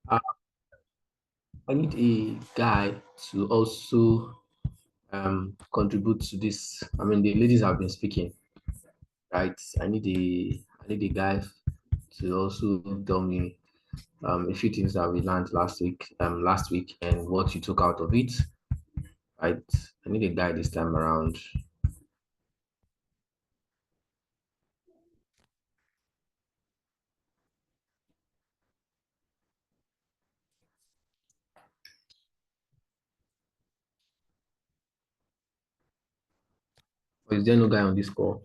Uh, I need a guy to also contribute to this. I mean, the ladies have been speaking, right? I need a guy to also tell me a few things that we learned last week and what you took out of it, right? I need a guy this time around. Or is there no guy on this call?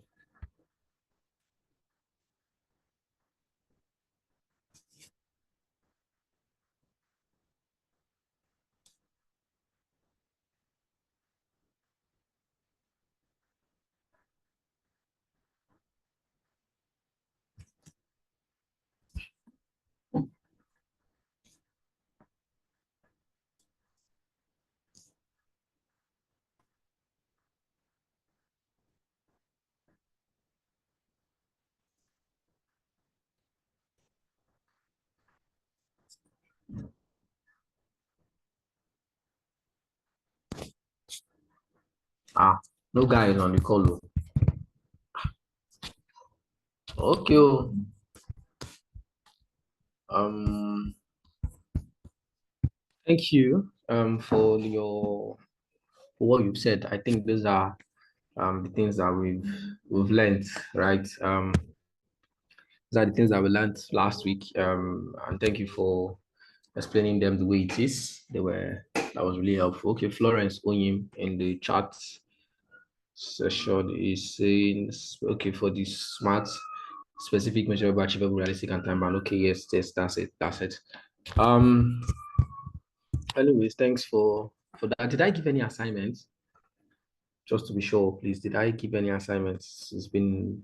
Ah, no guy is on the call. Oh. Okay. Oh. Um, thank you for what you've said. I think those are the things that we've learned, right? These are the things that we learned last week. And thank you for explaining them the way it is. That was really helpful. Okay, Florence Onyim in the chat session is saying okay for the smart, specific, measurable, achievable, realistic, and time bound. Okay, yes, that's it. That's it. Um, anyways, thanks for that. Did I give any assignments? Just to be sure, please, did I give any assignments? It's been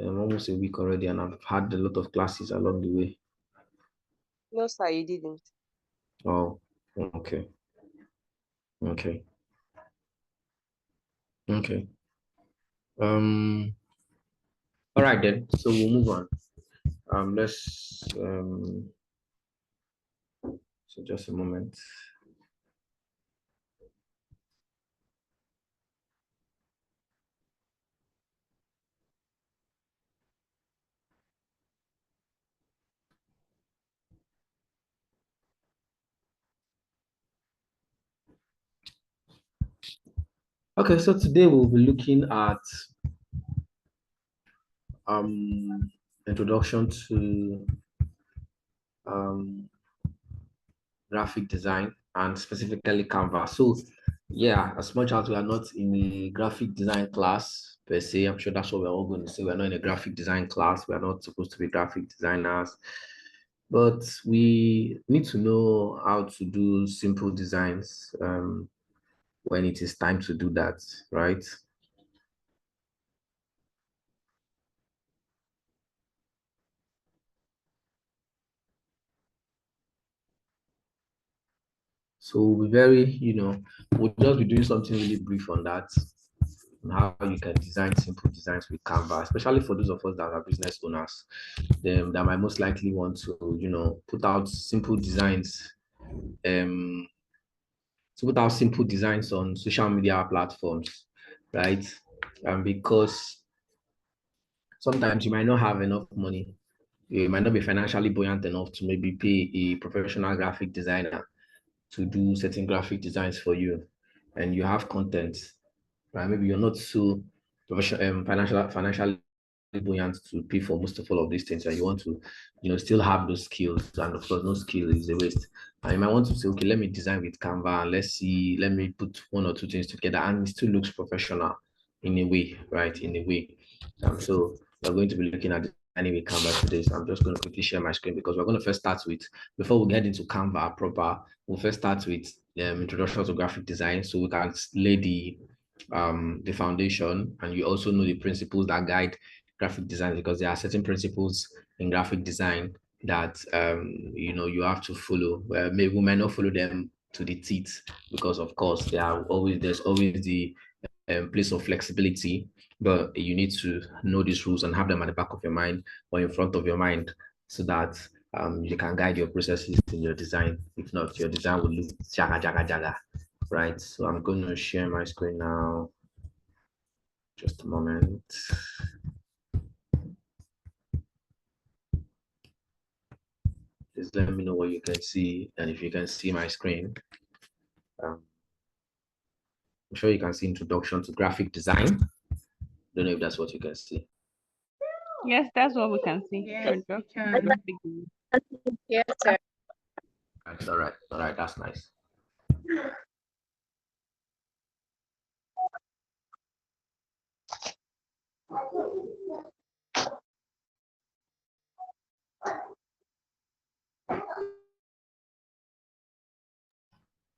almost a week already, and I've had a lot of classes along the way. No, sir, you didn't. Oh, okay, okay, okay. Um, all right then. So we'll move on. Let's so just a moment. Okay, so today we'll be looking at introduction to um graphic design and specifically Canva. So, yeah, as much as we are not in a graphic design class per se, I'm sure that's what we're all going to say. We're not in a graphic design class. We're not supposed to be graphic designers, but we need to know how to do simple designs when it is time to do that, right? So we'll be very, we'll just be doing something really brief on that, on how you can design simple designs with Canva, especially for those of us that are business owners, them that might most likely want to, put out simple designs, um, on social media platforms, right? And because sometimes you might not have enough money, you might not be financially buoyant enough to maybe pay a professional graphic designer to do certain graphic designs for you, and you have content, right? Maybe you're not so professional, financially buoyant to pay for most of all of these things, and you want to, still have those skills. And of course, no skill is a waste. And you might want to say, okay, let me design with Canva, and let's see, let me put one or two things together, and it still looks professional in a way, right? In a way. So we're going to be looking at designing with Canva today. So I'm just going to quickly share my screen because we're going to first start with, before we get into Canva proper, we'll first start with introduction to graphic design, so we can lay the foundation, and you also know the principles that guide graphic design, because there are certain principles in graphic design that you have to follow. Maybe we might not follow them to the teeth, because of course there's always the place of flexibility, but you need to know these rules and have them at the back of your mind or in front of your mind, so that You can guide your processes in your design. If not, your design will look jaga jaga jaga, right? So I'm going to share my screen now. Just a moment. Just let me know what you can see, and if you can see my screen. I'm sure you can see introduction to graphic design. Don't know if that's what you can see. Yes, that's what we can see. Yes, yes, sir. All right, that's nice.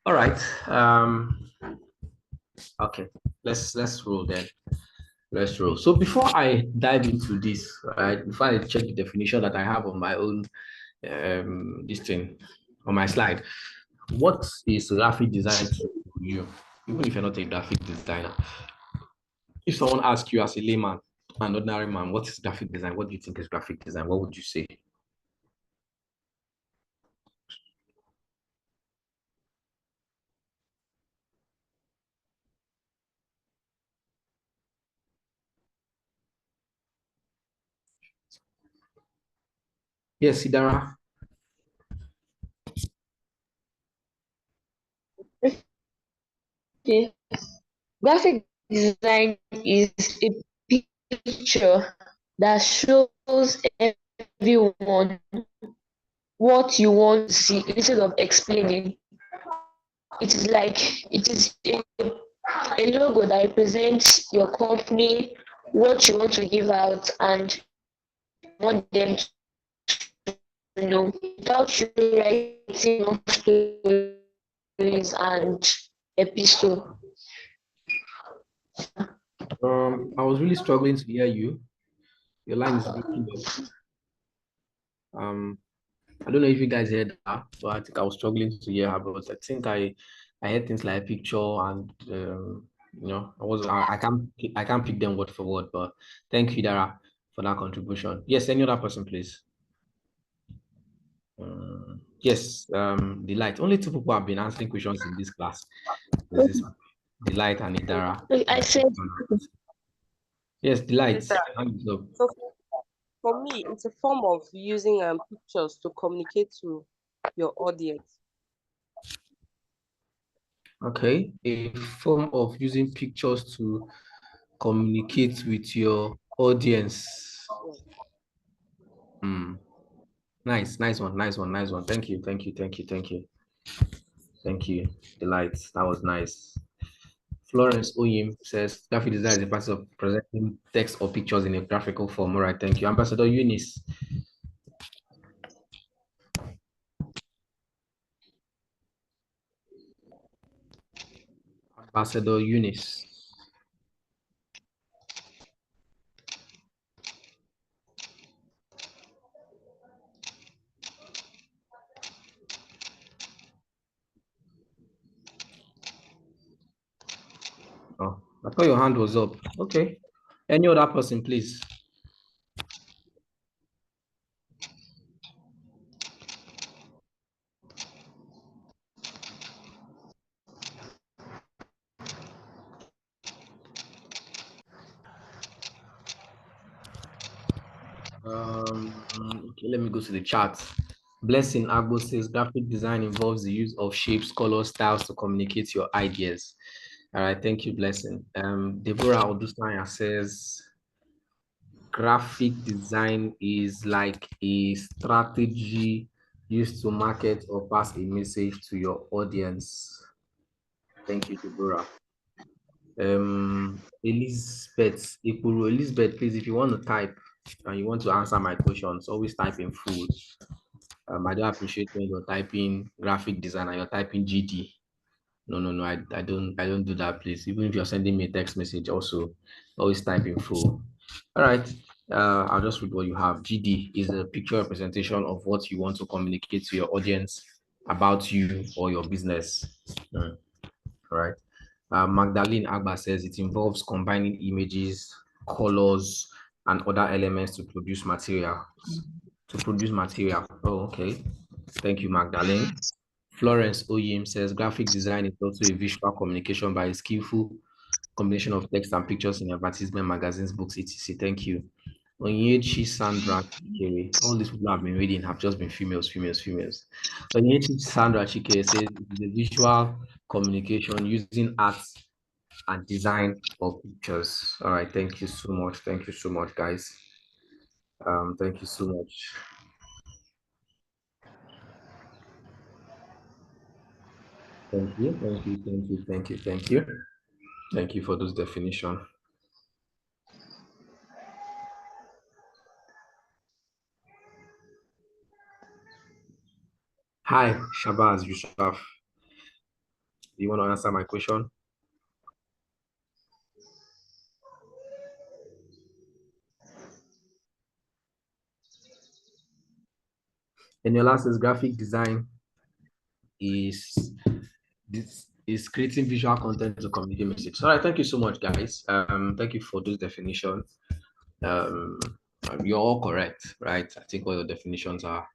All right. Okay. Let's roll then. Let's roll. So before I dive into this, right? Before I check the definition that I have on my own, this thing on my slide, what is graphic design to you? Even if you're not a graphic designer, if someone asks you as a layman, an ordinary man, what is graphic design? What do you think is graphic design? What would you say? Yes, Sidara. Okay. Graphic design is a picture that shows everyone what you want to see instead of explaining. It is like it is a logo that represents your company, what you want to give out, and want them to know without you writing more stories and episode. I was really struggling to hear you. Your line is breaking up. I don't know if you guys heard that, but I think I was struggling to hear her. But I think I heard things like picture and I can't pick them word for word. But thank you, Dara, for that contribution. Yes, any other person, please. Yes, Delight. Only two people have been answering questions in this class. There's this Delight and Idara. I said Yes, Delight. Yes, sir. So for me, it's a form of using pictures to communicate to your audience. Okay, a form of using pictures to communicate with your audience. Nice, nice one, nice one, nice one. Thank you, thank you, thank you, thank you, thank you. Delight, that was nice. Florence Oyim says graphic design is a process of presenting text or pictures in a graphical form. All right, thank you. Ambassador Eunice. Ambassador Eunice. Oh, I thought your hand was up. Okay. Any other person, please? Okay, let me go to the chat. Blessing Agbo says graphic design involves the use of shapes, colors, styles to communicate your ideas. All right, thank you, Blessing. Deborah Odusanya says graphic design is like a strategy used to market or pass a message to your audience. Thank you, Deborah. Elizabeth, please, if you want to type and you want to answer my questions, always type in full. I don't appreciate when you're typing graphic design and you're typing GD. No, I don't do that, please. Even if you're sending me a text message, also always type in full. All right. I'll just read what you have. GD is a picture representation of what you want to communicate to your audience about you or your business. All right. Magdalene Agba says it involves combining images, colors, and other elements to produce materials. to produce material. Oh, okay. Thank you, Magdalene. Florence Oyim says graphic design is also a visual communication by a skillful combination of text and pictures in advertisement, magazines, books, etc. Thank you. Onyechi Sandra Chikere. All these people I've been reading have just been females, females, females. Onyechi Sandra Chikere says it is a visual communication using arts and design for pictures. All right, thank you so much. Thank you so much, guys. Thank you so much. Thank you, thank you, thank you, thank you, thank you. Thank you for those definitions. Hi, Shabazz Yusuf. Do you want to answer my question? Eniola says graphic design is this is creating visual content to communicate message. All right, thank you so much, guys. Thank you for those definitions. You're all correct, right? I think all your definitions are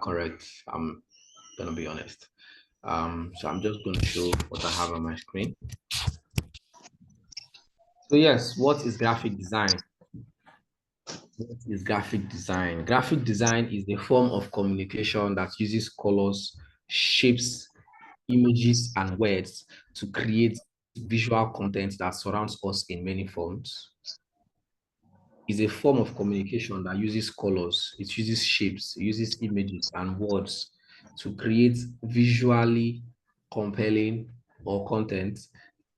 correct. I'm gonna be honest. So I'm just gonna show what I have on my screen. So yes, what is graphic design? What is graphic design? Graphic design is a form of communication that uses colors, shapes, images, and words to create visual content that surrounds us in many forms. Is a form of communication that uses colors, it uses shapes, it uses images and words to create visually compelling or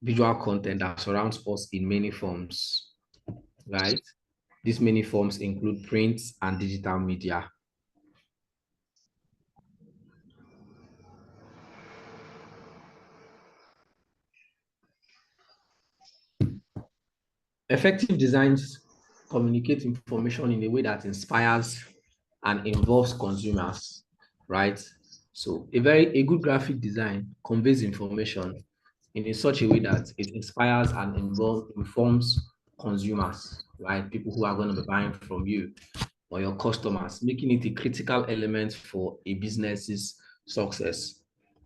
visual content that surrounds us in many forms, right? These many forms include print and digital media. Effective designs communicate information in a way that inspires and involves consumers, right? So a good graphic design conveys information in such a way that it inspires and informs consumers, right? People who are going to be buying from you or your customers, making it a critical element for a business's success.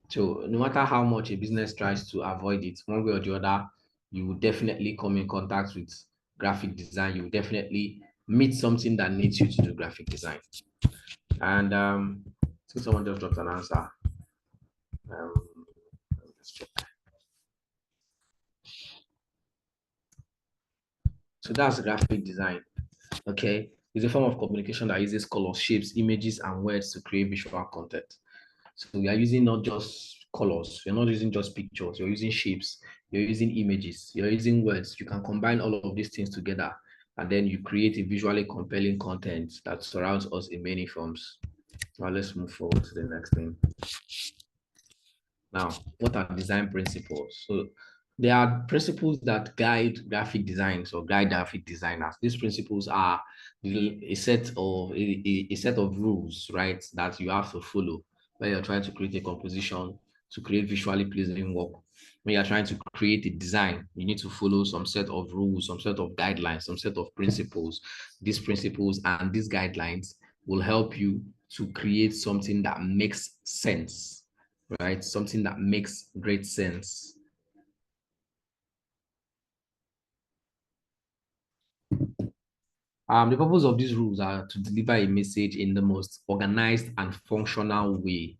So no matter how much a business tries to avoid it, one way or the other, you will definitely come in contact with graphic design. You will definitely meet something that needs you to do graphic design. And so someone just dropped an answer. Let's check. So that's graphic design. Okay, it's a form of communication that uses colors, shapes, images, and words to create visual content. So we are using not just colors, you're not using just pictures, you're using shapes, you're using images, you're using words. You can combine all of these things together and then you create a visually compelling content that surrounds us in many forms. Now let's move forward to the next thing. Now, what are design principles? So there are principles that guide graphic designs or guide graphic designers. These principles are a set of a set of rules, right, that you have to follow when you're trying to create a composition to create visually pleasing work. When you're trying to create a design, you need to follow some set of rules, some set of guidelines, some set of principles. These principles and these guidelines will help you to create something that makes sense, right? Something that makes great sense. The purpose of these rules are to deliver a message in the most organized and functional way,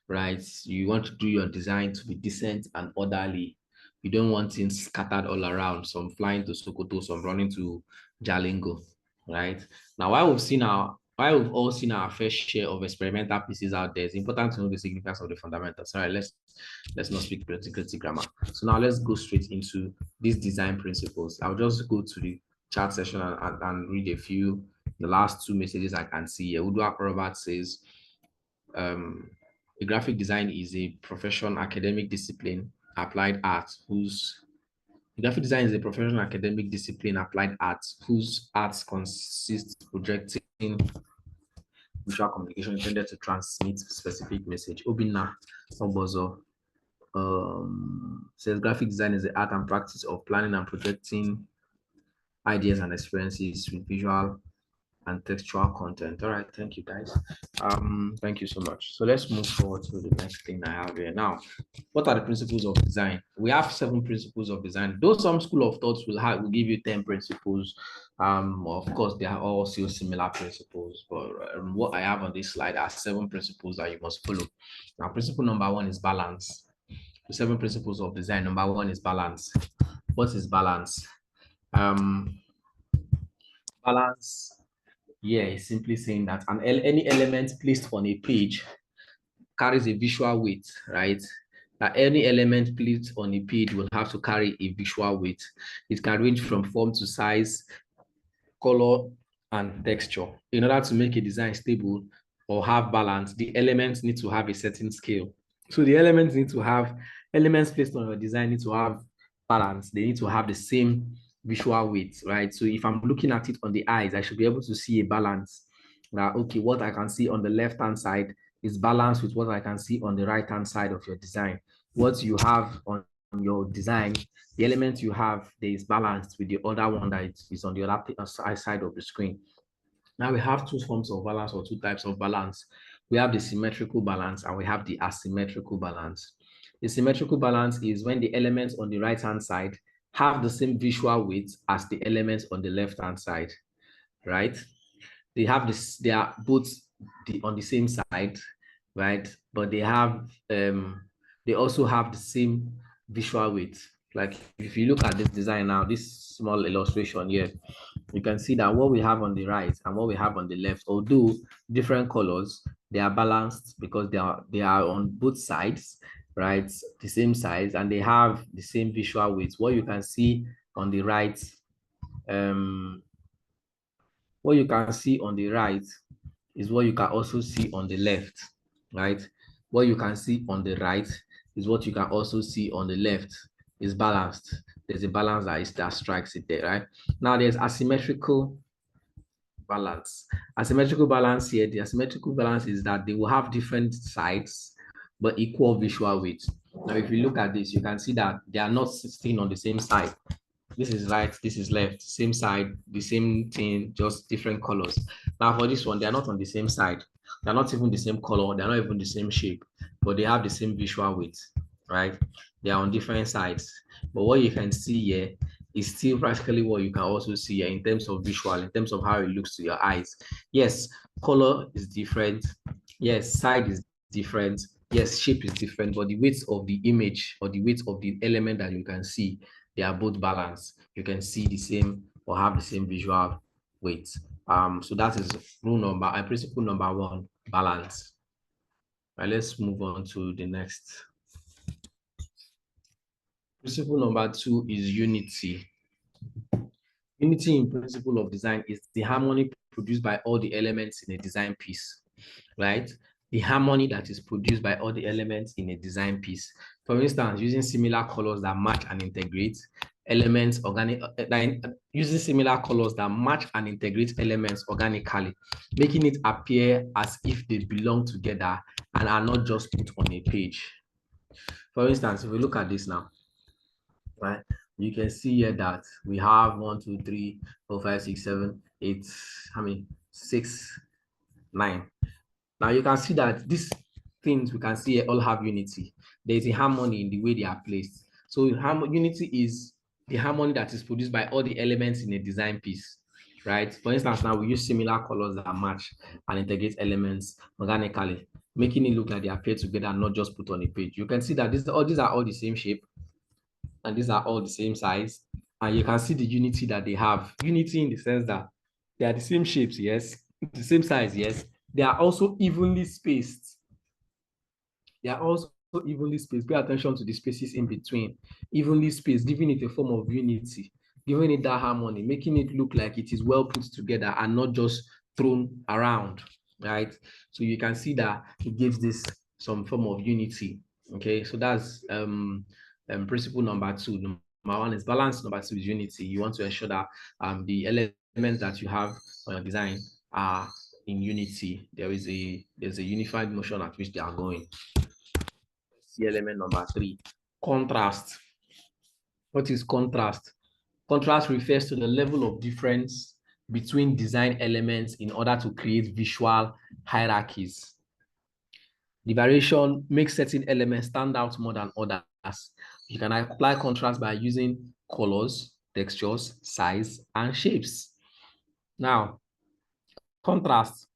right? You want to do your design to be decent and orderly. You don't want things scattered all around, some flying to Sokoto, some running to Jalingo, right? Now, while we've all seen our fair share of experimental pieces out there, it's important to know the significance of the fundamentals. All right, let's not speak pretty grammar. So now let's go straight into these design principles. I'll just go to the chat session and read a few. The last two messages I can see here. Udwa Robert says, a graphic design is a professional academic discipline, applied arts, whose graphic design is a professional academic discipline, applied arts, whose arts consists projecting visual communication intended to transmit specific message. Obina Obozo says graphic design is the art and practice of planning and projecting ideas and experiences with visual and textual content. All right, thank you guys. Thank you so much. So let's move forward to the next thing I have here. Now, what are the principles of design? We have 7 principles of design. Though some school of thoughts will give you 10 principles. Of course, they are all still similar principles, but what I have on this slide are 7 principles that you must follow. Now, principle number 1 is balance. The 7 principles of design. Number 1 is balance. What is balance? Balance here is simply saying that any element placed on a page carries a visual weight, right? That any element placed on a page will have to carry a visual weight. It can range from form to size, color, and texture. In order to make a design stable or have balance, the elements need to have a certain scale. So the elements placed on your design need to have balance. They need to have the same visual weight, right? So if I'm looking at it on the eyes, I should be able to see a balance. That, okay, what I can see on the left-hand side is balanced with what I can see on the right-hand side of your design. What you have on your design, the element you have, there is balanced with the other one that is on the other side of the screen. Now we have 2 forms of balance, or 2 types of balance. We have the symmetrical balance and we have the asymmetrical balance. The symmetrical balance is when the elements on the right-hand side have the same visual weight as the elements on the left-hand side, right? They are both on the same side, right? But they also have the same visual weight. Like if you look at this design now, this small illustration here, you can see that what we have on the right and what we have on the left, although different colors, they are balanced because they are on both sides, right? The same size, and they have the same visual weight. What you can see on the right, what you can see on the right is what you can also see on the left, right? What you can see on the right is what you can also see on the left. Is balanced. There's a balance that strikes it there, right? Now there's asymmetrical balance. Asymmetrical balance here, the asymmetrical balance is that they will have different sides but equal visual weight. Now if you look at this, you can see that they are not sitting on the same side. This is right, this is left, same side, the same thing, just different colors. Now for this one, they're not on the same side. They're not even the same color, they're not even the same shape, but they have the same visual weight, right? They are on different sides. But what you can see here is still practically what you can also see here in terms of visual, in terms of how it looks to your eyes. Yes, color is different. Yes, side is different. Yes, shape is different, but the weight of the image or the weight of the element that you can see, they are both balanced. You can see the same or have the same visual weight. So that is principle number 1, balance. Right, let's move on to the next. Principle number 2 is unity. Unity in principle of design is the harmony produced by all the elements in a design piece, right? The harmony that is produced by all the elements in a design piece. For instance, using similar colors that match and integrate elements using similar colors that match and integrate elements organically, making it appear as if they belong together and are not just put on a page. For instance, if we look at this now, right, you can see here that we have 1, 2, 3, 4, 5, 6, 7, 8, 6, 9. Now you can see that these things we can see here all have unity. There is a harmony in the way they are placed. So unity is the harmony that is produced by all the elements in a design piece, right? For instance, now we use similar colors that match and integrate elements organically, making it look like they appear together and not just put on a page. You can see that these are all the same shape and these are all the same size. And you can see the unity that they have. Unity in the sense that they are the same shapes, yes, the same size, yes. They are also evenly spaced. They are also evenly spaced. Pay attention to the spaces in between. Evenly spaced, giving it a form of unity, giving it that harmony, making it look like it is well put together and not just thrown around, right? So you can see that it gives this some form of unity. Okay, so that's principle number 2. Number 1 is balance. Number 2 is unity. You want to ensure that the elements that you have on your design are in unity. There's a unified motion at which they are going. Let's see element number 3, contrast. What is contrast? Contrast refers to the level of difference between design elements in order to create visual hierarchies. The variation makes certain elements stand out more than others. You can apply contrast by using colors, textures, size, and shapes. Now, contrast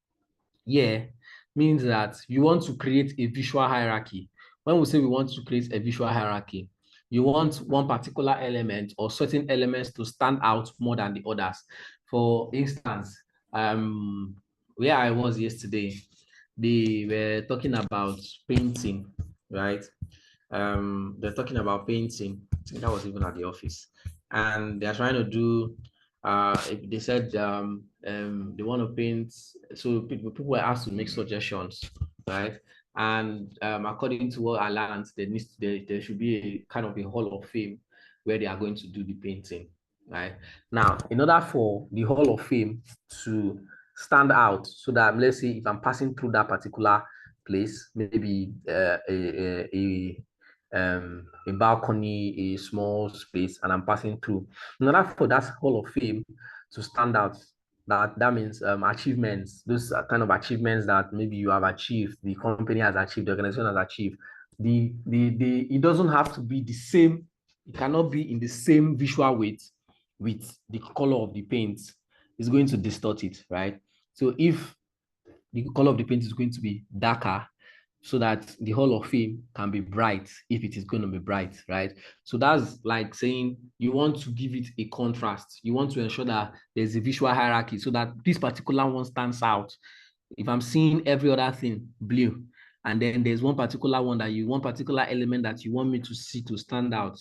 here means that you want to create a visual hierarchy. When we say we want to create a visual hierarchy, you want one particular element or certain elements to stand out more than the others. For instance, where I was yesterday, they were talking about painting, right? They're talking about painting. I think that was even at the office, and they're trying to do. They said they want to paint. So people were asked to make suggestions, right? And according to what I learned, there should be a kind of a hall of fame where they are going to do the painting, right? Now, in order for the hall of fame to stand out, so that let's say if I'm passing through that particular place, maybe a balcony, a small space, and I'm passing through. In order for that hall of fame to stand out, that means achievements, those are kind of achievements that maybe you have achieved, the company has achieved, the organization has achieved. It doesn't have to be the same, it cannot be in the same visual weight with the color of the paint. It's going to distort it, right? So if the color of the paint is going to be darker, so that the Hall of Fame can be bright if it is going to be bright, right? So that's like saying you want to give it a contrast. You want to ensure that there's a visual hierarchy so that this particular one stands out. If I'm seeing every other thing blue, and then there's one particular element that you want me to see to stand out,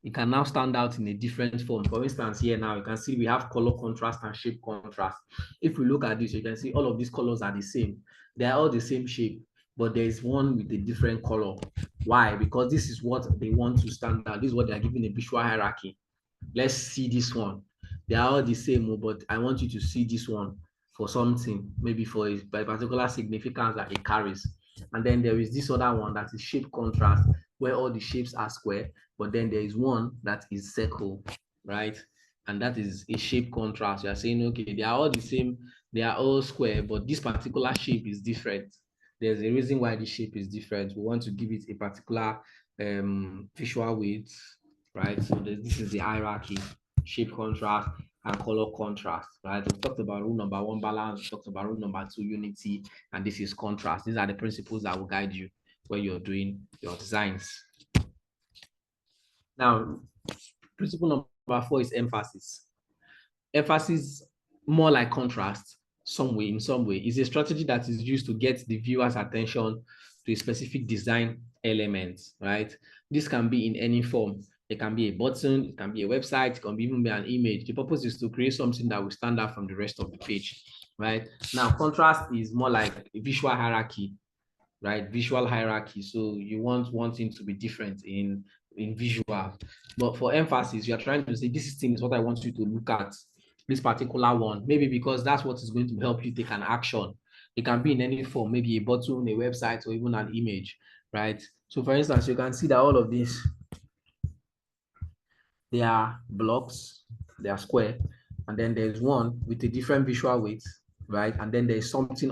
it can now stand out in a different form. For instance, here now you can see we have color contrast and shape contrast. If we look at this, you can see all of these colors are the same. They are all the same shape, but there is one with a different color. Why? Because this is what they want to stand out. This is what they are giving a visual hierarchy. Let's see this one. They are all the same, but I want you to see this one for something, maybe for a particular significance that it carries. And then there is this other one that is shape contrast, where all the shapes are square, but then there is one that is circle, right? And that is a shape contrast. You are saying, okay, they are all the same, they are all square, but this particular shape is different. There's a reason why the shape is different. We want to give it a particular visual weight, right? So this is the hierarchy, shape contrast and color contrast, right? We talked about rule number 1, balance. We talked about rule number 2, unity, and this is contrast. These are the principles that will guide you when you're doing your designs. Now, principle number 4 is emphasis. Emphasis, more like contrast, in some way, is a strategy that is used to get the viewer's attention to a specific design element, right? This can be in any form. It can be a button, it can be a website, it can even be an image. The purpose is to create something that will stand out from the rest of the page, right? Now, contrast is more like a visual hierarchy, right? Visual hierarchy. So you want one thing to be different in visual. But for emphasis, you are trying to say, this thing is what I want you to look at, this particular one, maybe because that's what is going to help you take an action. It can be in any form, maybe a button, a website, or even an image, right? So for instance, you can see that all of these, they are blocks, they are square, and then there's one with a different visual weight, right? And then there's something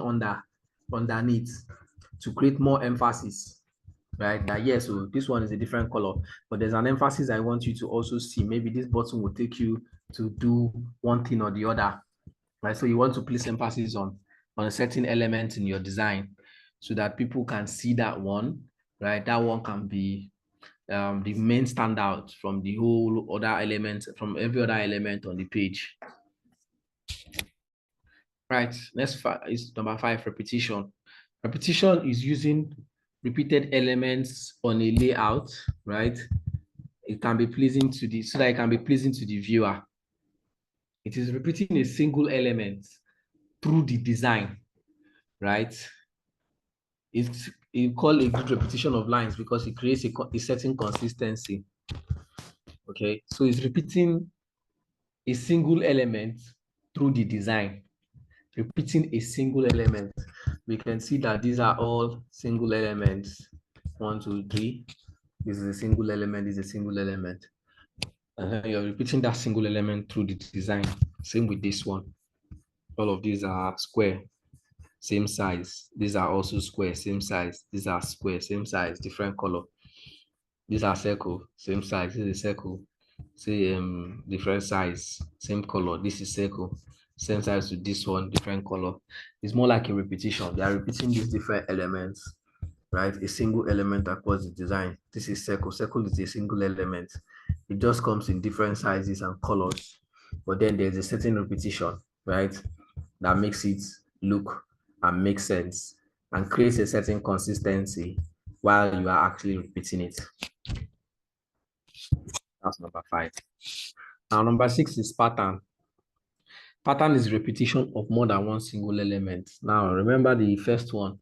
underneath to create more emphasis, right? That yes, so this one is a different color, but there's an emphasis I want you to also see. Maybe this button will take you to do one thing or the other, right? So you want to place emphasis on a certain element in your design so that people can see that one, right? That one can be the main standout from the whole other elements, from every other element on the page. Right, next is number 5, repetition. Repetition is using repeated elements on a layout, right? It can be pleasing to the, so that it can be pleasing to the viewer. It is repeating a single element through the design, right? It's called a good repetition of lines because it creates a certain consistency. Okay, so it's repeating a single element through the design. Repeating a single element. We can see that these are all single elements. 1, 2, 3. This is a single element, this is a single element. You're repeating that single element through the design. Same with this one. All of these are square, same size. These are also square, same size. These are square, same size, different color. These are circle, same size. This is circle, see different size, same color. This is circle, same size to this one, different color. It's more like a repetition. They are repeating these different elements, right? A single element across the design. This is circle. Circle is a single element. It just comes in different sizes and colors, but then there's a certain repetition, right? That makes it look and make sense and creates a certain consistency while you are actually repeating it. That's number 5. Now, number 6 is pattern. Pattern is repetition of more than one single element. Now, remember the first one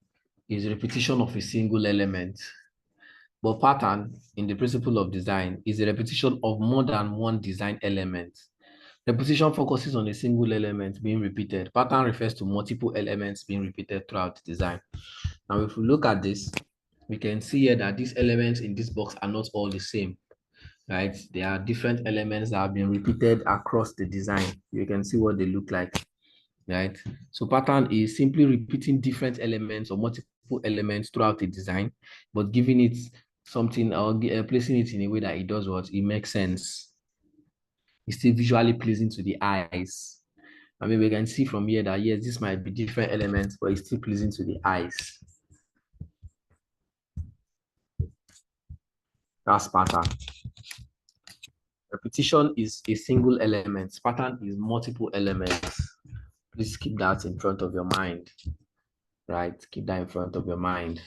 is repetition of a single element. But pattern in the principle of design is a repetition of more than one design element. Repetition focuses on a single element being repeated. Pattern refers to multiple elements being repeated throughout the design. Now, if we look at this, we can see here that these elements in this box are not all the same, right? There are different elements that have been repeated across the design. You can see what they look like, right? So pattern is simply repeating different elements or multiple elements throughout the design, but giving it something or placing it in a way that it does what? It makes sense. It's still visually pleasing to the eyes. I mean, we can see from here that yes, this might be different elements, but it's still pleasing to the eyes. That's pattern. Repetition is a single element. Pattern is multiple elements. Please keep that in front of your mind, right? Keep that in front of your mind.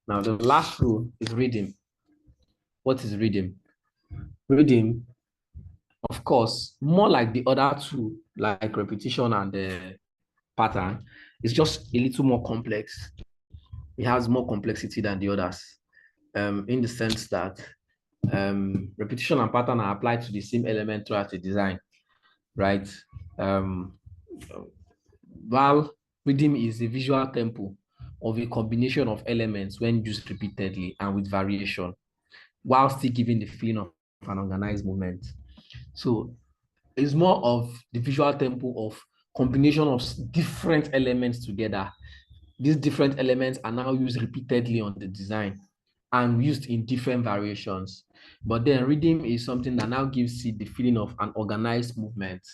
Now, the last rule is rhythm. What is rhythm? Rhythm, of course, more like the other two, like repetition and the pattern, is just a little more complex. It has more complexity than the others, in the sense that repetition and pattern are applied to the same element throughout the design, right? While rhythm is a visual tempo of a combination of elements when used repeatedly and with variation, while still giving the feeling of an organized movement. So it's more of the visual tempo of combination of different elements together. These different elements are now used repeatedly on the design and used in different variations. But then rhythm is something that now gives it the feeling of an organized movement.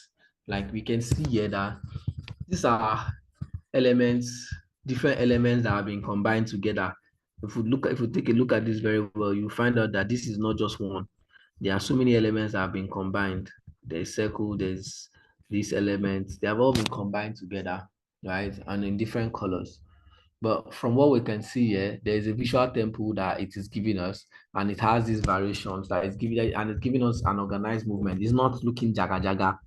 Like we can see here that these are elements, different elements that have been combined together. If we take a look at this very well, you find out that this is not just one. There are so many elements that have been combined. There's circle, there's these elements. They have all been combined together, right? And in different colors. But from what we can see here, there is a visual tempo that it is giving us, and it has these variations that it's giving, and it's giving us an organized movement. It's not looking jaga jaga.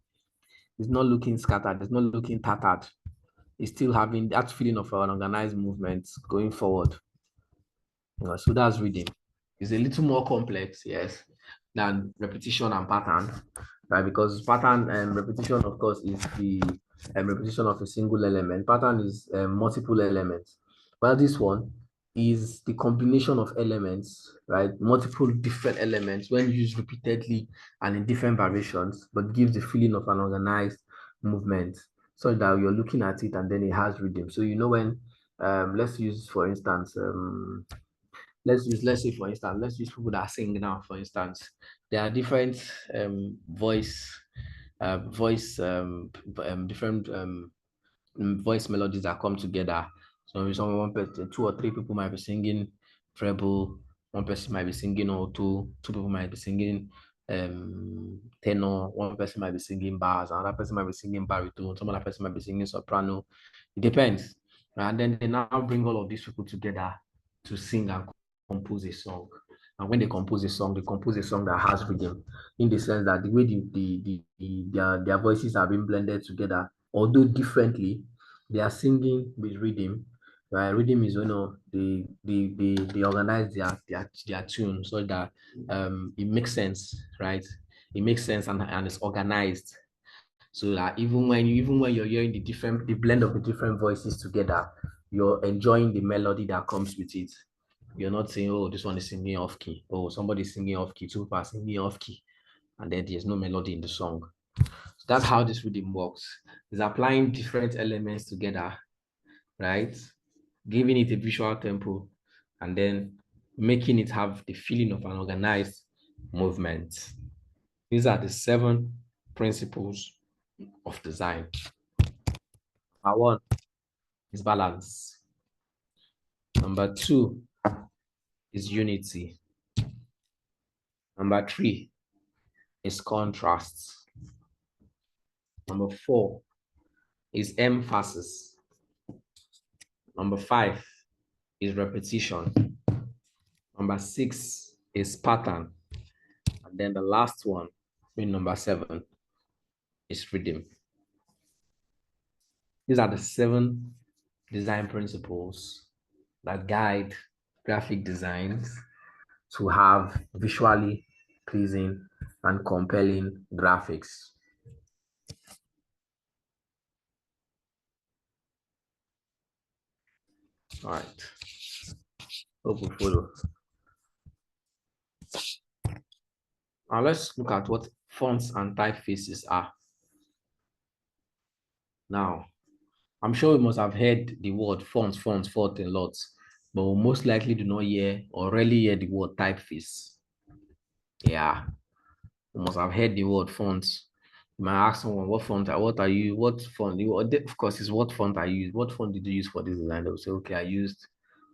It's not looking scattered. It's not looking tattered. It's still having that feeling of an organized movement going forward. So that's reading. It's a little more complex, yes, than repetition and pattern, right? Because pattern and repetition, of course, is the repetition of a single element. Pattern is multiple elements. While this one is the combination of elements, right? Multiple different elements when used repeatedly and in different variations, but gives the feeling of an organized movement so that you're looking at it and then it has rhythm. So you know when, let's use, for instance, let's say for instance, let's use people that sing now, for instance. There are different different voice melodies that come together. So one person, 2 or 3 people might be singing treble, one person might be singing alto, 2 people might be singing tenor, one person might be singing bass, another person might be singing baritone, some other person might be singing soprano. It depends. And then they now bring all of these people together to sing and compose a song. And when they compose a song that has rhythm, in the sense that the way their voices are being blended together, although differently, they are singing with rhythm. Right, rhythm is they organize their tune so that it makes sense, right? It makes sense and it's organized. So that even when you're hearing the blend of the different voices together, you're enjoying the melody that comes with it. You're not saying, oh, this one is singing off key. Oh, somebody's singing off key, 2 people are singing off key, and then there's no melody in the song. So That's how this rhythm works. It's applying different elements together, right? Giving it a visual tempo, and then making it have the feeling of an organized movement. These are the 7 principles of design. Number 1 is balance. Number 2 is unity. Number 3 is contrast. Number 4 is emphasis. Number 5 is repetition. Number 6 is pattern. And then the last one, being number 7, is rhythm. These are the 7 design principles that guide graphic designs to have visually pleasing and compelling graphics. All right. Hope you follow. Now let's look at what fonts and typefaces are. Now, I'm sure you must have heard the word font a lot, but we most likely do not hear or rarely hear the word typeface. Yeah, you must have heard the word font. You might ask someone, what font of course, it's what font I use. What font did you use for this design? They'll say, okay, I used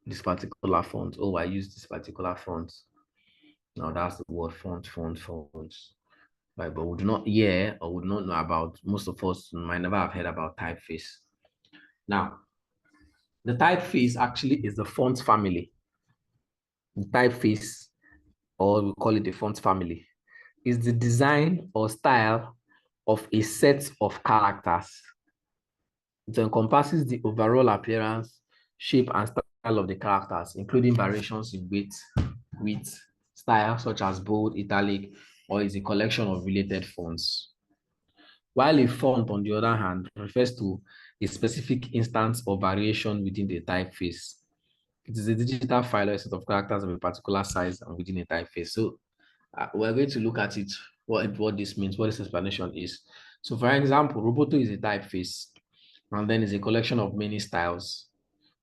this particular font. Oh, I used this particular font. Now that's the word font. Right, but we do not hear or would not know about, most of us might never have heard about typeface. Now, the typeface actually is the font family. The typeface, or we call it the font family, is the design or style of a set of characters. It encompasses the overall appearance, shape, and style of the characters, including variations in width, style, such as bold, italic, or is a collection of related fonts. While a font, on the other hand, refers to a specific instance or variation within the typeface. It is a digital file or a set of characters of a particular size and within a typeface. So we're going to look at it, what this means, what this explanation is. So for example, Roboto is a typeface, and then is a collection of many styles,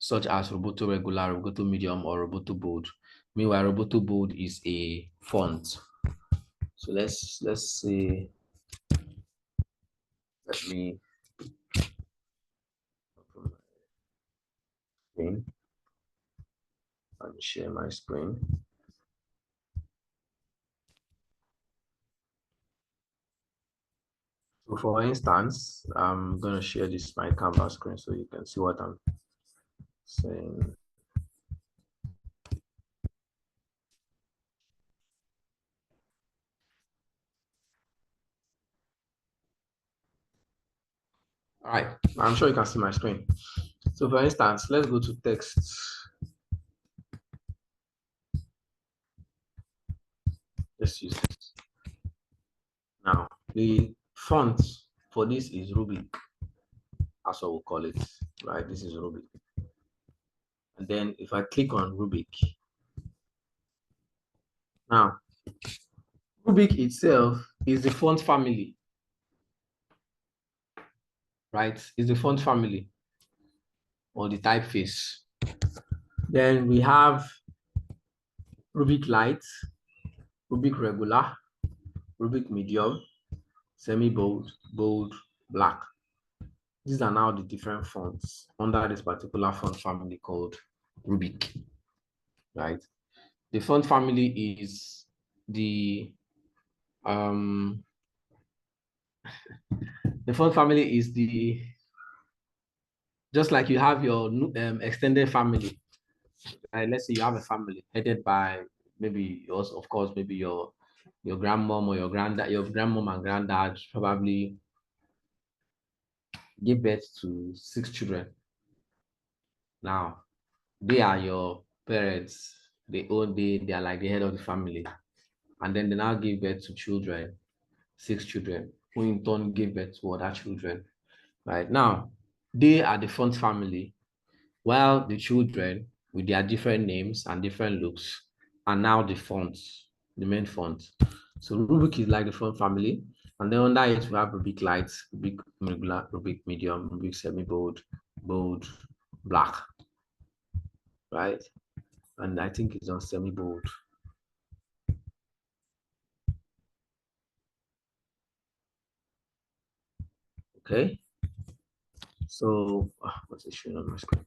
such as Roboto Regular, Roboto Medium, or Roboto Bold. Meanwhile, Roboto Bold is a font. So let's see. Let me open my screen and share my screen. So for instance, I'm going to share this my Canvas screen so you can see what I'm saying. All right, I'm sure you can see my screen. So for instance, let's go to text. Let's use this. Now, the font for this is Rubik. That's what we'll call it, right? This is Rubik. And then if I click on Rubik, now, Rubik itself is the font family, right? It's the font family or the typeface. Then we have Rubik Light, Rubik Regular, Rubik Medium, Semi-Bold, Bold, Black. These are now the different fonts under this particular font family called Rubik, right? The font family is the font family is just like you have your extended family. Let's say you have a family headed by maybe yours, of course, maybe your grandmom or your granddad, your grandmom and granddad probably give birth to 6 children. Now, they are your parents. They are like the head of the family. And then they now give birth to children, 6 children, who in turn give birth to other children. Right now, they are the font family, while the children with their different names and different looks are now the fonts, the main font. So Rubik is like the font family, And then under it, we have Rubik light, Rubik regular, Rubik medium, Rubik semi-bold, bold, black, right? And I think it's on semi-bold. Okay. So, what's it showing on my screen?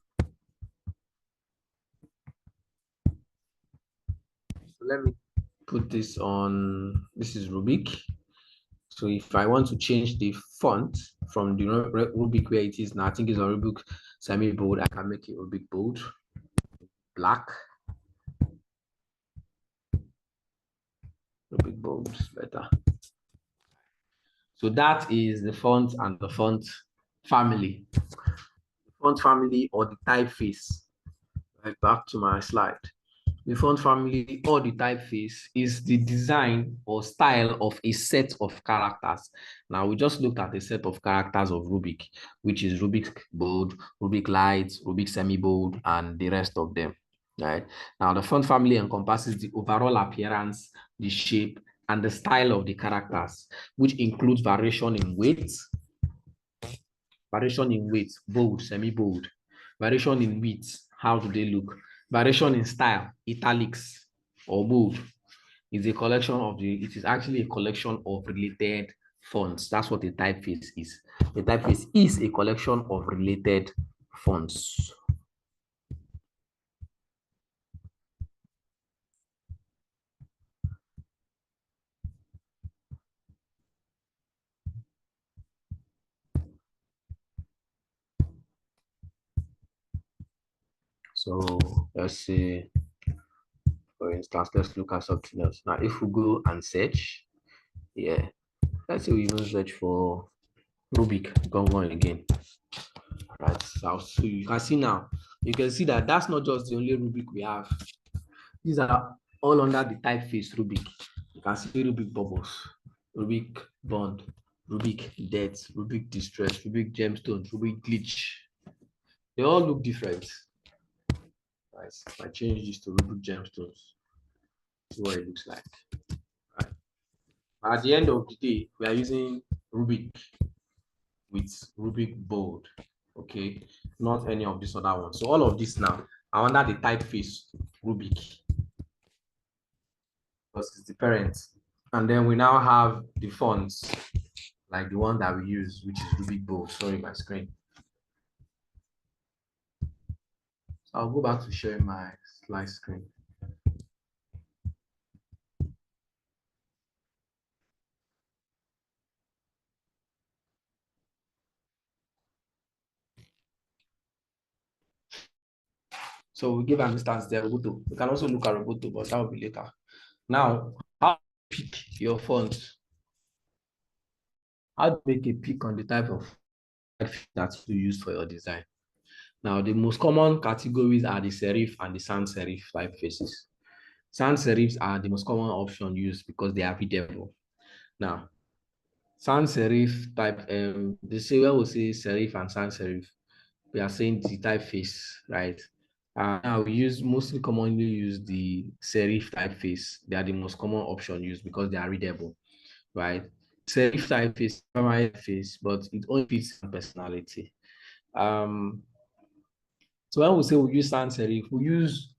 So let me put this on. This is Rubik. So if I want to change the font from the Rubik where it is now, I think it's on Rubik semi-bold, I can make it Rubik bold, black. Rubik bold is better. So that is the font and the font family. The font family or the typeface. Right, back to my slide. The font family or the typeface is the design or style of a set of characters. Now, we just looked at a set of characters of Rubik, which is Rubik bold, Rubik light, Rubik semi-bold, and the rest of them. Right. Now, the font family encompasses the overall appearance, the shape, and the style of the characters, which includes variation in weight, bold, semi-bold, variation in width, how do they look, variation in style, italics or bold, is a collection of it is actually a collection of related fonts. That's what a typeface is. A typeface is a collection of related fonts. So let's see, for instance, let's look at something else. Now, if we go and search, yeah, let's say we even search for Rubik, go on again. Right, so you can see now, you can see that that's not just the only Rubik we have. These are all under the typeface Rubik. You can see Rubik bubbles, Rubik bond, Rubik debt, Rubik distress, Rubik gemstones, Rubik glitch. They all look different. Right. If I change this to Rubik gemstones, see what it looks like. Right. At the end of the day, we are using Rubik with Rubik bold. Okay, not any of this other one. So all of this now are under the typeface Rubik because it's the parent. And then we now have the fonts like the one that we use, which is Rubik bold. Sorry, my screen. So I'll go back to sharing my slide screen. So we give an instance there, Roboto. We can also look at Roboto, but that will be later. Now, how to pick your font? How to make a pick on the type of that you use for your design? Now, the most common categories are the serif and the sans serif typefaces. Sans serifs are the most common option used because they are readable. Now, sans serif type, the say when we say serif and sans serif, we are saying the typeface, right? Now we mostly commonly use the serif typeface. They are the most common option used because they are readable, right? Serif typeface, primary typeface, but it only fits personality. So when we say we use sans serif, we use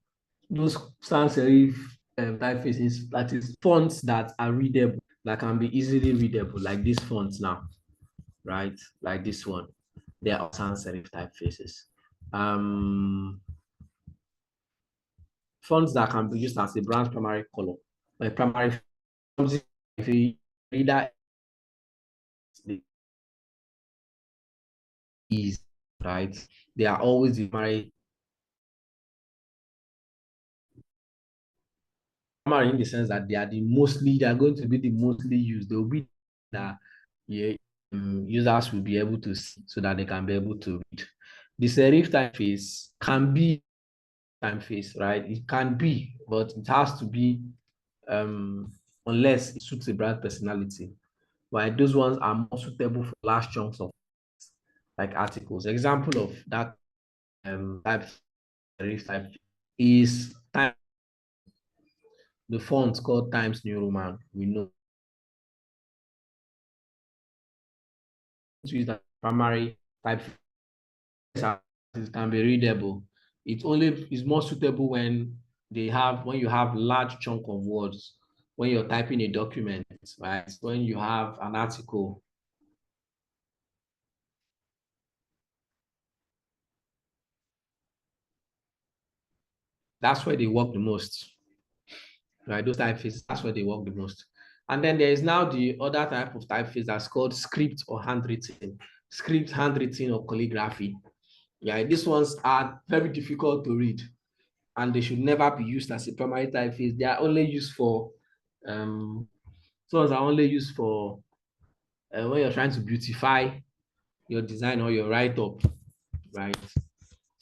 those sans serif typefaces, that is fonts that are readable, that can be easily readable, like this font now, right? Like this one. They are sans serif typefaces. Fonts that can be used as a brand primary color, like primary if you reader is right, they are always the primary in the sense that they are going to be the mostly used. They will be that users will be able to see so that they can be able to read. The serif typeface can be typeface, right? It can be, but it has to be unless it suits a brand personality. While those ones are more suitable for large chunks of like articles. Example of that type serif type is time. The font called Times New Roman. We know use as primary typeface, it can be readable. It only is more suitable when you have large chunk of words, when you're typing a document, right? When you have an article. That's where they work the most, right? Those typefaces, that's where they work the most. And then there is now the other type of typeface that's called script or handwritten. Script, handwritten, or calligraphy. Yeah, these ones are very difficult to read, and they should never be used as a primary typeface. They are only used for those are only used for when you're trying to beautify your design or your write-up, right?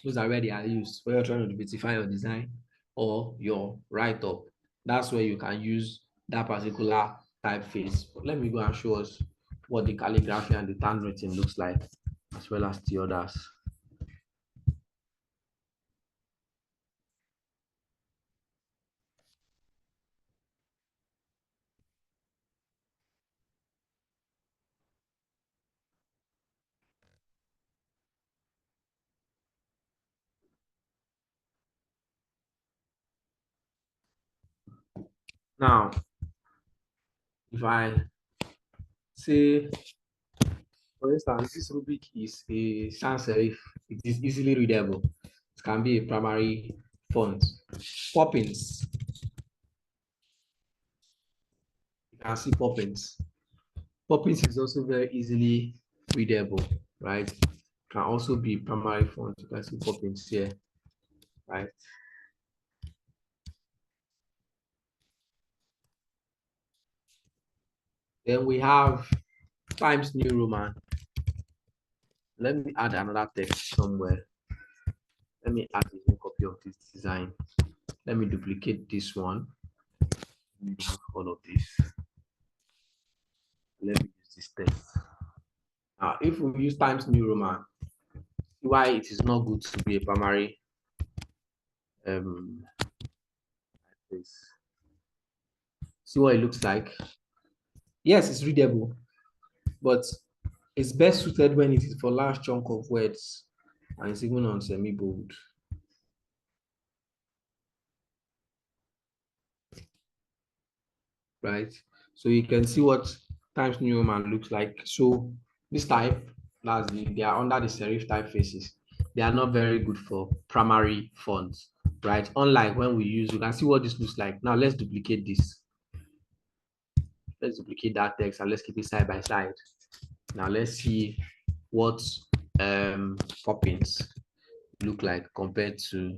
Those are where they are used when you're trying to beautify your design or your write-up. That's where you can use that particular typeface. But let me go and show us what the calligraphy and the handwritten looks like, as well as the others. Now, if I say, for instance, this rubric is a sans serif, it is easily readable. It can be a primary font. Poppins, you can see Poppins. Poppins is also very easily readable, right? Can also be primary font. You can see Poppins here, right? Then we have Times New Roman. Let me add another text somewhere. Let me add a new copy of this design. Let me duplicate this one. Remove all of this. Let me use this text. Now, if we use Times New Roman, see why it is not good to be a primary see what it looks like. Yes, it's readable, but it's best suited when it is for large chunk of words and it's even on semi-bold. Right? So you can see what Times New Roman looks like. So this type, they are under the serif typefaces. They are not very good for primary fonts, right? Unlike when you can see what this looks like. Now let's duplicate this. Let's duplicate that text and let's keep it side by side. Now let's see what Poppins look like compared to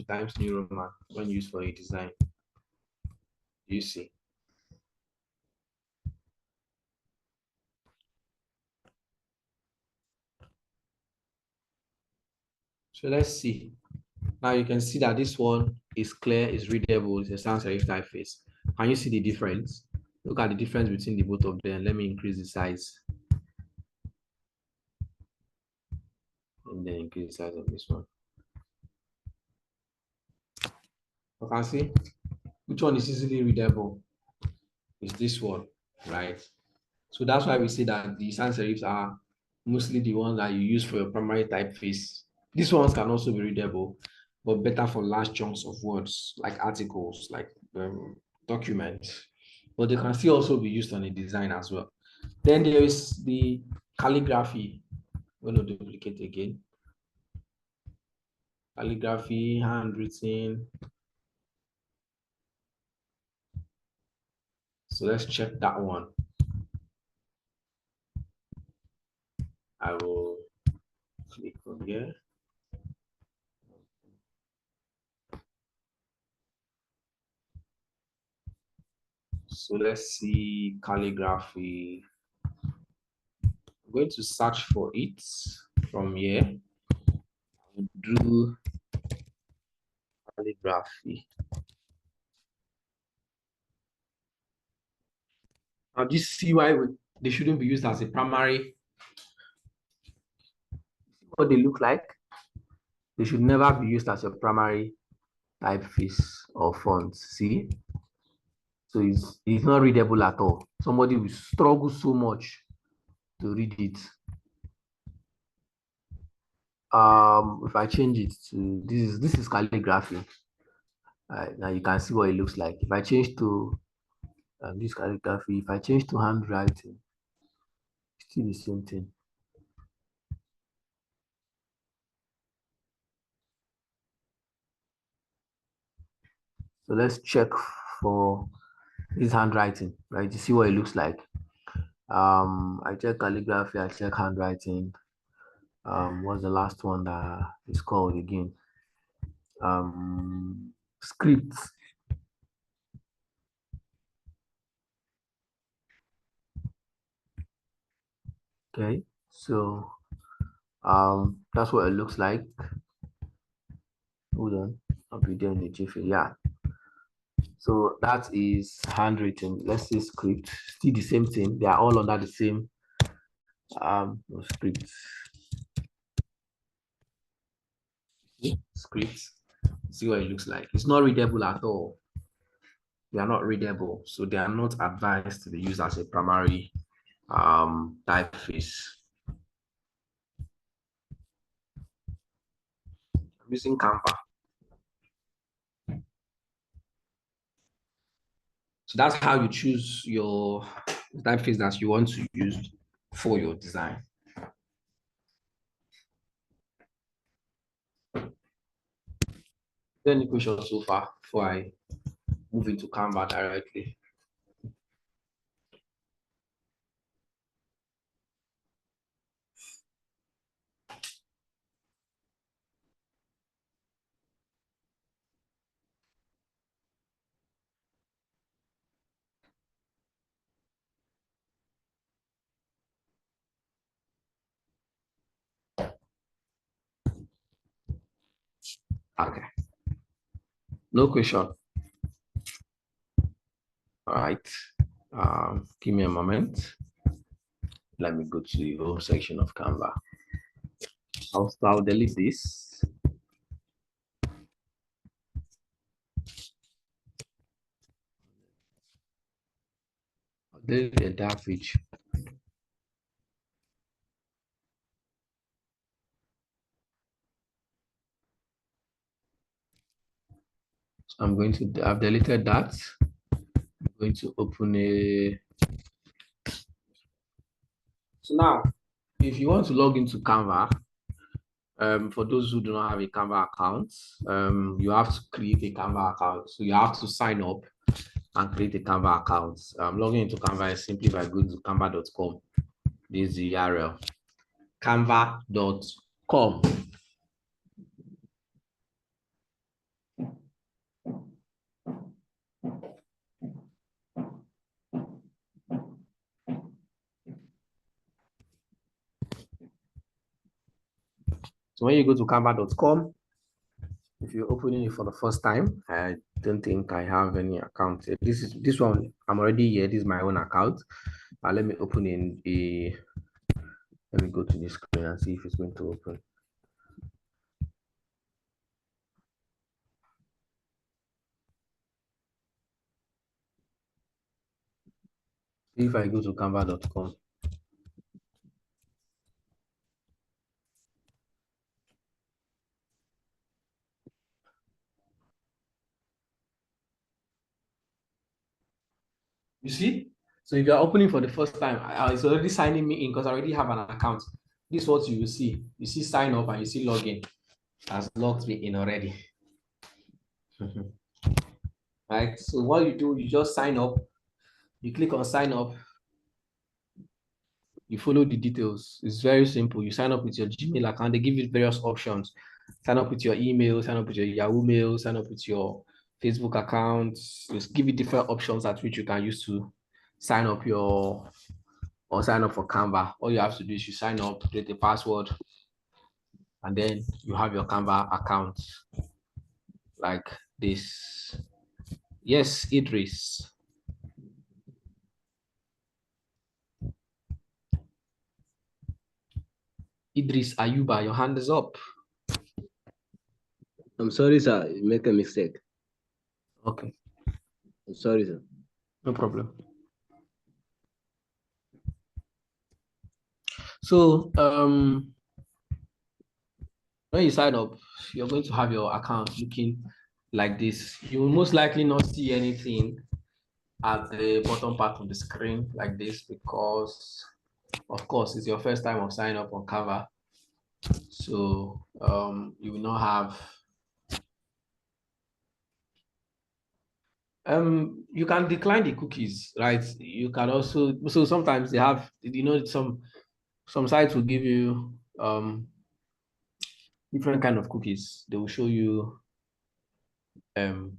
Times New Roman when used for a design. You see. So let's see. Now you can see that this one is clear, is readable, it's a sans serif typeface. Can you see the difference? Look at the difference between the both of them. Let me increase the size. And then increase the size of this one. You can see which one is easily readable. Is this one, right? So that's why we say that the sans serifs are mostly the ones that you use for your primary typeface. These ones can also be readable, but better for large chunks of words, like articles, like documents. But they can still also be used on a design as well. Then there is the calligraphy. I'm going to duplicate again. Calligraphy, handwritten. So let's check that one. I will click on here. So let's see calligraphy. I'm going to search for it from here. Do calligraphy. Now this CY, they shouldn't be used as a primary. What they look like, they should never be used as a primary typeface or font. See, So it's not readable at all. Somebody will struggle so much to read it. If I change it to this is calligraphy. Now you can see what it looks like. If I change to this calligraphy, if I change to handwriting, still the same thing. So let's check for this handwriting, right? You see what it looks like. I check calligraphy, I check handwriting. What's the last one that is called again? Scripts. Okay, so that's what it looks like. Hold on, I'll be there in a jiffy. Yeah, so that is handwritten. Let's say script, still the same thing. They are all under the same script. Scripts. See what it looks like. It's not readable at all. They are not readable, so they are not advised to be used as a primary typeface. I'm using Canva. So that's how you choose your typeface that you want to use for your design. Any questions so far before I move into Canva directly? Okay. No question. All right. Give me a moment. Let me go to the home section of Canva. I'll delete this. I'll delete the entire page. So I'm going to, I've deleted that. I'm going to open a. So now, if you want to log into Canva, for those who do not have a Canva account, you have to create a Canva account. So you have to sign up and create a Canva account. Logging into Canva is simply by going to canva.com. This is the URL, canva.com. So when you go to canva.com, if you're opening it for the first time, I don't think I have any account. This one, I'm already here. This is my own account. Let me open in a, let me go to this screen and see if it's going to open. If I go to canva.com, you see? So if you're opening for the first time, it's already signing me in because I already have an account. This is what you will see. You see sign up and you see login. Has logged me in already. Right? So what you do, you just sign up. You click on sign up. You follow the details. It's very simple. You sign up with your Gmail account. They give you various options. Sign up with your email, sign up with your Yahoo Mail, sign up with your Facebook account. Just give you different options at which you can use to sign up your or sign up for Canva. All you have to do is you sign up, create a password, and then you have your Canva account like this. Yes, Idris. Idris Ayuba, your hand is up. I'm sorry, sir. You make a mistake. Okay. I'm sorry, sir. No problem. So when you sign up, you're going to have your account looking like this. You will most likely not see anything at the bottom part of the screen like this because, of course, it's your first time of signing up on Canva. So you will not have you can decline the cookies, right? You can also, so sometimes they have, some sites will give you different kind of cookies. They will show you um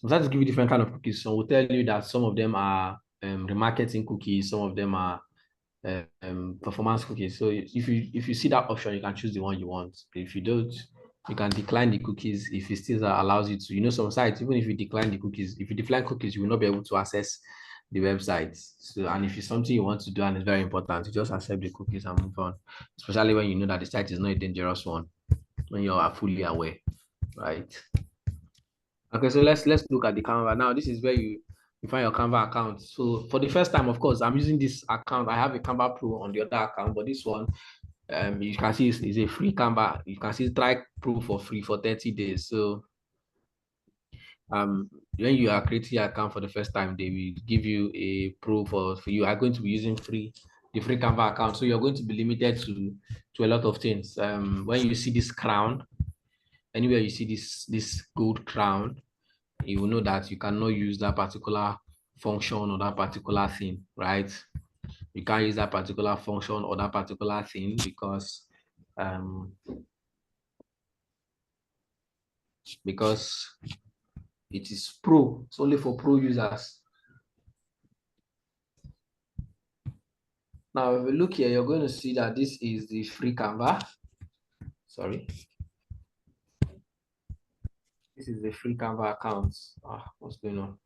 sometimes give you different kind of cookies. Some will tell you that some of them are remarketing cookies, some of them are performance cookies. So if you see that option, you can choose the one you want. If you don't, you can decline the cookies if it still allows you to. Some sites, even if you decline the cookies, if you decline cookies, you will not be able to access the website. So, and if it's something you want to do and it's very important, you just accept the cookies and move on. Especially when you know that the site is not a dangerous one, when you are fully aware, right? Okay, so let's look at the Canva. Now, this is where you find your Canva account. So for the first time, of course, I'm using this account. I have a Canva Pro on the other account, but this one, you can see is a free Canva. You can see try Pro for free for 30 days. So when you are creating your account for the first time, they will give you a Pro for you are going to be using the free Canva account. So you're going to be limited to a lot of things. When you see this crown, anywhere you see this gold crown, you will know that you cannot use that particular function or that particular thing, right? You can't use that particular function or that particular thing because it is pro. It's only for pro users. Now, if we look here, you're going to see that this is the free Canva. Sorry. This is the free Canva account. What's going on?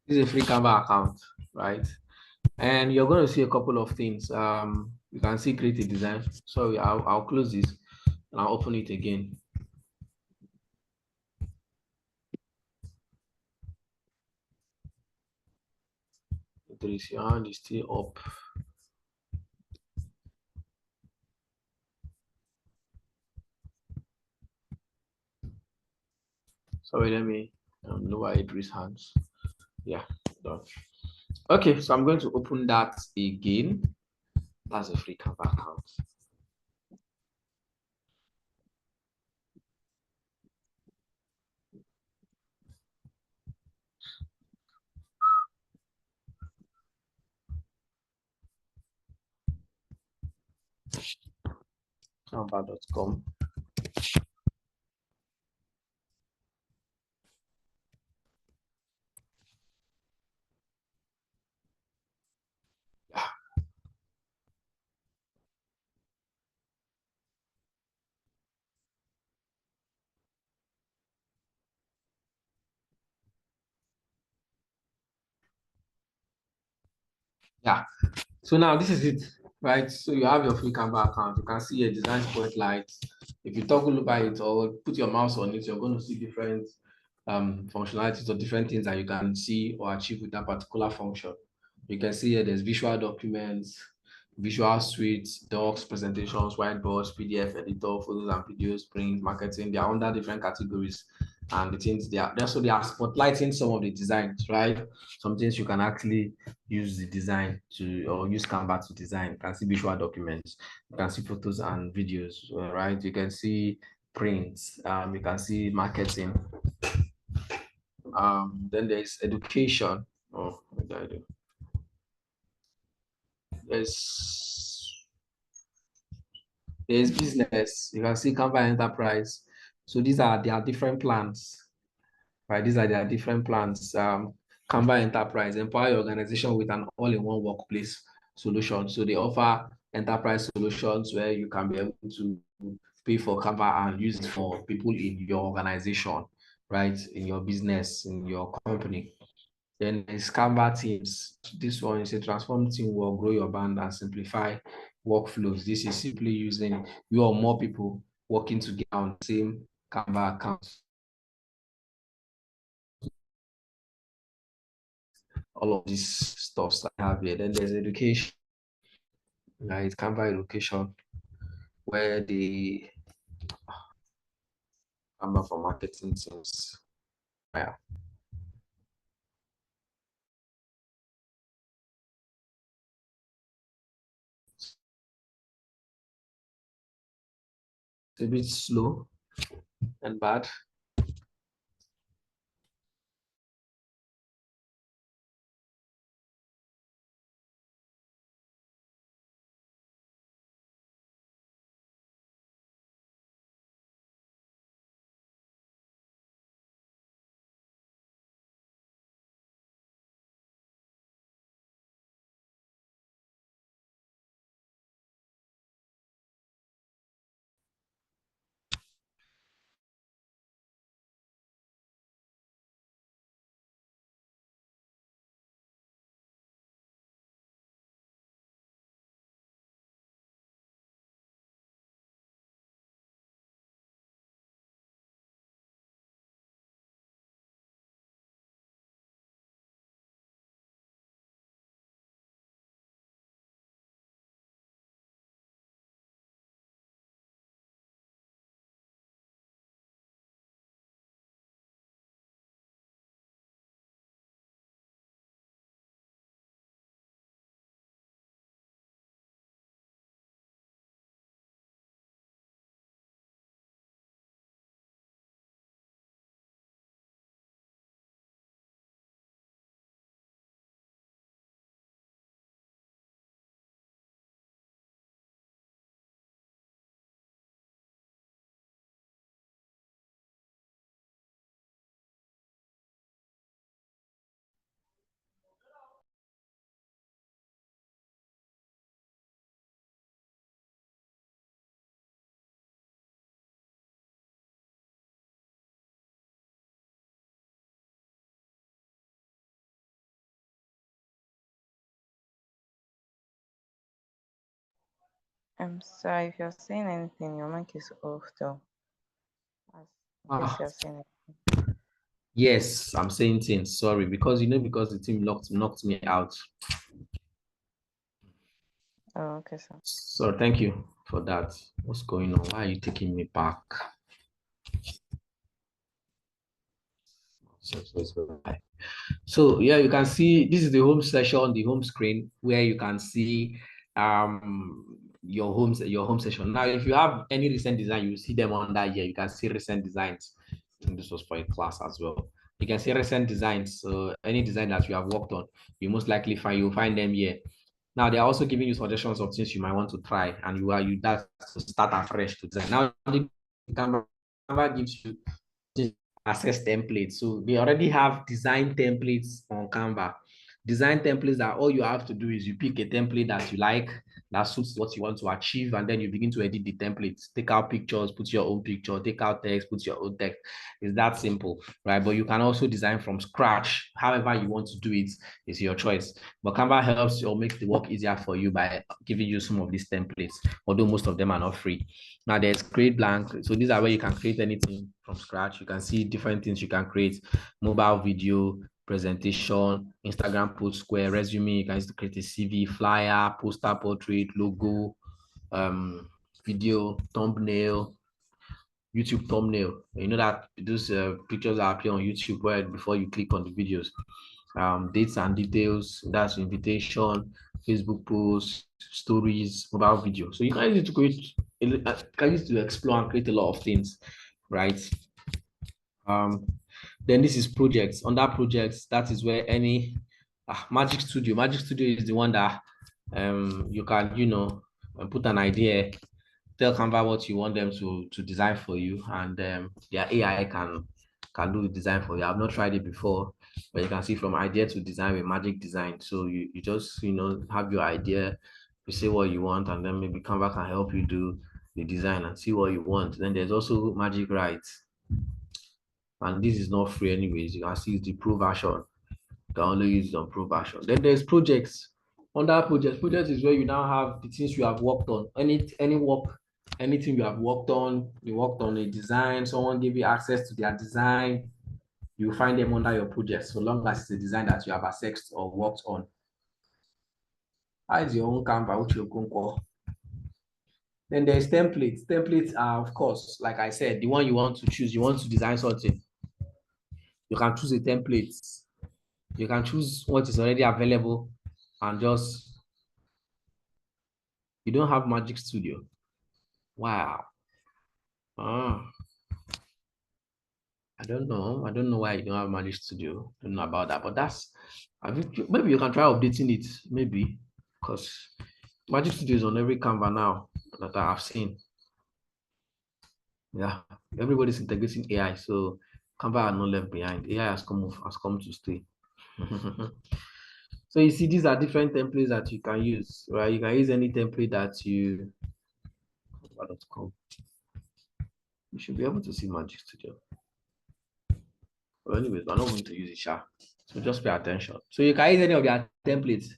This is a free Canva account, right? And you're going to see a couple of things. You can see creative design. Sorry, I'll close this and I'll open it again. Your hand is still up. Sorry, let me lower Idris' hands. Yeah, done. Okay, so I'm going to open that again. That's a free Canva account. Canva.com. Yeah. So now this is it, right? So you have your free Canva account. You can see a design spotlight. If you toggle by it or put your mouse on it, you're going to see different functionalities or different things that you can see or achieve with that particular function. You can see here there's visual documents, visual suites, docs, presentations, whiteboards, PDF editor, photos and videos, print, marketing. They are under different categories. And the things they are spotlighting some of the designs, right? Some things you can actually use the design to or use Canva to design. You can see visual documents, you can see photos and videos, right? You can see prints, you can see marketing. Then there's education. Oh, what did I do? There's business. You can see Canva Enterprise. So these are their different plans, right? These are their different plans. Canva Enterprise, empower your organization with an all-in-one workplace solution. So they offer enterprise solutions where you can be able to pay for Canva and use it for people in your organization, right? In your business, in your company. Then there's Canva Teams. This one is a transform teamwork, grow your band and simplify workflows. This is simply using you or more people working together on the same Canva accounts, all of these stuffs I have here. Then there's education, right? Canva education, where the Canva for marketing teams. Yeah. It's a bit slow and bad. I'm sorry if you're saying anything, your mic is off though. In case you're saying it. Yes, I'm saying things. Sorry, because because the team knocked me out. Oh, okay, sir. So thank you for that. What's going on? Why are you taking me back? So yeah, you can see this is the home session, the home screen where you can see your home session. Now, if you have any recent design, you see them on that here. You can see recent designs. And this was for a class as well. You can see recent designs. So any design that you have worked on, you'll find them here. Now they're also giving you suggestions of things you might want to try, and you that to start afresh to design. Now the Canva gives you access templates. So they already have design templates on Canva. Design templates that all you have to do is you pick a template that you like, that suits what you want to achieve, and then you begin to edit the templates. Take out pictures, put your own picture, take out text, put your own text. It's that simple, right? But you can also design from scratch. However you want to do it is your choice. But Canva helps or makes the work easier for you by giving you some of these templates, although most of them are not free. Now there's create blank. So these are where you can create anything from scratch. You can see different things you can create: mobile video, presentation, Instagram post, square, resume. You can create a CV, flyer, poster, portrait, logo, video, thumbnail, YouTube thumbnail. You know that those pictures are appear on YouTube where before you click on the videos. Dates and details, that's invitation, Facebook posts, stories, mobile video. So you can use it to create, can use it to explore and create a lot of things, right? Then this is projects. Under projects, that is where any Magic Studio. Magic Studio is the one that you can, put an idea, tell Canva what you want them to design for you, and their AI can do the design for you. I've not tried it before, but you can see from idea to design with Magic Design. So you just have your idea, you say what you want, and then maybe Canva can help you do the design and see what you want. Then there's also Magic Write, and this is not free anyways. You can see it's the pro version. You can only use it on pro version. Then there's projects. Under projects is where you now have the things you have worked on, any work anything you have worked on, you worked on a design, someone gave you access to their design, you find them under your project, so long as it's a design that you have accessed or worked on. How is your own Canva, which you can call? Then there's templates. Templates are, of course, like I said, the one you want to choose. You want to design something, you can choose a template. You can choose what is already available and just, you don't have Magic Studio. Wow. I don't know. I don't know why you don't have Magic Studio. I don't know about that, but that's, I think maybe you can try updating it, maybe, because Magic Studio is on every Canva now that I have seen. Yeah, everybody's integrating AI, so Canva are not left behind. AI has come to stay. So you see, these are different templates that you can use, right? You can use any template that you, .com. You should be able to see Magic Studio. Well, anyways, we're not going to use it, sha. So just pay attention. So you can use any of their templates,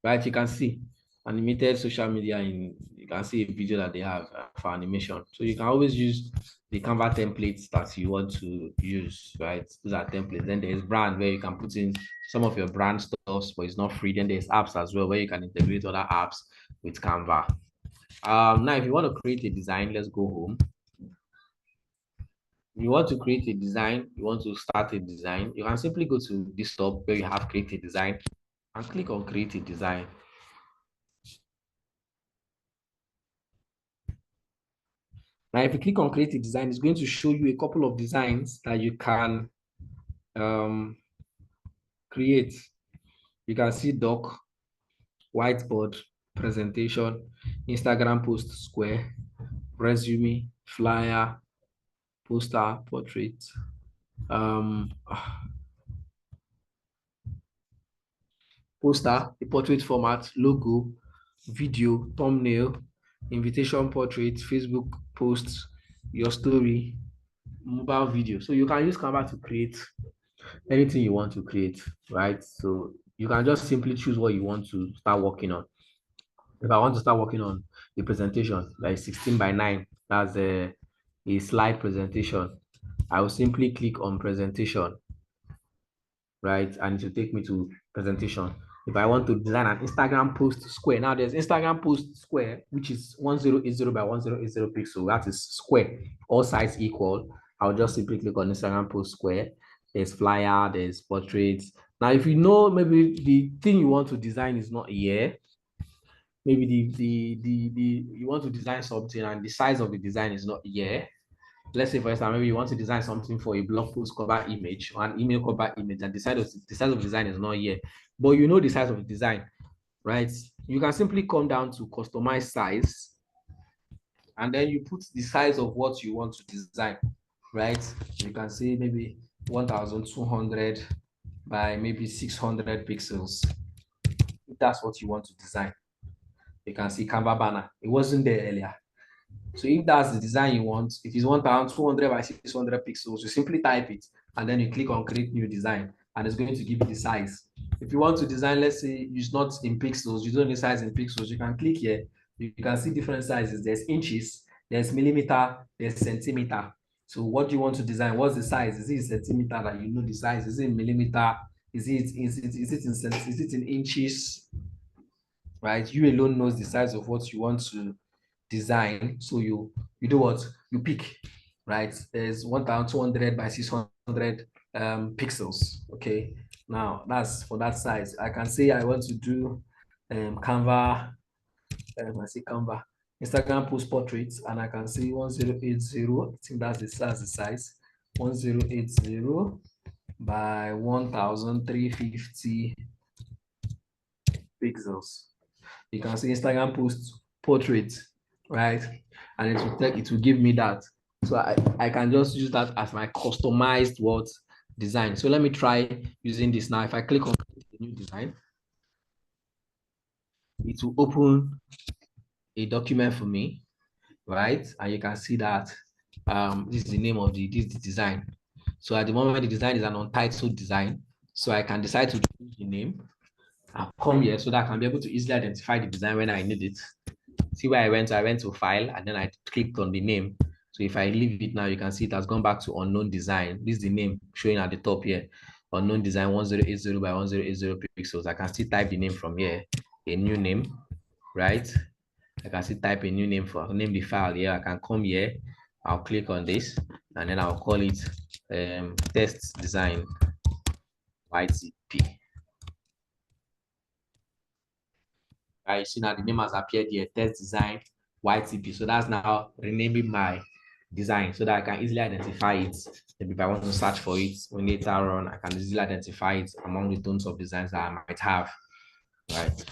right? You can see animated social media you can see a video that they have for animation. So you can always use the Canva templates that you want to use, right? Those are templates. Then there's brand where you can put in some of your brand stuff, but it's not free. Then there's apps as well where you can integrate other apps with Canva. Now if you want to create a design, let's go home. You want to create a design, you want to start a design, you can simply go to this tab where you have create a design and click on create a design. Now, if you click on create a design, it's going to show you a couple of designs that you can create. You can see doc, whiteboard, presentation, Instagram post, square, resume, flyer, poster, portrait, poster, a portrait format, logo, video, thumbnail, invitation portrait, Facebook posts, your story, mobile video. So you can use Canva to create anything you want to create, right? So you can just simply choose what you want to start working on. If I want to start working on a presentation like 16:9, that's a slide presentation, I will simply click on presentation, right? And it will take me to presentation. If I want to design an Instagram post square, now there's Instagram post square, which is 1080 by 1080 pixel. That is square, all sides equal. I'll just simply click on Instagram post square. There's flyer, there's portraits. Now, if you know maybe the thing you want to design is not here, maybe the you want to design something and the size of the design is not here. Let's say, for example, maybe you want to design something for a blog post cover image or an email cover image, and the size of the design is not here, but you know the size of the design, right? You can simply come down to customize size, and then you put the size of what you want to design, right? You can say maybe 1200 by maybe 600 pixels. If that's what you want to design, you can see Canva banner. It wasn't there earlier. So if that's the design you want, it is 1200 by 600 pixels. You simply type it and then you click on create new design and it's going to give you the size. If you want to design, let's say it's not in pixels, you don't need size in pixels, you can click here. You can see different sizes. There's inches, there's millimeter, there's centimeter. So what do you want to design? What's the size? Is it in centimeter that you know the size? Is it in millimeter? Is it in inches? Right? You alone knows the size of what you want to design. So you do what? You pick, right? There's 1200 by 600 pixels. Okay. Now that's for that size. I can say I want to do Canva. I say Canva Instagram post portraits, and I can say 1080. I think that's the size. 1080 by 1350 pixels. You can see Instagram post portrait, right? And it will give me that. So I can just use that as my customized what design. So let me try using this now. If I click on the new design, it will open a document for me, right? And you can see that this is the name of the design. So at the moment, the design is an untitled design. So I can decide to change the name. I'll come here so that I can be able to easily identify the design when I need it. See where I went? So I went to file and then I clicked on the name. So if I leave it now, you can see it has gone back to unknown design. This is the name showing at the top here. Unknown design 1080 by 1080 pixels. I can still type the name from here, a new name, right? I can still type a new name for name the file here. I can come here, I'll click on this, and then I'll call it test design YTP. Right, see now the name has appeared here, test design YTP. So that's now renaming my design so that I can easily identify it. Maybe if I want to search for it when later on, I can easily identify it among the tons of designs that I might have. Right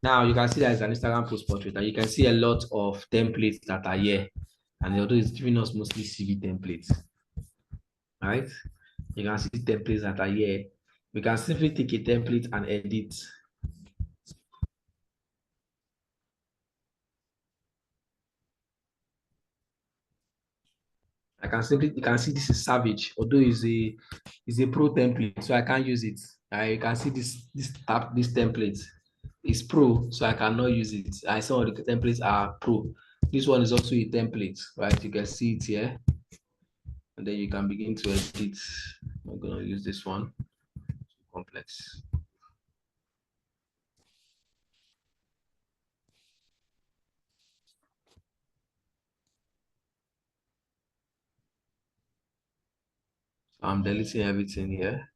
now, you can see that it's an Instagram post portrait, and you can see a lot of templates that are here. And although it's giving us mostly CV templates, right? You can see templates that are here. We can simply take a template and edit. You can see this is Savage, although it's a pro template, so I can't use it. You can see this template is pro, so I cannot use it. Some of the templates are pro. This one is also a template, right? You can see it here, and then you can begin to edit. I'm gonna use this one. Complex. So I'm deleting everything here.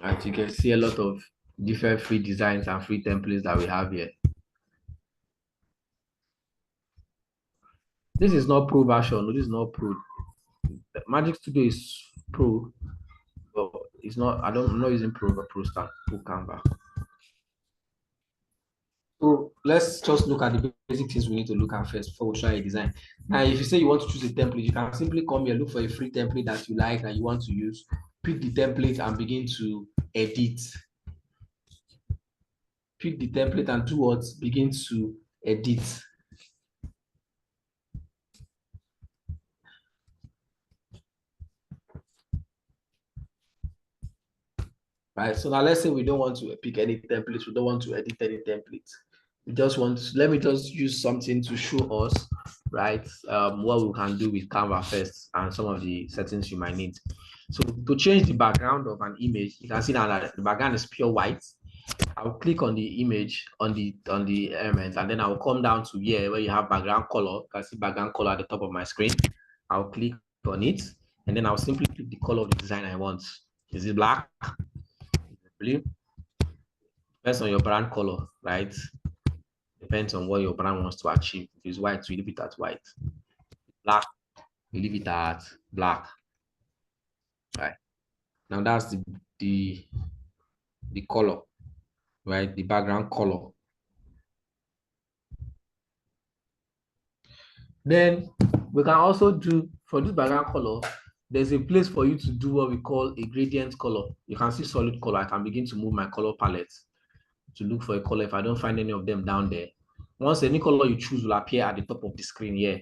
Right, you can see a lot of different free designs and free templates that we have here. This is not pro version. This is not pro. Magic Studio is pro, but it's not. I'm not using pro Canva. So let's just look at the basic things we need to look at first before we try a design. Now, if you say you want to choose a template, you can simply come here, look for a free template that you like, that you want to use, pick the template and begin to edit. Pick the template and do what? Begin to edit. Right, so now let's say we don't want to pick any templates, we don't want to edit any templates. We just want to, let me just use something to show us, right, what we can do with Canva first and some of the settings you might need. So to change the background of an image, you can see now that the background is pure white. I'll click on the image, on the element, and then I'll come down to here where you have background color. You can see background color at the top of my screen. I'll click on it, and then I'll simply pick the color of the design I want. Is it black? Blue? Depends on your brand color, right? Depends on what your brand wants to achieve. If it's white, we leave it at white. Black, we leave it at black. Right. Now that's the color, right? The background color. Then we can also do, for this background color, there's a place for you to do what we call a gradient color. You can see solid color. I can begin to move my color palette to look for a color if I don't find any of them down there. Once any color you choose will appear at the top of the screen here,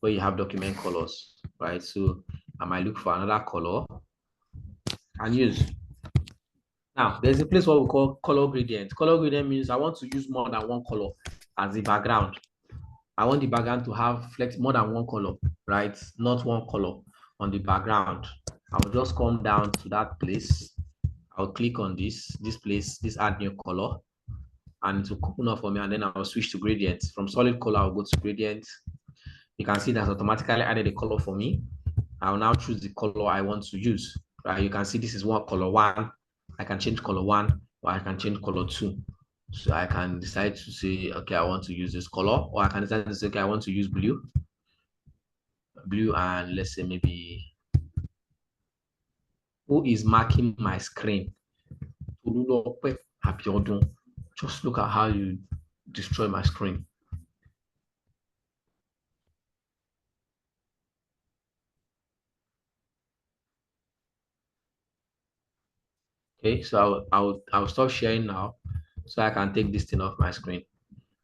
where you have document colors, right? So I might look for another color and use. Now, there's a place what we call color gradient. Color gradient means I want to use more than one color as the background. I want the background to have more than one color, right? Not one color on the background. I'll just come down to that place. I'll click on this place, this add new color, and it will open up for me, and then I'll switch to gradient. From solid color, I'll go to gradient. You can see that's automatically added a color for me. I'll now choose the color I want to use. Right? You can see this is what color 1. I can change color 1, or I can change color 2. So I can decide to say, okay, I want to use this color, or I can decide to say, okay, I want to use blue. Blue, and let's say maybe who is marking my screen? Just look at how you destroy my screen. Okay, so I'll stop sharing now, so I can take this thing off my screen,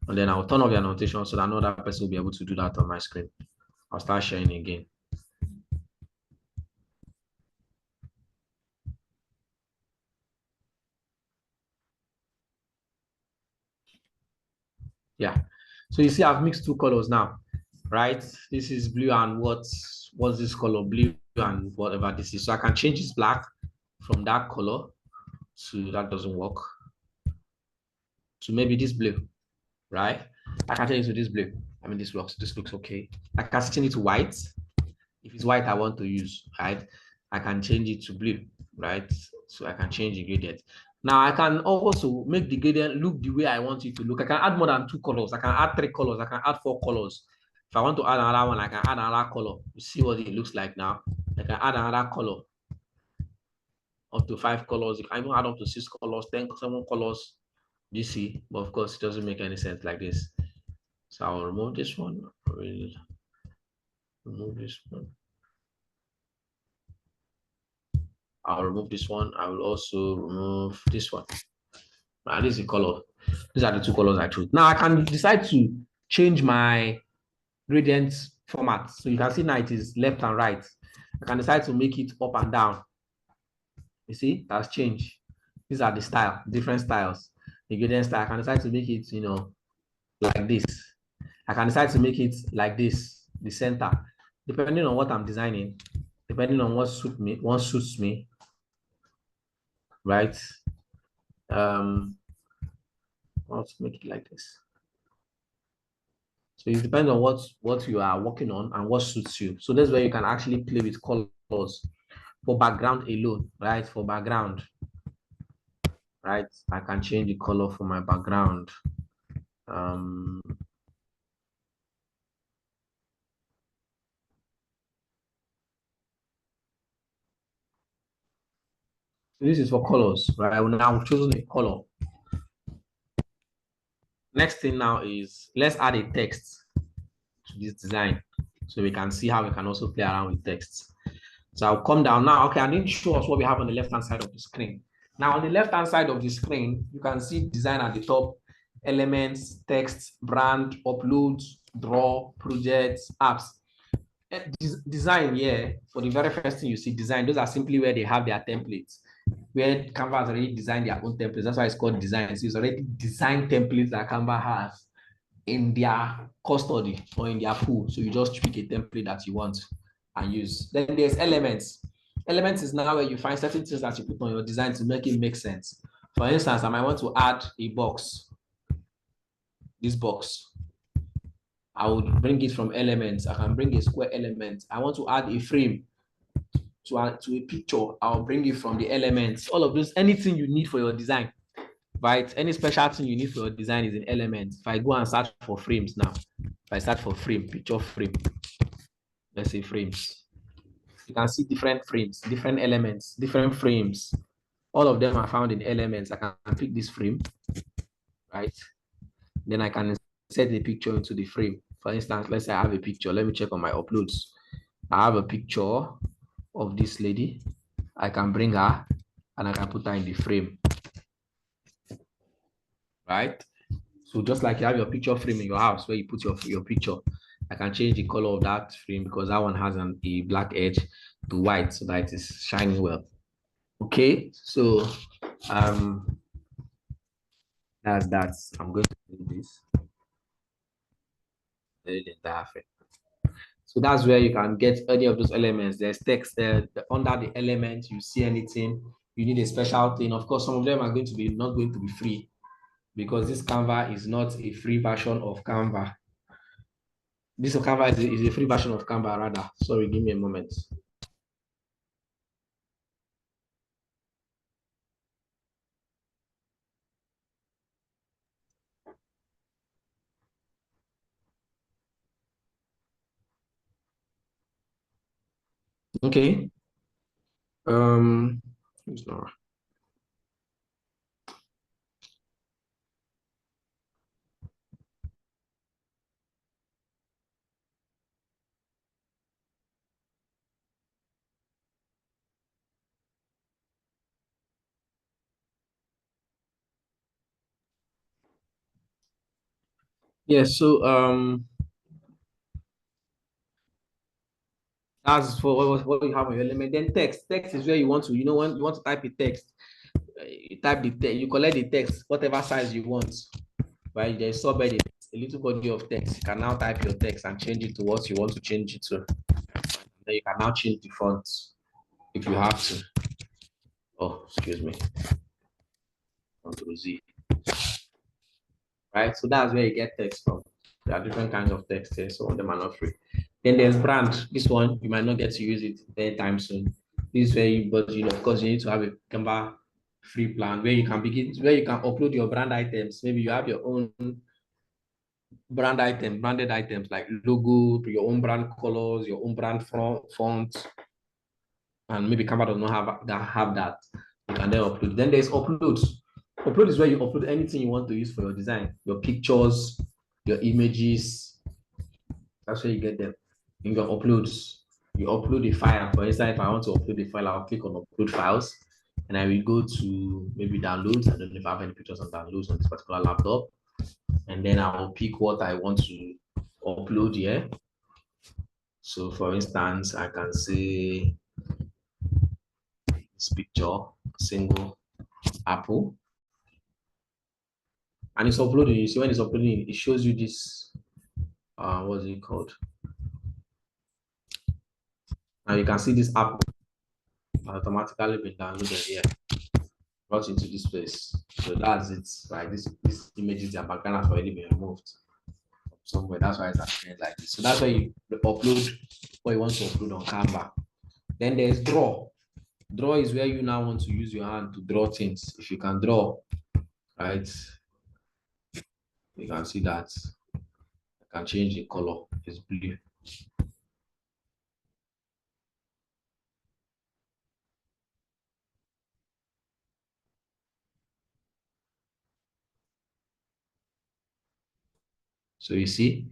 and then I'll turn off the annotation so that another person will be able to do that on my screen. I'll start sharing again. Yeah. So you see, I've mixed two colors now, right? This is blue and what's this color? Blue and whatever this is. So I can change this black from that color to that doesn't work. So maybe this blue, right? I can change it to this blue. I mean, this works. This looks okay. I can change it to white. If it's white I want to use, right? I can change it to blue, right? So I can change the gradient. Now I can also make the gradient look the way I want it to look. I can add more than 2 colors. I can add 3 colors. I can add 4 colors. If I want to add another one, I can add another color. You see what it looks like now. I can add another color up to 5 colors. I can add up to 6 colors, 10, 7 colors. You see, but of course it doesn't make any sense like this. So I'll remove this one. Remove this one. I'll remove this one. I will also remove this one. And this is the color. These are the 2 colors I chose. Now I can decide to change my gradient format. So you can see now it is left and right. I can decide to make it up and down. You see, that's changed. These are the style, different styles. The gradient style, I can decide to make it, like this. I can decide to make it like this, the center, depending on what I'm designing, depending on what suits me, right? Let's make it like this. So it depends on what you are working on and what suits you. So that's where you can actually play with colors for background alone, right? For background, right? I can change the color for my background. This is for colors, right? Now I've chosen a color. Next thing now is let's add a text to this design so we can see how we can also play around with text. So I'll come down now. Okay, I didn't show us what we have on the left-hand side of the screen. Now on the left-hand side of the screen, you can see design at the top, elements, text, brand, uploads, draw, projects, apps. Design here, for the very first thing you see, design, those are simply where they have their templates, where Canva has already designed their own templates. That's why it's called design. So it's already designed templates that Canva has in their custody or in their pool. So you just pick a template that you want and use. Then there's elements. Elements is now where you find certain things that you put on your design to make it make sense. For instance, I might want to add a box. This box. I would bring it from elements. I can bring a square element. I want to add a frame to a picture. I'll bring it from the elements. All of those, anything you need for your design, right? Any special thing you need for your design is in elements. If I go and search for frames now, if I search for frame, picture frame, let's say frames, you can see different frames, different elements, different frames. All of them are found in elements. I can pick this frame, right? Then I can set the picture into the frame. For instance, let's say I have a picture. Let me check on my uploads. I have a picture of this lady. I can bring her and I can put her in the frame, right? So just like you have your picture frame in your house where you put your picture, I can change the color of that frame because that one has a black edge to white so that it is shining well. Okay, so that's that. I'm going to do this. The entire frame. So that's where you can get any of those elements. There's text there under the element. You see anything, you need a special thing. Of course, some of them are going to be not going to be free because this Canva is not a free version of Canva. This Canva is a free version of Canva rather. Sorry, give me a moment. Okay. It's not. Yes, so that's for what you have on your element. Then text. Text is where you want to, when you want to type a text, you type the text, you collect the text, whatever size you want. Right? There's subheading. a little body of text. You can now type your text and change it to what you want to change it to. Then you can now change the font if you have to. Oh, excuse me. Control Z. Right, so that's where you get text from. There are different kinds of text here, so them are not free. Then there's brand. This one you might not get to use it anytime soon. This is where you, but you know, of course, you need to have a Canva free plan where you can begin, where you can upload your brand items. Maybe you have your own branded items like logo, your own brand colors, your own brand font, and maybe Canva does not have that. You can then upload. Then there's uploads. Upload is where you upload anything you want to use for your design, your pictures, your images. That's where you get them. In your uploads, you upload a file. For instance, if I want to upload a file, I'll click on upload files, and I will go to maybe downloads. I don't know if I have any pictures on downloads on this particular laptop, and then I will pick what I want to upload here. So, for instance, I can say this picture, single apple. And it's uploading. You see, when it's uploading, it shows you this. What's it called? Now you can see this app automatically been downloaded here, brought into this place. So that's it. Right? This images, their background has already been removed somewhere. That's why it's appearing like this. So that's why you upload what you want to upload on Canva. Then there's draw. Draw is where you now want to use your hand to draw things. If you can draw, right? You can see that I can change the color. It's blue. So you see,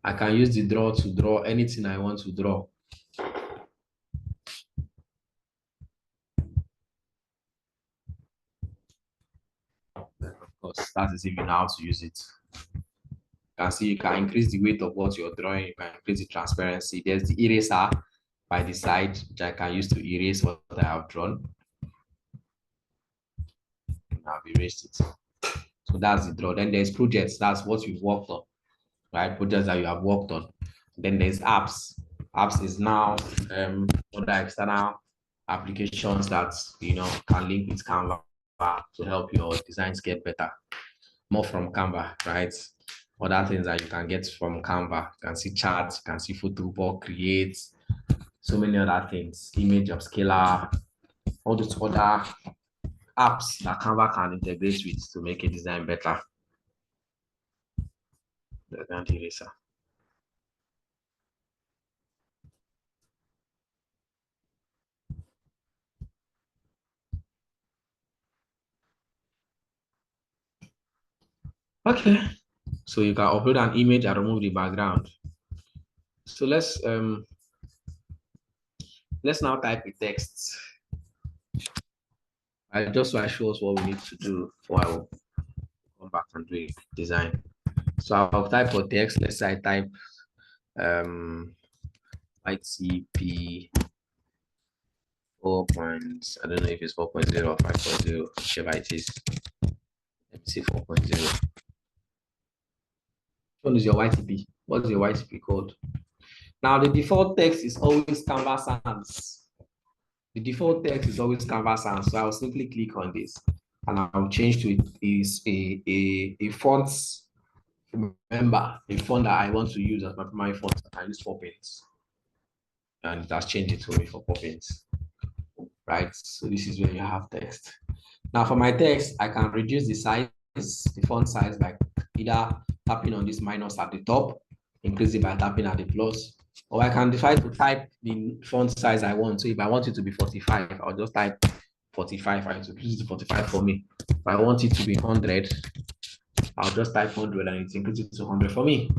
I can use the draw to draw anything I want to draw. Of course, that is if you know how to use it. You can see you can increase the weight of what you're drawing, you can increase the transparency. There's the eraser by the side, which I can use to erase what I have drawn. I've erased it. So that's the draw. Then there's projects, that's what you've worked on, right? Projects that you have worked on. Then there's apps. Apps is now other external applications that can link with Canva to help your designs get better. More from Canva, right? Other things that you can get from Canva. You can see charts, you can see photo board, create, so many other things, image upscaler, all those other apps that Canva can integrate with to make a design better. The eraser. Okay, so you can upload an image and remove the background. So let's now type a text. Just so I show us what we need to do before I will come back and do a design. So I'll type for text. Let's say I type YTP 4. I don't know if it's 4.0 or 5.0, whichever it is. Let me see 4.0. Which one is your YTP? What's your YTP code? Now the default text is always Canva Sans. The default text is always Canva Sans. So I'll simply click on this and I'll change to it is a font. Remember, a font that I want to use as my primary font. I use 4-pins. And it has changed it to me for 4-pins. Right? So this is where you have text. Now for my text, I can reduce the size, the font size by either tapping on this minus at the top, increase it by tapping at the plus, or I can decide to type the font size I want. So if I want it to be 45, I'll just type 45. I increase it to 45 for me. If I want it to be 100, I'll just type 100 and it increases it to 100 for me.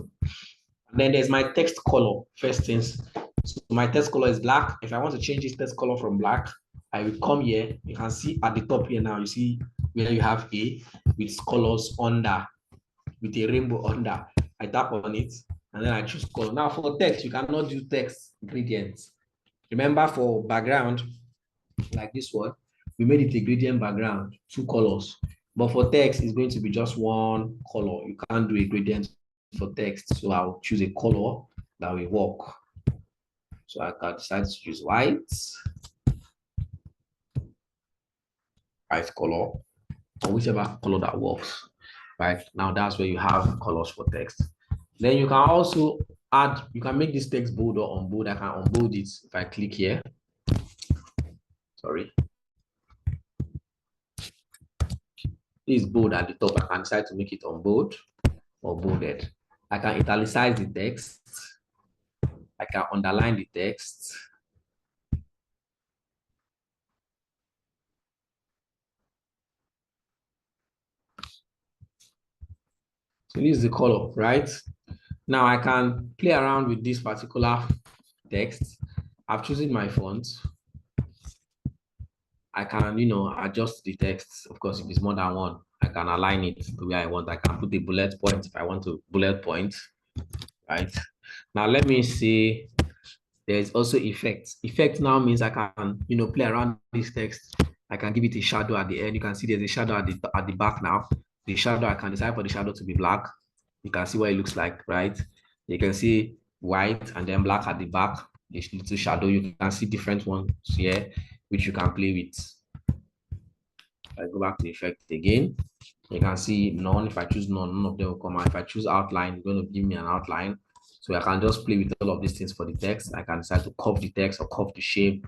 And then there's my text color. First things, so my text color is black. If I want to change this text color from black, I will come here. You can see at the top here now, you see where you have A with colors under, with a rainbow under. I tap on it and then I choose color. Now for text, you cannot do text gradients. Remember for background, like this one, we made it a gradient background, 2 colors. But for text, it's going to be just 1 color. You can't do a gradient for text. So I'll choose a color that will work. So I can decide to use white color, or whichever color that works. Right now, that's where you have colors for text. Then you can also add, you can make this text bold or unbold. I can unbold it if I click here. Sorry. This is bold at the top. I can decide to make it unbold or bolded. I can italicize the text. I can underline the text. So this is the color, right? Now I can play around with this particular text. I've chosen my font. I can, adjust the text. Of course, if it's more than one, I can align it the way I want. I can put the bullet point if I want to bullet point, right? Now let me see. There's also effects. Effect now means I can, play around this text. I can give it a shadow at the end. You can see there's a shadow at the back now. The shadow, I can decide for the shadow to be black. You can see what it looks like, right? You can see white and then black at the back. This little shadow. You can see different ones here, which you can play with. I go back to effect again. You can see none. If I choose none of them will come out. If I choose outline, it's going to give me an outline. So I can just play with all of these things for the text. I can decide to curve the text or curve the shape,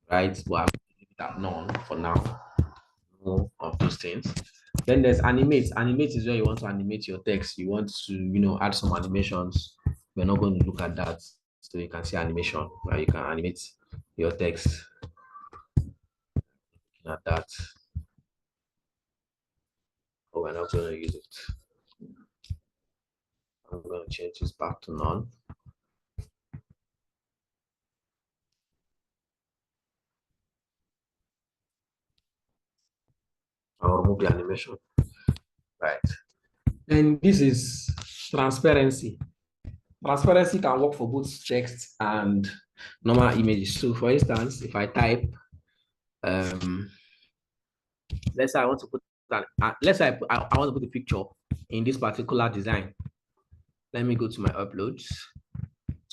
right? But I'm leave it at none for now. No of those things. Then there's animate. Animate is where you want to animate your text. You want to, add some animations. We're not going to look at that. So you can see animation where you can animate your text. Looking at that. Oh, we're not going to use it. I'm going to change this back to none. I'll remove the animation. Right. And this is transparency. Transparency can work for both text and normal images. So for instance, if I type, let's say I want to put that, let's say I want to put a picture in this particular design. Let me go to my uploads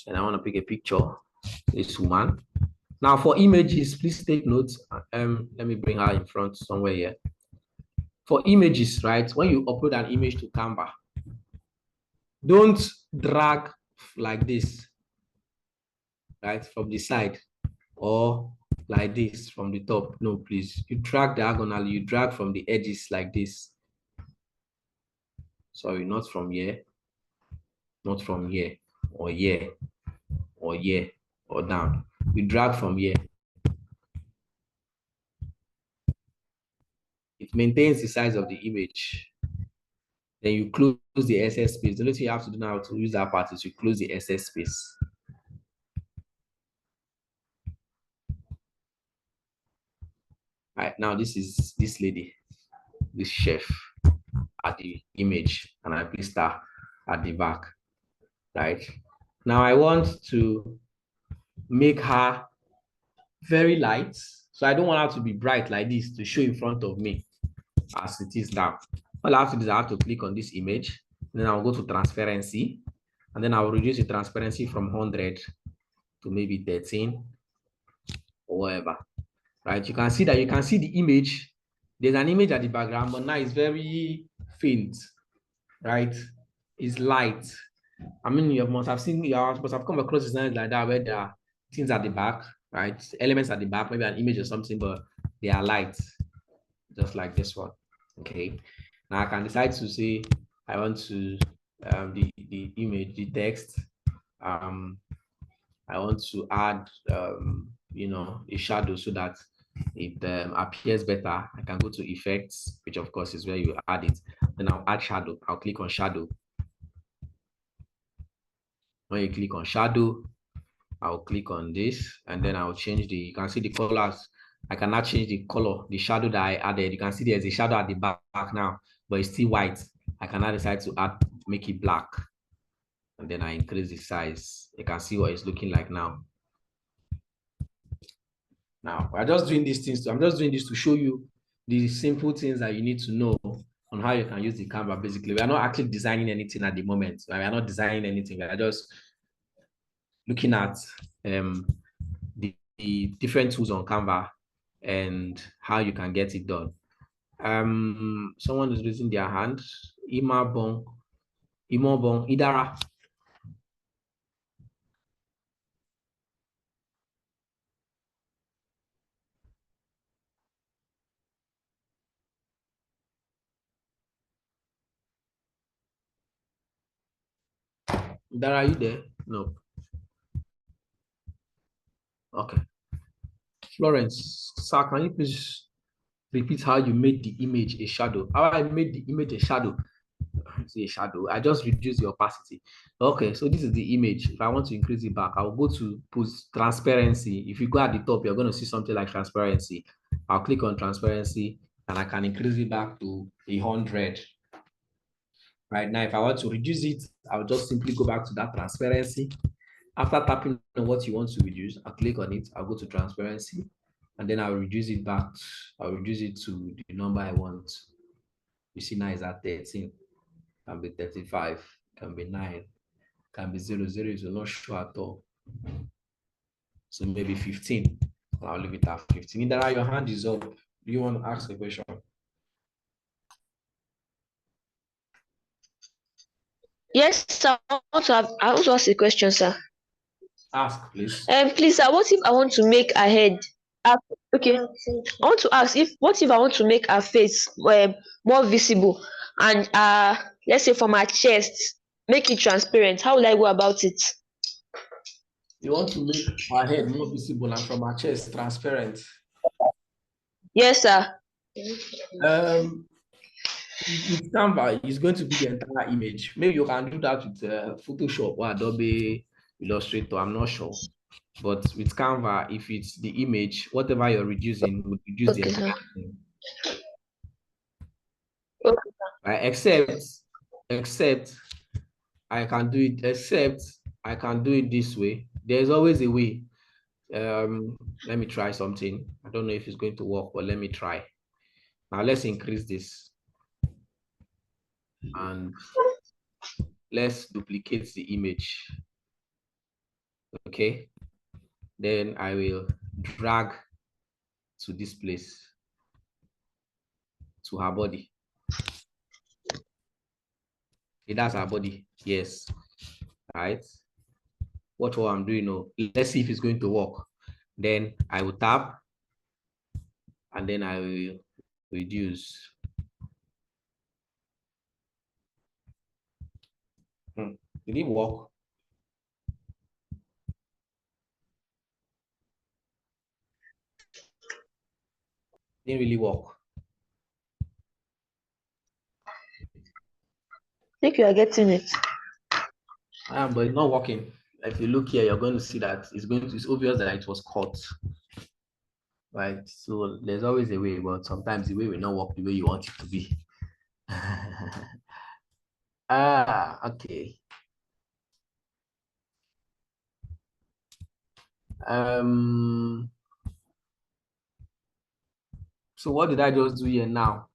and I want to pick a picture, this woman. Now for images, please take note. Let me bring her in front somewhere here. For images, right? When you upload an image to Canva, don't drag like this, right, from the side, or like this from the top. No, please. You drag diagonally. You drag from the edges like this. Sorry, not from here, not from here, or here, or here, or down. You drag from here. It maintains the size of the image. Then you close the excess space. The only thing you have to do now to use that part is you close the excess space. All right, now this is this lady, this chef at the image, and I placed her at the back, right? Now I want to make her very light. So I don't want her to be bright like this to show in front of me as it is now. All I have to do is I have to click on this image, and then I'll go to transparency, and then I'll reduce the transparency from 100 to maybe 13 or whatever, right? You can see that you can see the image. There's an image at the background, but now it's very faint, right? It's light. I mean, you must have seen, you must have come across designs like that where there are things at the back, right? Elements at the back, maybe an image or something, but they are light, just like this one. Okay. Now I can decide to say I want to the image, the text. I want to add a shadow so that it appears better. I can go to effects, which of course is where you add it. Then I'll add shadow. I'll click on shadow. When you click on shadow, I'll click on this, and then I'll change you can see the colors. I cannot change the color, the shadow that I added. You can see there's a shadow at the back now, but it's still white. I cannot decide to make it black. And then I increase the size. You can see what it's looking like now. Now, I'm just doing these things. I'm just doing this to show you the simple things that you need to know on how you can use the Canva. Basically, we are not actually designing anything at the moment. We are not designing anything. We are just looking at the different tools on Canva and how you can get it done. Someone is raising their hand. Imobon Idara. Idara, are you there? No. Okay. Florence, sir, can you please repeat how you made the image a shadow? How I made the image a shadow? See a shadow. I just reduce the opacity. Okay, so this is the image. If I want to increase it back, I'll go to post transparency. If you go at the top, you're going to see something like transparency. I'll click on transparency and I can increase it back to 100. Right now, if I want to reduce it, I'll just simply go back to that transparency. After tapping on what you want to reduce, I'll click on it. I'll go to transparency and then I'll reduce it back. I'll reduce it to the number I want. You see now it's at 13. Can be 35, can be 9, can be 0. 0 is not sure at all. So maybe 15. I'll leave it at 15. Indara, your hand is up. Do you want to ask a question? Yes, sir. I want to ask a question, sir. Ask, please. Please, sir, what if I want to make her head? Okay. I want to ask what if I want to make her face more visible and let's say from her chest, make it transparent. How will I go about it? You want to make her head more visible and from her chest transparent. Yes, sir. With Canva, it's going to be the entire image. Maybe you can do that with Photoshop or Adobe Illustrator. I'm not sure. But with Canva, if it's the image, whatever you're reducing would reduce the entire thing. Okay. Right? Except I can do it, except I can do it this way. There's always a way. Let me try something. I don't know if it's going to work, but let me try. Now let's increase this. And let's duplicate the image. Okay. Then I will drag to this place, to her body. Okay, that's her body. Yes. Right. Watch what I'm doing now. Let's see if it's going to work. Then I will tap and then I will reduce. Did it work? Didn't really work. I think you are getting it. But it's not working. If you look here, you're going to see that it's obvious that it was cut. Right. So there's always a way, but sometimes the way will not work the way you want it to be. Okay. So what did I just do here now?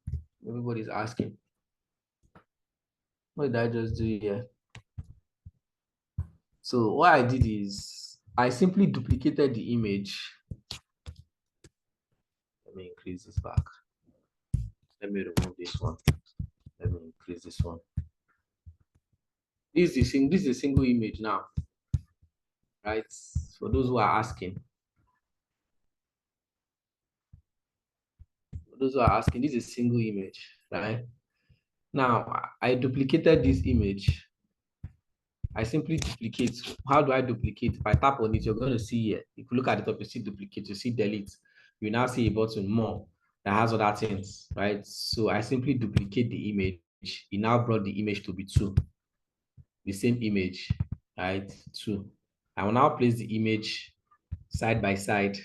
Everybody's asking. What did I just do here? So what I did is I simply duplicated the image. Let me increase this back. Let me remove this one. Let me increase this one. This is a single image now, right? For those who are asking. For those who are asking, this is a single image, right? Now I duplicated this image. I simply duplicate. How do I duplicate? If I tap on it, you're going to see here. If you look at the top, you see duplicate, you see delete. You now see a button more that has other things, right? So I simply duplicate the image. It now brought the image to be 2. The same image, right? 2. I will now place the image side by side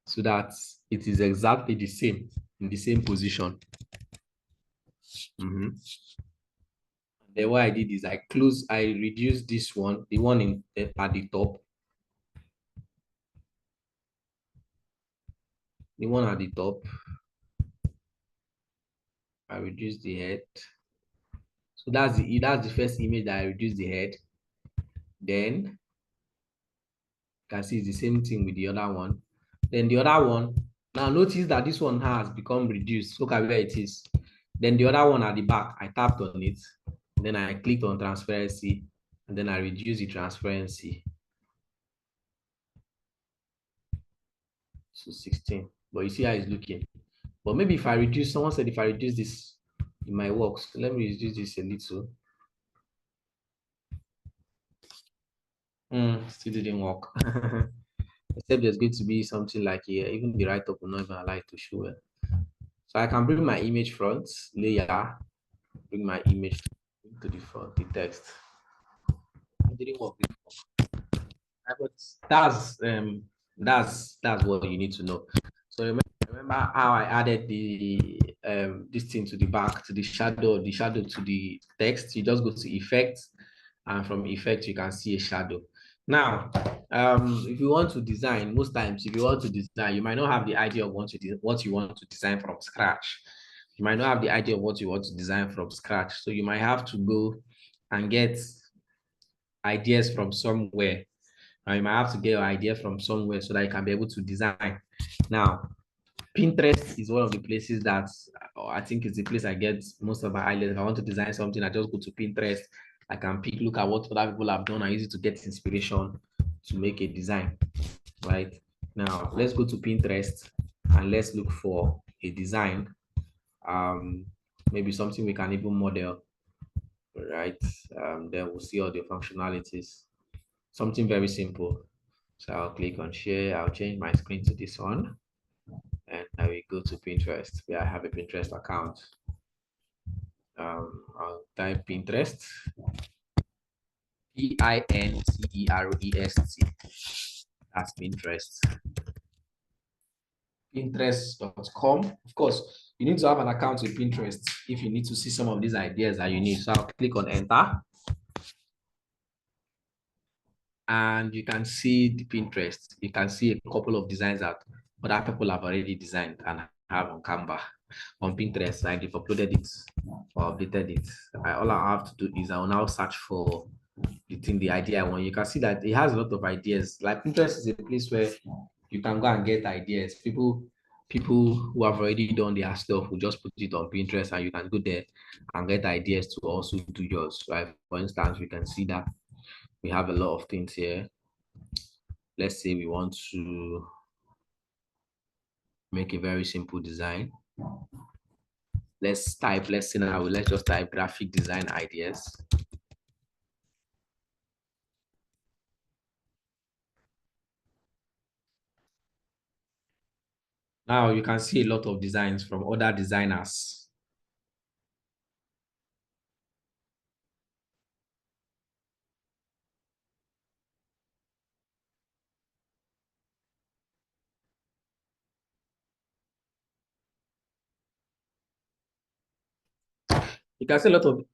so that it is exactly the same in the same position. Then what I did is I reduced this one, the one at the top. The one at the top. I reduce the head. So that's the first image that I reduce the head. Then you can see it's the same thing with the other one. Then the other one, now notice that this one has become reduced. Look at where it is. Then the other one at the back, I tapped on it. Then I clicked on transparency, and then I reduce the transparency to 16. But you see how it's looking. But maybe if I reduce, someone said if I reduce this, it might work. So let me reduce this a little. Still didn't work. Except there's going to be something like here. Even the write-up will not even allow it to show it. So I can bring my image front layer, bring my image to the front, the text. It didn't work before. But that's what you need to know. So remember how I added the this thing to the back, to the shadow to the text. You just go to effect, and from effect you can see a shadow. Now, if you want to design, most times if you want to design, you might not have the idea of what you want to design from scratch. You might not have the idea of what you want to design from scratch. So you might have to go and get ideas from somewhere. You might have to get your idea from somewhere so that you can be able to design. Now, Pinterest is one of the places that I think is the place I get most of my ideas. If I want to design something, I just go to Pinterest. I can look at what other people have done. I use it to get inspiration to make a design. Right now, let's go to Pinterest and let's look for a design. Maybe something we can even model. Right. Then we'll see all the functionalities. Something very simple. So I'll click on share. I'll change my screen to this one. And I will go to Pinterest where I have a Pinterest account. I'll type Pinterest. Pinterest. That's Pinterest. Pinterest.com. Of course, you need to have an account with Pinterest if you need to see some of these ideas that you need. So I'll click on enter. And you can see the Pinterest. You can see a couple of designs that other people have already designed and have on Canva, on Pinterest. Like they've uploaded it or updated it. All I have to do is I will now search for the idea I want. You can see that it has a lot of ideas. Like Pinterest is a place where you can go and get ideas. People who have already done their stuff will just put it on Pinterest, and you can go there and get ideas to also do yours. Right? For instance, we can see that we have a lot of things here. Let's say we want to make a very simple design. Let's say now, let's just type graphic design ideas. Now you can see a lot of designs from other designers. You can see a lot of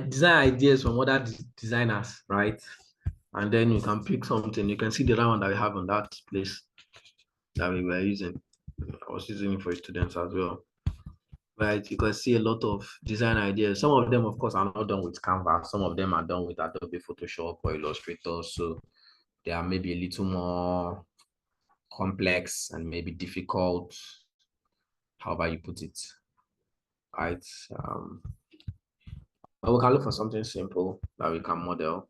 design ideas from other designers, right? And then you can pick something. You can see the other one that we have on that place that we were using. I was using it for students as well. Right, you can see a lot of design ideas. Some of them, of course, are not done with Canva. Some of them are done with Adobe Photoshop or Illustrator. So they are maybe a little more complex and maybe difficult, however you put it. Right. But we can look for something simple that we can model.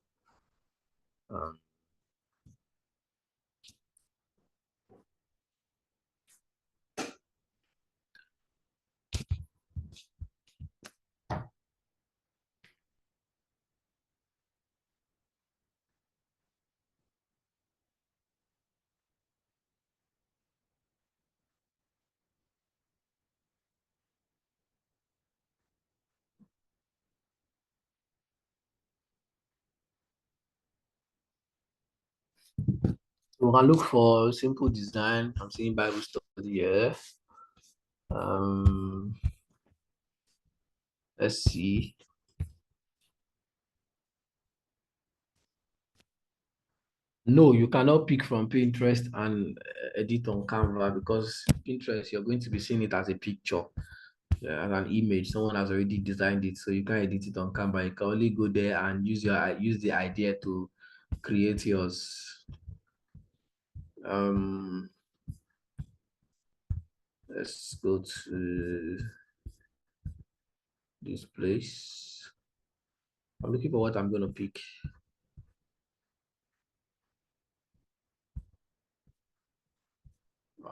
We can look for simple design. I'm seeing Bible study here. Let's see. No, you cannot pick from Pinterest and edit on Canva, because Pinterest, you're going to be seeing it as a picture. an image. Someone has already designed it, so you can't edit it on Canva. You can only go there and use the idea to create yours. Let's go to this place. I'm looking for what I'm going to pick.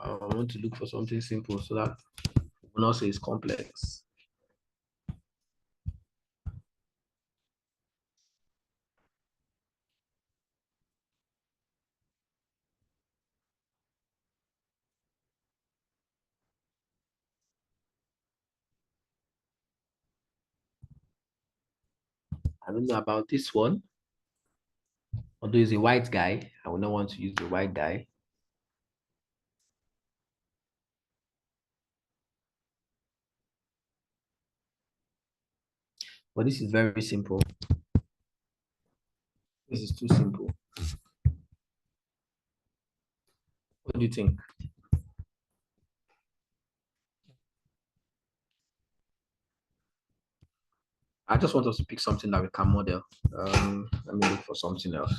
I want to look for something simple so that we'll not say it's complex. I don't know about this one. Although it's a white guy, I would not want to use the white guy. But this is very simple. This is too simple. What do you think? I just want us to pick something that we can model. Let me look for something else.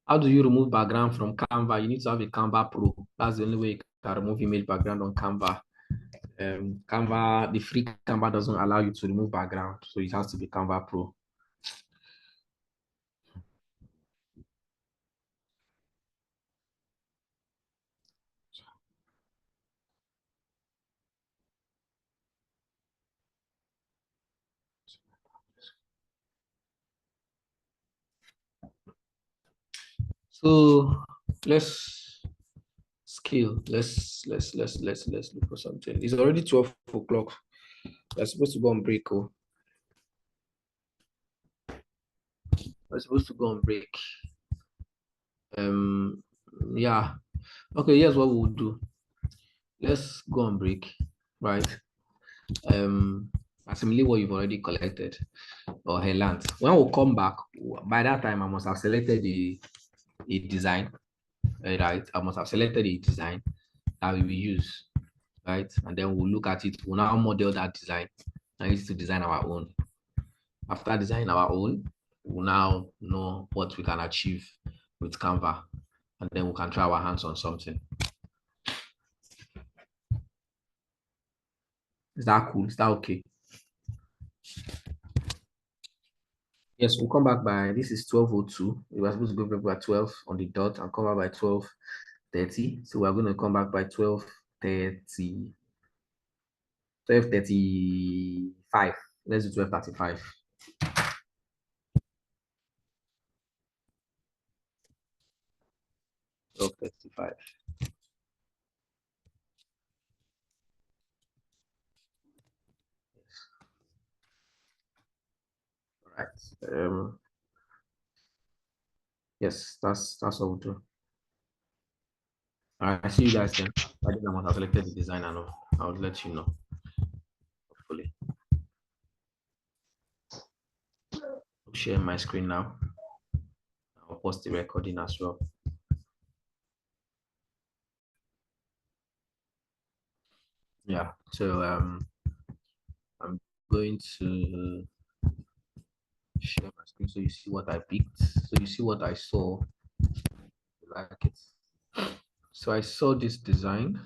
How do you remove background from Canva? You need to have a Canva Pro. That's the only way you can remove image background on Canva. Canva, the free Canva doesn't allow you to remove background, so it has to be Canva Pro. So let's scale. Let's look for something. It's already 12 o'clock. We're supposed to go on break. Oh, we're supposed to go on break. Yeah. Okay, here's what we'll do. Let's go on break, right? Assimilate what you've already collected or learned. When we come back, by that time I must have selected a design, right? I must have selected a design that we will use, right? And then we'll look at it. We'll now model that design and use it to design our own. After designing our own, we'll now know what we can achieve with Canva, and then we can try our hands on something. Is that cool? Is that okay? Yes, we'll come back by, this is 12:02. We were supposed to go back by 12 on the dot and come back by 12:30. So we're going to come back by 12:30. 12:35. Let's do 12:35. All right. Yes, that's what we'll do. All right, I see you guys then. I think I must have selected the design and I'll let you know. Hopefully. I'm sharing my screen now. I'll post the recording as well. Yeah, so I'm going to share my screen so you see what I picked. So you see what I saw. You like it. So I saw this design,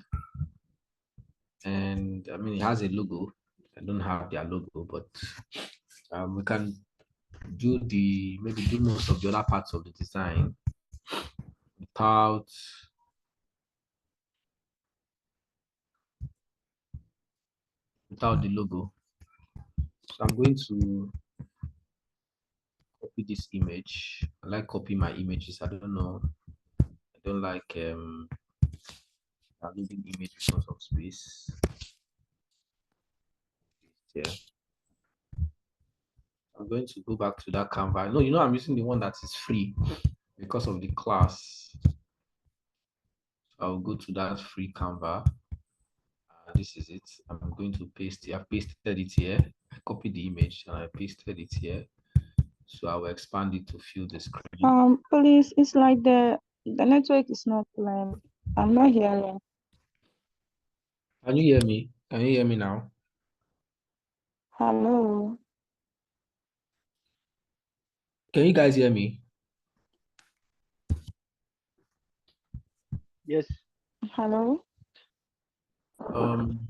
and I mean it has a logo. I don't have their logo, but we can do maybe do most of the other parts of the design without the logo. So I'm going to copy this image. I like copying my images. I don't know. I don't like downloading image because of space. Yeah. I'm going to go back to that Canva. No, you know I'm using the one that is free because of the class. I'll go to that free Canva. This is it. I'm going to paste it. I've pasted it here. I copied the image and I pasted it here. So I will expand it to fill the screen. Please, it's like the network is not clear. I'm not hearing. Can you hear me? Can you hear me now? Hello. Can you guys hear me? Yes. Hello.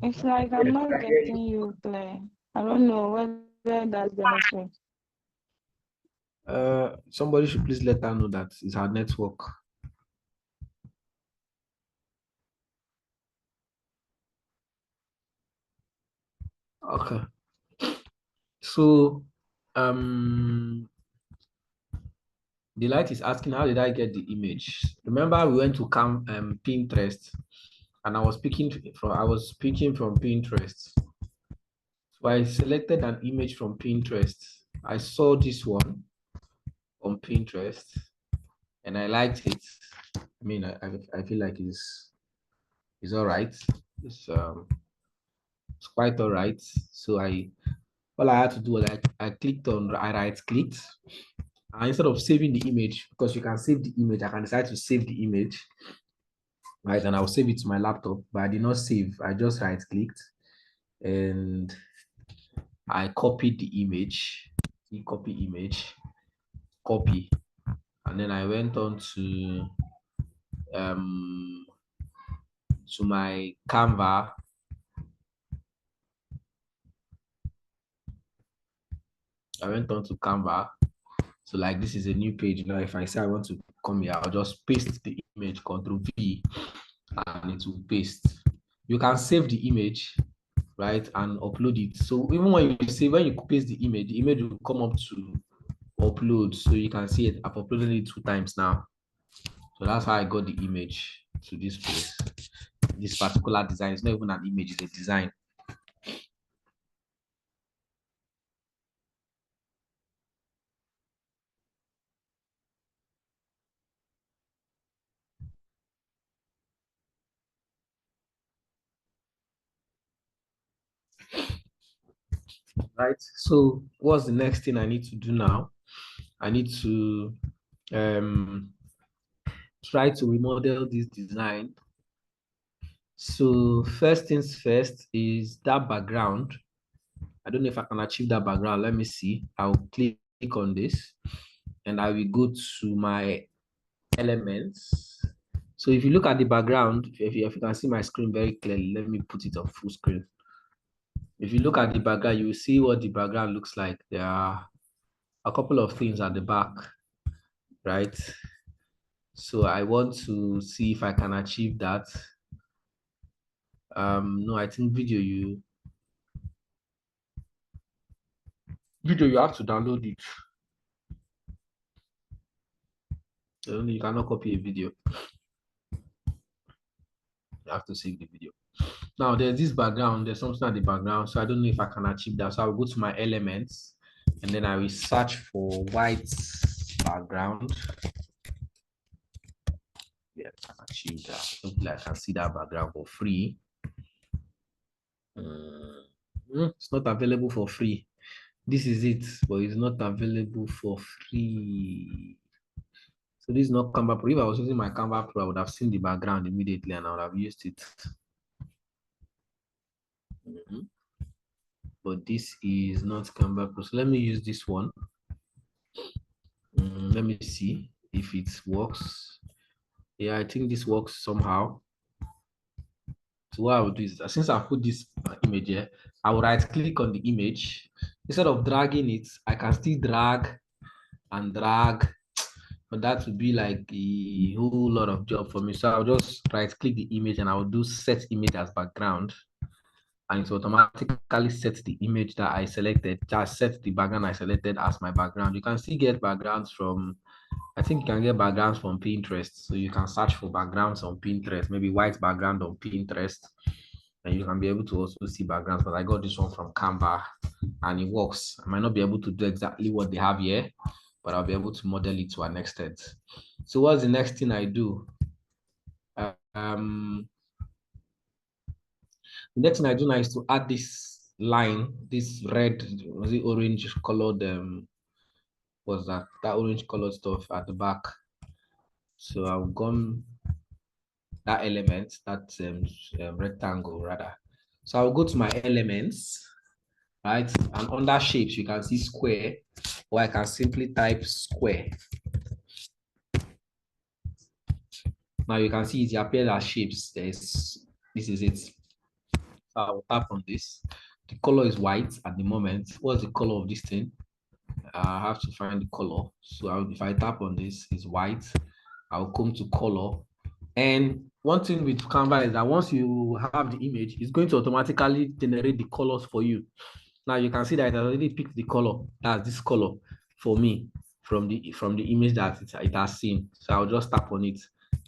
It's like Yes, I'm not I hear you. getting you clear. I don't know whether that's the network. Somebody should please let her know that it's her network. Okay. So, the light is asking, how did I get the image? Remember, we went to Pinterest, and I was speaking from Pinterest. So I selected an image from Pinterest. I saw this one on Pinterest, and I liked it. I mean, I feel like it's all right. It's quite all right. So all I had to do was I right clicked, and instead of saving the image, because you can save the image, I can decide to save the image, right? And I'll save it to my laptop, but I did not save. I just right clicked and I copied the image, copy image, copy, and then I went on um to my Canva. I went on to Canva. So like this is a new page. Now, if I say I want to come here, I'll just paste the image, Control V, and it will paste. You can save the image, right, and upload it. So even when you paste the image will come up to upload. So you can see it. I've uploaded it 2 times now. So that's how I got the image to this place. This particular design. It's not even an image, it's a design. Right. So what's the next thing I need to do now? I need to try to remodel this design. So first things first is that background. I don't know if I can achieve that background. Let me see. I'll click on this and I will go to my elements. So if you look at the background, if you can see my screen very clearly, let me put it on full screen. If you look at the background, you will see what the background looks like. There are a couple of things at the back, right? So I want to see if I can achieve that. No, I think video you have to download it. You cannot copy a video. You have to save the video. Now there's this background, there's something at the background. So I don't know if I can achieve that. So I'll go to my elements and then I will search for white background. Yeah, I can achieve that. Hopefully I can see that background for free. It's not available for free. This is it, but it's not available for free. So this is not Canva Pro. If I was using my Canva Pro, I would have seen the background immediately and I would have used it. But this is not Canva Pro. So let me use this one. Let me see if it works. Yeah, I think this works somehow. So what I will do is, since I put this image here, I will right click on the image. Instead of dragging it, I can still drag and drag, but that would be like a whole lot of job for me. So I'll just right click the image and I will do set image as background. And it automatically sets the image that I selected, just set the background I selected as my background. You can still get backgrounds from, I think you can get backgrounds from Pinterest. So you can search for backgrounds on Pinterest, maybe white background on Pinterest, and you can be able to also see backgrounds. But I got this one from Canva and it works. I might not be able to do exactly what they have here, but I'll be able to model it to an extent. So what's the next thing I do? The next thing I do now is to add this line, this red, was it orange colored, was that orange colored stuff at the back. So I've gone that element, that rectangle rather. So I'll go to my elements, right? And under shapes, you can see square, or I can simply type square. Now you can see it appears as shapes. This is it. So I'll tap on this. The color is white at the moment. What's the color of this thing? I have to find the color. So if I tap on this, it's white. I'll come to color. And one thing with Canva is that once you have the image, it's going to automatically generate the colors for you. Now you can see that it already picked the color. That's this color for me from the image that it has seen. So I'll just tap on it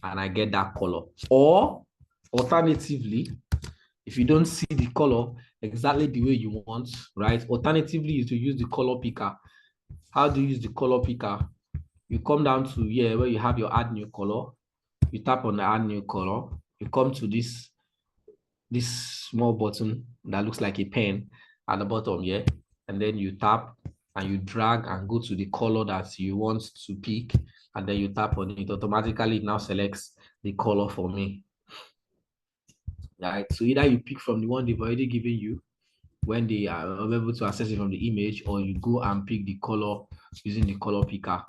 and I get that color. Or alternatively, if you don't see the color exactly the way you want, right? Alternatively, is to use the color picker. How do you use the color picker? You come down to here where you have your add new color. You tap on the add new color. You come to this small button that looks like a pen at the bottom here, and then you tap and you drag and go to the color that you want to pick, and then you tap on it. Automatically, it now selects the color for me. Right, so either you pick from the one they've already given you when they are able to access it from the image, or you go and pick the color using the color picker.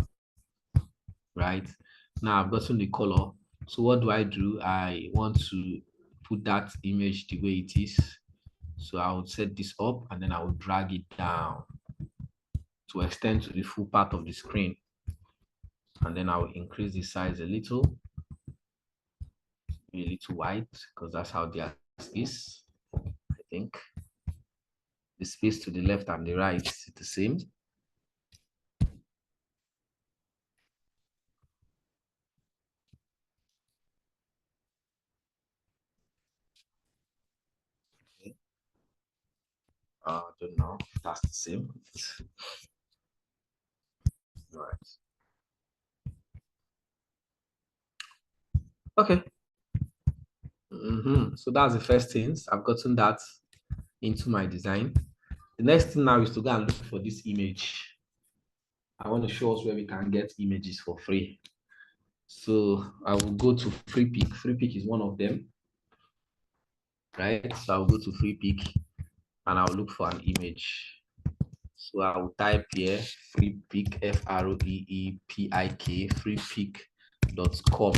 Right, now I've gotten the color. So what do? I want to put that image the way it is. So I would set this up and then I will drag it down to extend to the full part of the screen. And then I will increase the size a little wide, because that's how the is. I think the space to the left and the right is the same. I don't know if that's the same. Right. Okay. So that's the first things. I've gotten that into my design. The next thing now is to go and look for this image. I want to show us where we can get images for free. So I will go to FreePick. FreePick is one of them, right? So I'll go to FreePick and I'll look for an image. So I will type here FreePick, FREEPIK, freepick.com,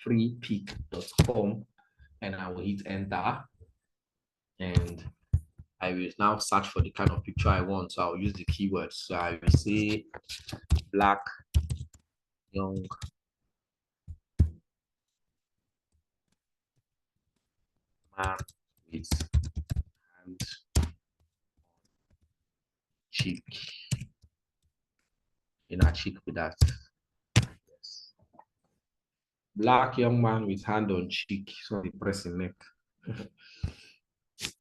freepick.com, and I will hit enter. And I will now search for the kind of picture I want. So I'll use the keywords. So I will say black young man with hand cheek. Cheek with that. Yes. Black young man with hand on cheek. So the pressing neck.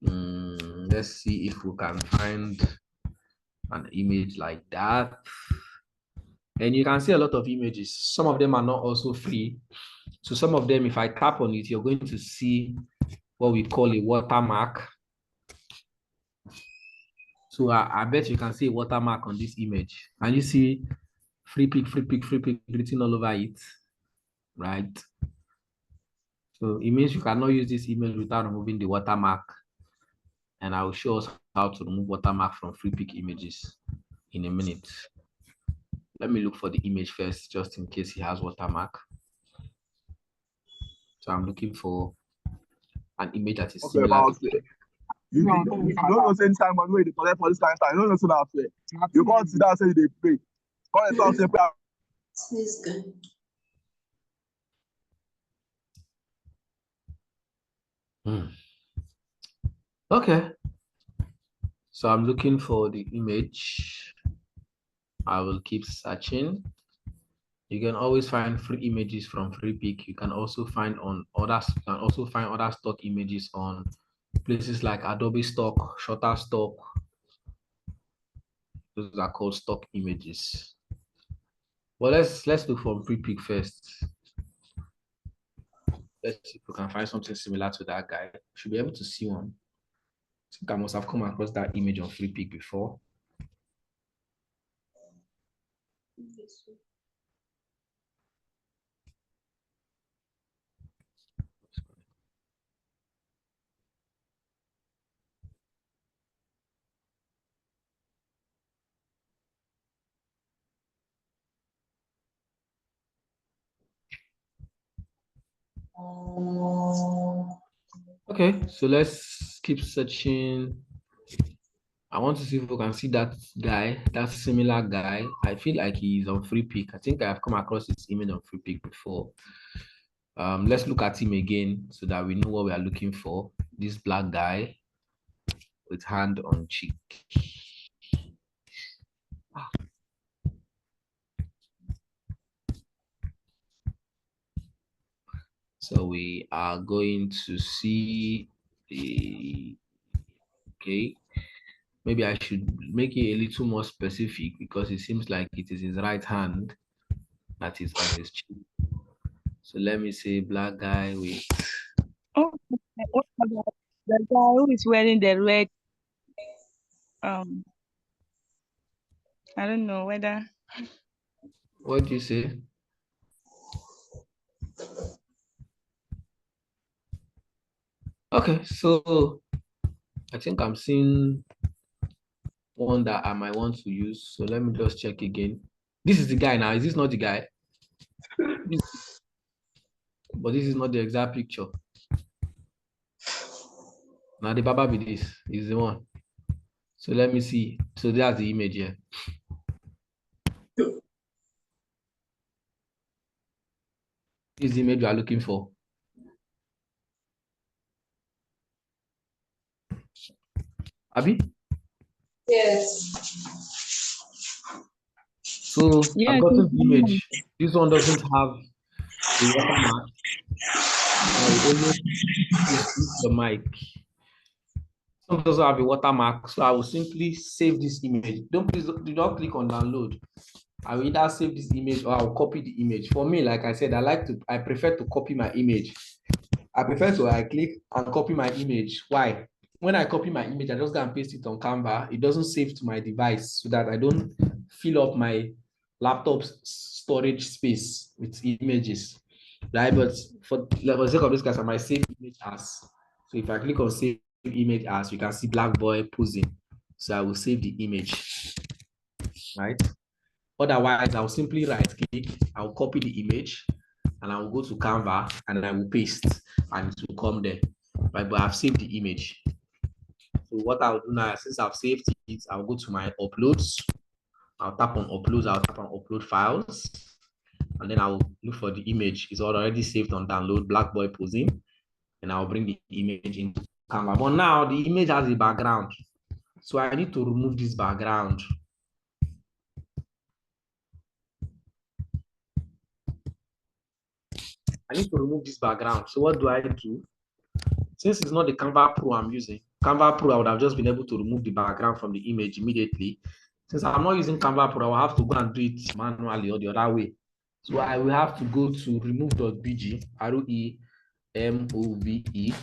Let's see if we can find an image like that. And you can see a lot of images. Some of them are not also free. So some of them, if I tap on it, you're going to see what we call a watermark. So I bet you can see a watermark on this image. And you see FreePick written all over it, right? So it means you cannot use this image without removing the watermark. And I will show us how to remove watermark from FreePick images in a minute. Let me look for the image first, just in case it has watermark. So I'm looking for an image that is similar to you don't know any time on way to collect for this kind of time. You don't know so that way. You can't sit down and say they pray. Call it out, say prayer. This is good. Okay. So I'm looking for the image. I will keep searching. You can always find free images from FreePick. You can also find other stock images on places like Adobe Stock, Shutterstock. Those are called stock images. Well, let's look for FreePick first. Let's see if we can find something similar to that guy. Should be able to see one. I think I must have come across that image on FreePick before. Okay, so let's keep searching. I want to see if we can see that guy, that similar guy. I feel like he's on free pick. I think I've come across his image on free pick before. Let's look at him again so that we know what we are looking for. This black guy with hand on cheek. So we are going to see the, okay, maybe I should make it a little more specific because it seems like it is his right hand that is on his cheek. So let me say black guy with, Oh, what about the guy who is wearing the red? I don't know whether. what do you say? Okay, so I think I'm seeing one that I might want to use. So let me just check again. This is the guy now. Is this not the guy? But this is not the exact picture. Now the Baba be this is the one. So let me see. So that's the image here. This is the image we are looking for. Abi? Yes. So Yeah, I've gotten the image. This one doesn't have a watermark. I will always use the mic. Some doesn't have a watermark, so I will simply save this image. Do not click on download. I will either save this image or I'll copy the image. For me, like I said, I prefer to copy my image. I prefer to click and copy my image. Why? When I copy my image, I just go and paste it on Canva. It doesn't save to my device so that I don't fill up my laptop's storage space with images. Right? But for the sake of this class, I might save image as. So if I click on save image as, you can see black boy posing. So I will save the image. Right? Otherwise, I'll simply right click, I'll copy the image, and I will go to Canva and I will paste, and it will come there. Right? But I've saved the image. So what I'll do now, since I've saved it, I'll go to my uploads. I'll tap on uploads, I'll tap on upload files, and then I'll look for the image. It's already saved on download, black boy posing, and I'll bring the image into Canva. But now the image has a background. So I need to remove this background. I need to remove this background. So what do I do? Since it's not the Canva Pro I'm using, Canva Pro, I would have just been able to remove the background from the image immediately. Since I'm not using Canva Pro, I will have to go and do it manually or the other way. So I will have to go to remove.bg, REMOVE,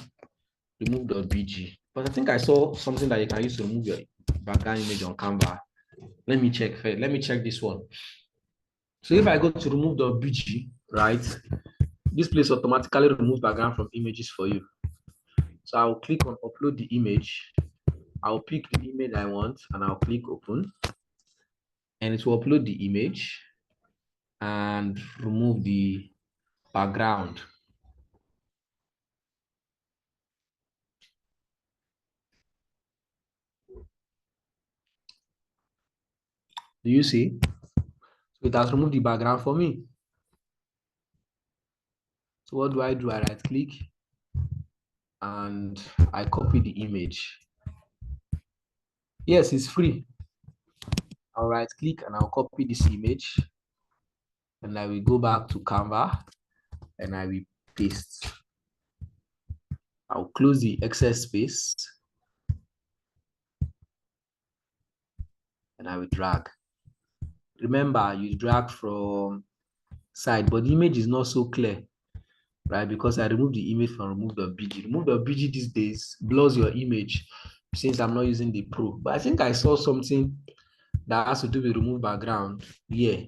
remove.bg. But I think I saw something that you can use to remove your background image on Canva. Let me check first. Let me check this one. So if I go to remove.bg, right, this place automatically removes background from images for you. So I'll click on upload the image. I'll pick the image I want and I'll click open. And it will upload the image and remove the background. Do you see? So it has removed the background for me. So what do? I right click and I copy the image. Yes, it's free. I'll right click and I'll copy this image. And I will go back to Canva and I will paste. I'll close the excess space and I will drag. Remember, you drag from side, but the image is not so clear, right? Because I removed the image from remove.bg. Remove.bg these days blurs your image since I'm not using the Pro. But I think I saw something that has to do with remove background. Yeah,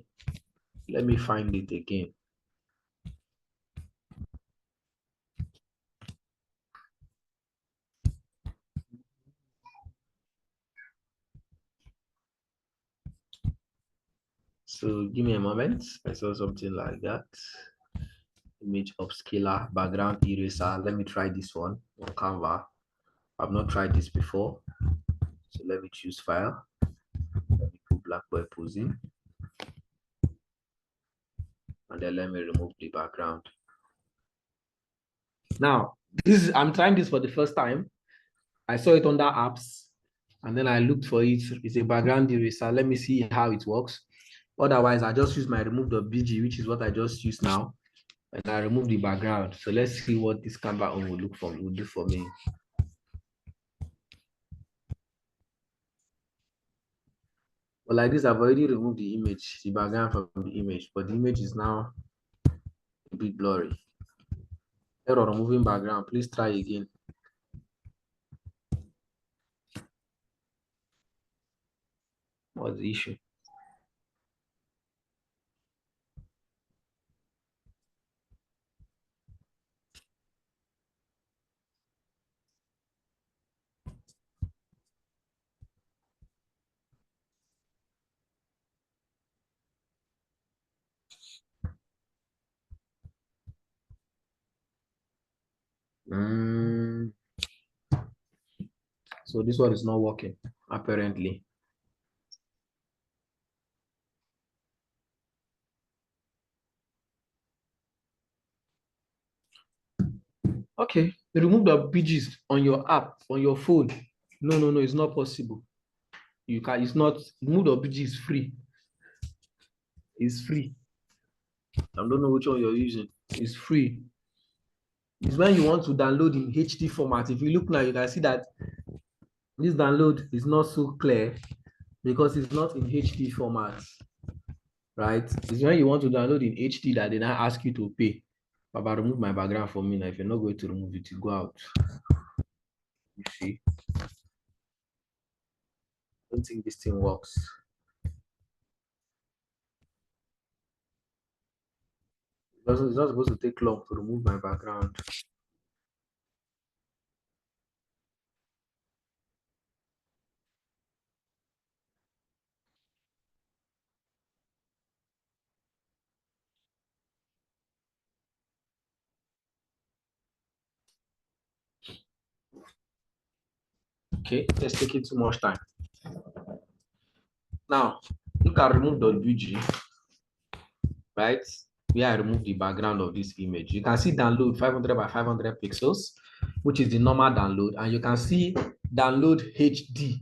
let me find it again. So give me a moment. I saw something like that. image upscaler, background eraser. Let me try this one on Canva. I've not tried this before. So let me choose file. Let me put black boy posing. And then let me remove the background. Now, I'm trying this for the first time. I saw it under apps, and then I looked for it. It's a background eraser. Let me see how it works. Otherwise, I just use my remove.bg, which is what I just used now, and I remove the background. So let's see what this Canva on will do for me. But like this, I've already removed the image, the background from the image, but the image is now a bit blurry. Error removing background. Please try again. What's the issue? So this one is not working, apparently. Okay, remove the BGs on your app, on your phone. No, it's not possible. You can, it's not, remove the BG is free. It's free. I don't know which one you're using. It's free. It's when you want to download in HD format. If you look now, you can see that this download is not so clear because it's not in HD format, right? It's when you want to download in HD that they now ask you to pay. Baba, remove my background for me now. If you're not going to remove it, you go out. You see? I don't think this thing works. It's not supposed to take long to remove my background. Okay, let's take it too much time. Now, look at remove.bg, right? Where I remove the background of this image. You can see download 500 by 500 pixels, which is the normal download. And you can see download HD,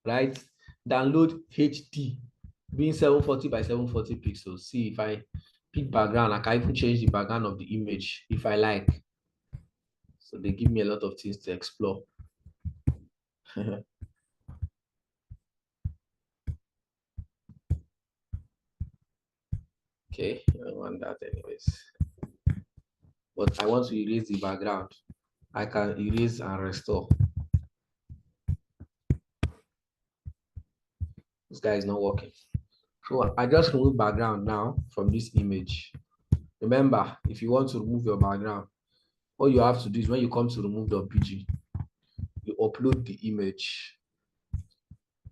right? Download HD being 740 by 740 pixels. See, if I pick background, I can even change the background of the image if I like. So they give me a lot of things to explore. Okay, I don't want that anyways. But I want to erase the background. I can erase and restore. This guy is not working. So I just remove background now from this image. Remember, if you want to remove your background, all you have to do is when you come to remove the PG, you upload the image.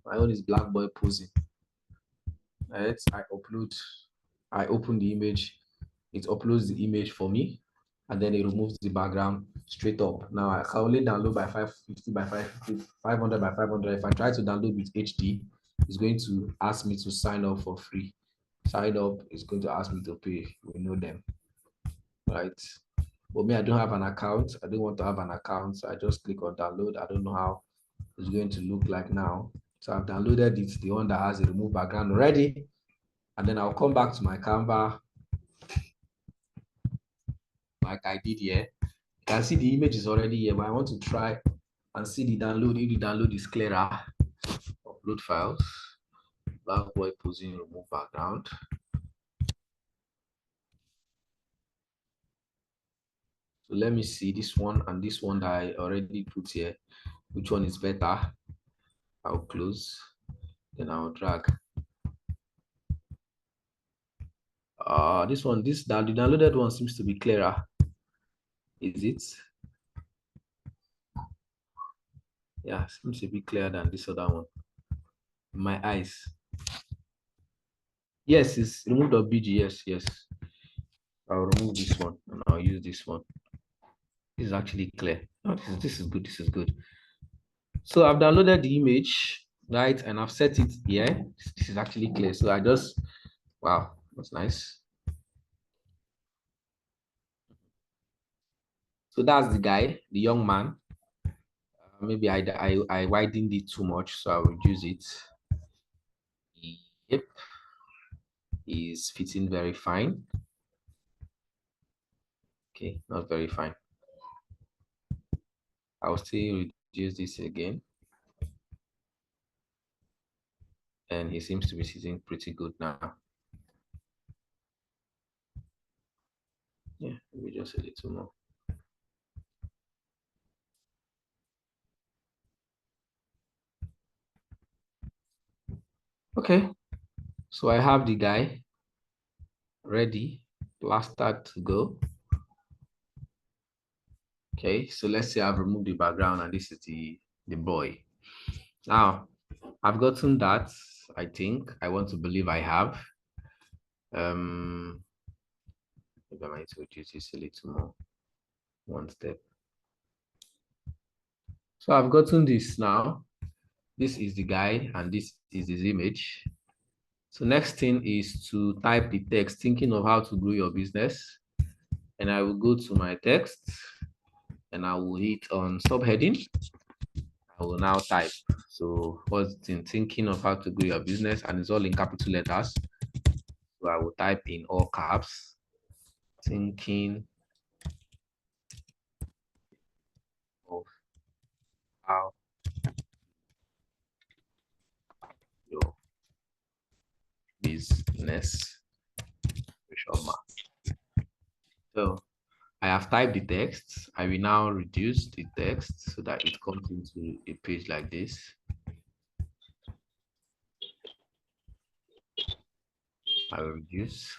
My own is black boy posing. Right? I open the image, it uploads the image for me, and then it removes the background straight up. Now I can only download by 550 by 550, 500 by 500. If I try to download with HD, it's going to ask me to sign up for free. Sign up is going to ask me to pay. We know them, right? But me, I don't have an account. I don't want to have an account. So I just click on download. I don't know how it's going to look like now. So I've downloaded it, the one that has a remove background already. And then I'll come back to my Canva like I did here. You can see the image is already here, but I want to try and see the download. If the download is clearer, upload files, black boy posing, remove background. So let me see this one and this one that I already put here. Which one is better? I'll close, then I'll drag. This one, the downloaded one seems to be clearer. Is it? Yeah, seems to be clearer than this other one. My eyes. Yes, it's remove.bg. Yes. I'll remove this one and I'll use this one. This is actually clear. Oh, this is good. This is good. So I've downloaded the image, right? And I've set it here. This is actually clear. So I just, wow, that's nice. So that's the guy, the young man. Maybe I widened it too much, so I'll reduce it. Yep, is fitting very fine. Okay, not very fine. I'll still reduce this again. And he seems to be sitting pretty good now. Yeah, maybe just a little more. Okay, so I have the guy ready, plastered to go. Okay, so let's say I've removed the background and this is the boy. Now, I've gotten that, I think. I want to believe I have. Maybe I might reduce this a little more. One step. So I've gotten this now. This is the guy and this is his image. So next thing is to type the text, thinking of how to grow your business. And I will go to my text and I will hit on subheading. I will now type. So what's in thinking of how to grow your business, and it's all in capital letters. So I will type in all caps, thinking of how your business. So I have typed the text. I will now reduce the text so that it comes into a page like this. I will reduce.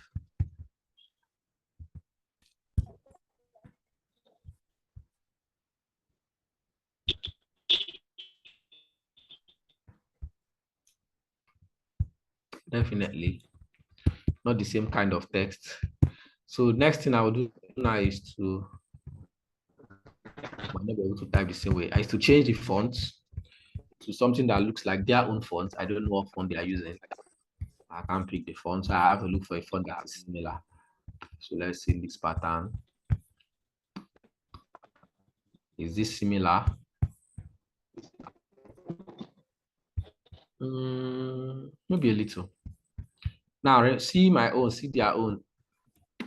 Definitely not the same kind of text. So next thing I will do now is to, I'm not able to type the same way. I used to change the font to something that looks like their own font. I don't know what font they are using. I can't pick the font, so I have to look for a font that's similar. So let's see this pattern. Is this similar? Maybe a little. Now see my own, see their own.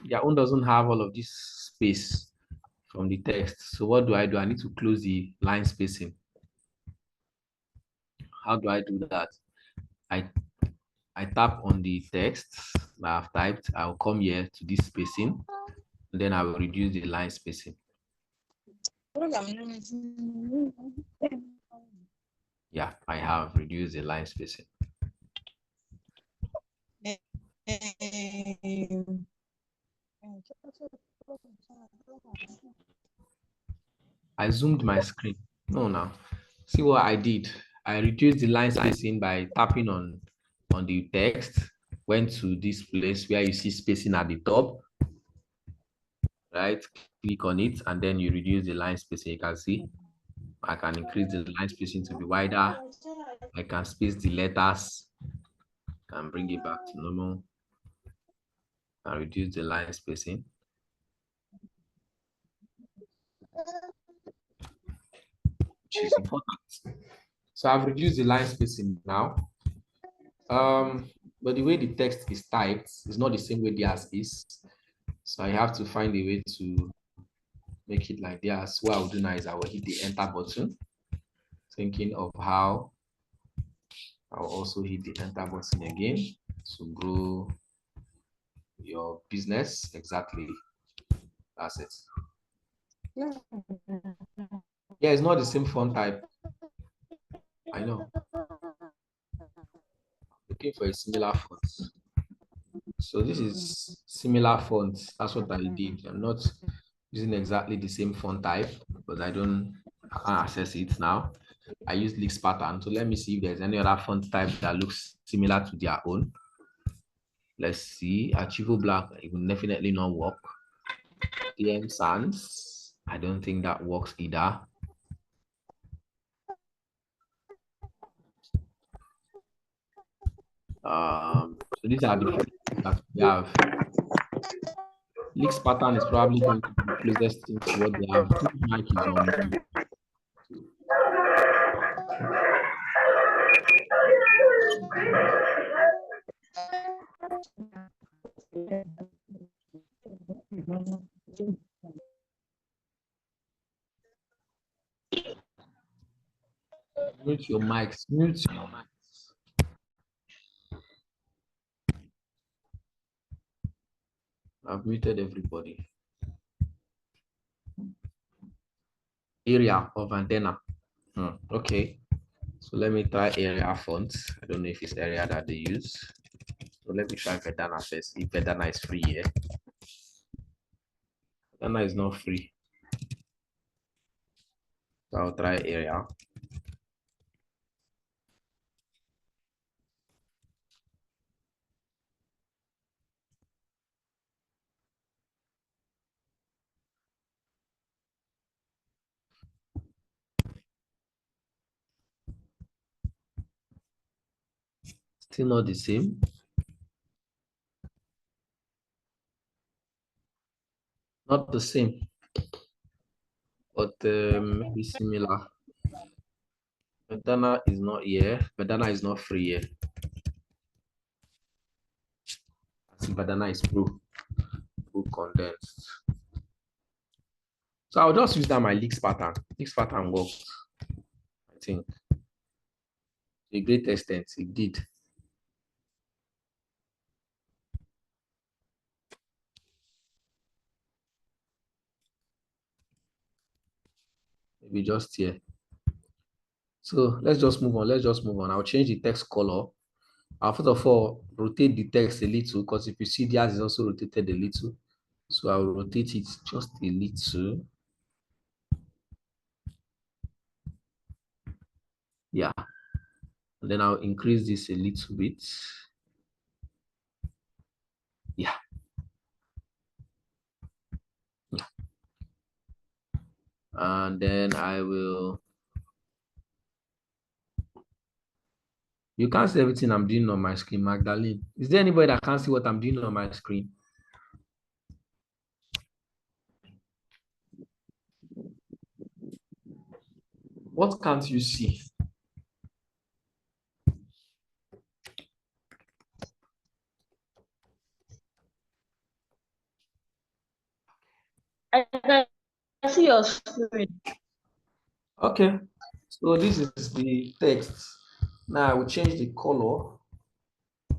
Their own doesn't have all of this space from the text. So what do? I need to close the line spacing. How do I do that? I tap on the text that I've typed. I'll come here to this spacing, and then I will reduce the line spacing. Yeah, I have reduced the line spacing. I zoomed my screen. No, now. See what I did? I reduced the line spacing by tapping on the text, went to this place where you see spacing at the top, right? Click on it, and then you reduce the line spacing. You can see I can increase the line spacing to be wider. I can space the letters, can bring it back to normal, and reduce the line spacing. Which is important. So I've reduced the line spacing now. But the way the text is typed is not the same way theirs is. So I have to find a way to make it like theirs. What I'll do now is I will hit the enter button, thinking of how I'll also hit the enter button again to grow your business. Exactly. That's it. Yeah, it's not the same font type. I know. Looking for a similar font. So this is similar font. That's what I did. I'm not using exactly the same font type because I can't access it now. I use leaks pattern. So let me see if there's any other font type that looks similar to their own. Let's see. Archivo Black, it will definitely not work. DM Sans, I don't think that works either. So these are the that we have. Leaks pattern is probably going to be the closest thing to what they have. Mic is on. Mute your mics. Mute your mics. I've muted everybody. Area of antenna. Okay. So let me try area fonts. I don't know if it's area that they use. So let me try Vedana first. If Vedana is free here. Vedana is not free. So I'll try area. Still not the same. Not the same, but maybe similar. Vedana is not here. Vedana is not free here. I see Vedana is pro condensed. So I'll just use that my leaks pattern. Leaks pattern worked. I think to a great extent it did. Maybe just here. So let's just move on. Let's just move on. I'll change the text color. I'll first of all rotate the text a little because if you see theirs is also rotated a little. So I'll rotate it just a little. Yeah. And then I'll increase this a little bit. Yeah. Yeah. And then I will. You can't see everything I'm doing on my screen, Magdalene. Is there anybody that can't see what I'm doing on my screen? What can't you see? I can see your screen. Okay. So this is the text. Now I will change the color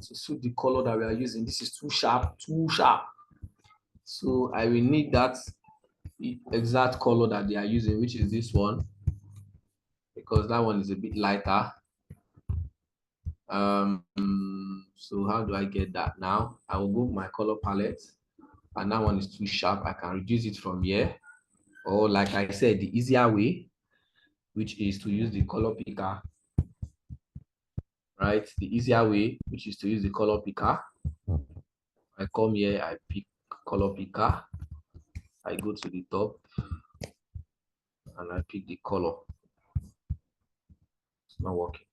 to suit the color that we are using. This is too sharp, too sharp. So I will need that exact color that they are using, which is this one, because that one is a bit lighter. So how do I get that now? I will go my color palette, and that one is too sharp. I can reduce it from here, or like I said, the easier way, which is to use the color picker. Right, the easier way, which is to use the color picker. I come here, I pick color picker, I go to the top, and I pick the color. It's not working.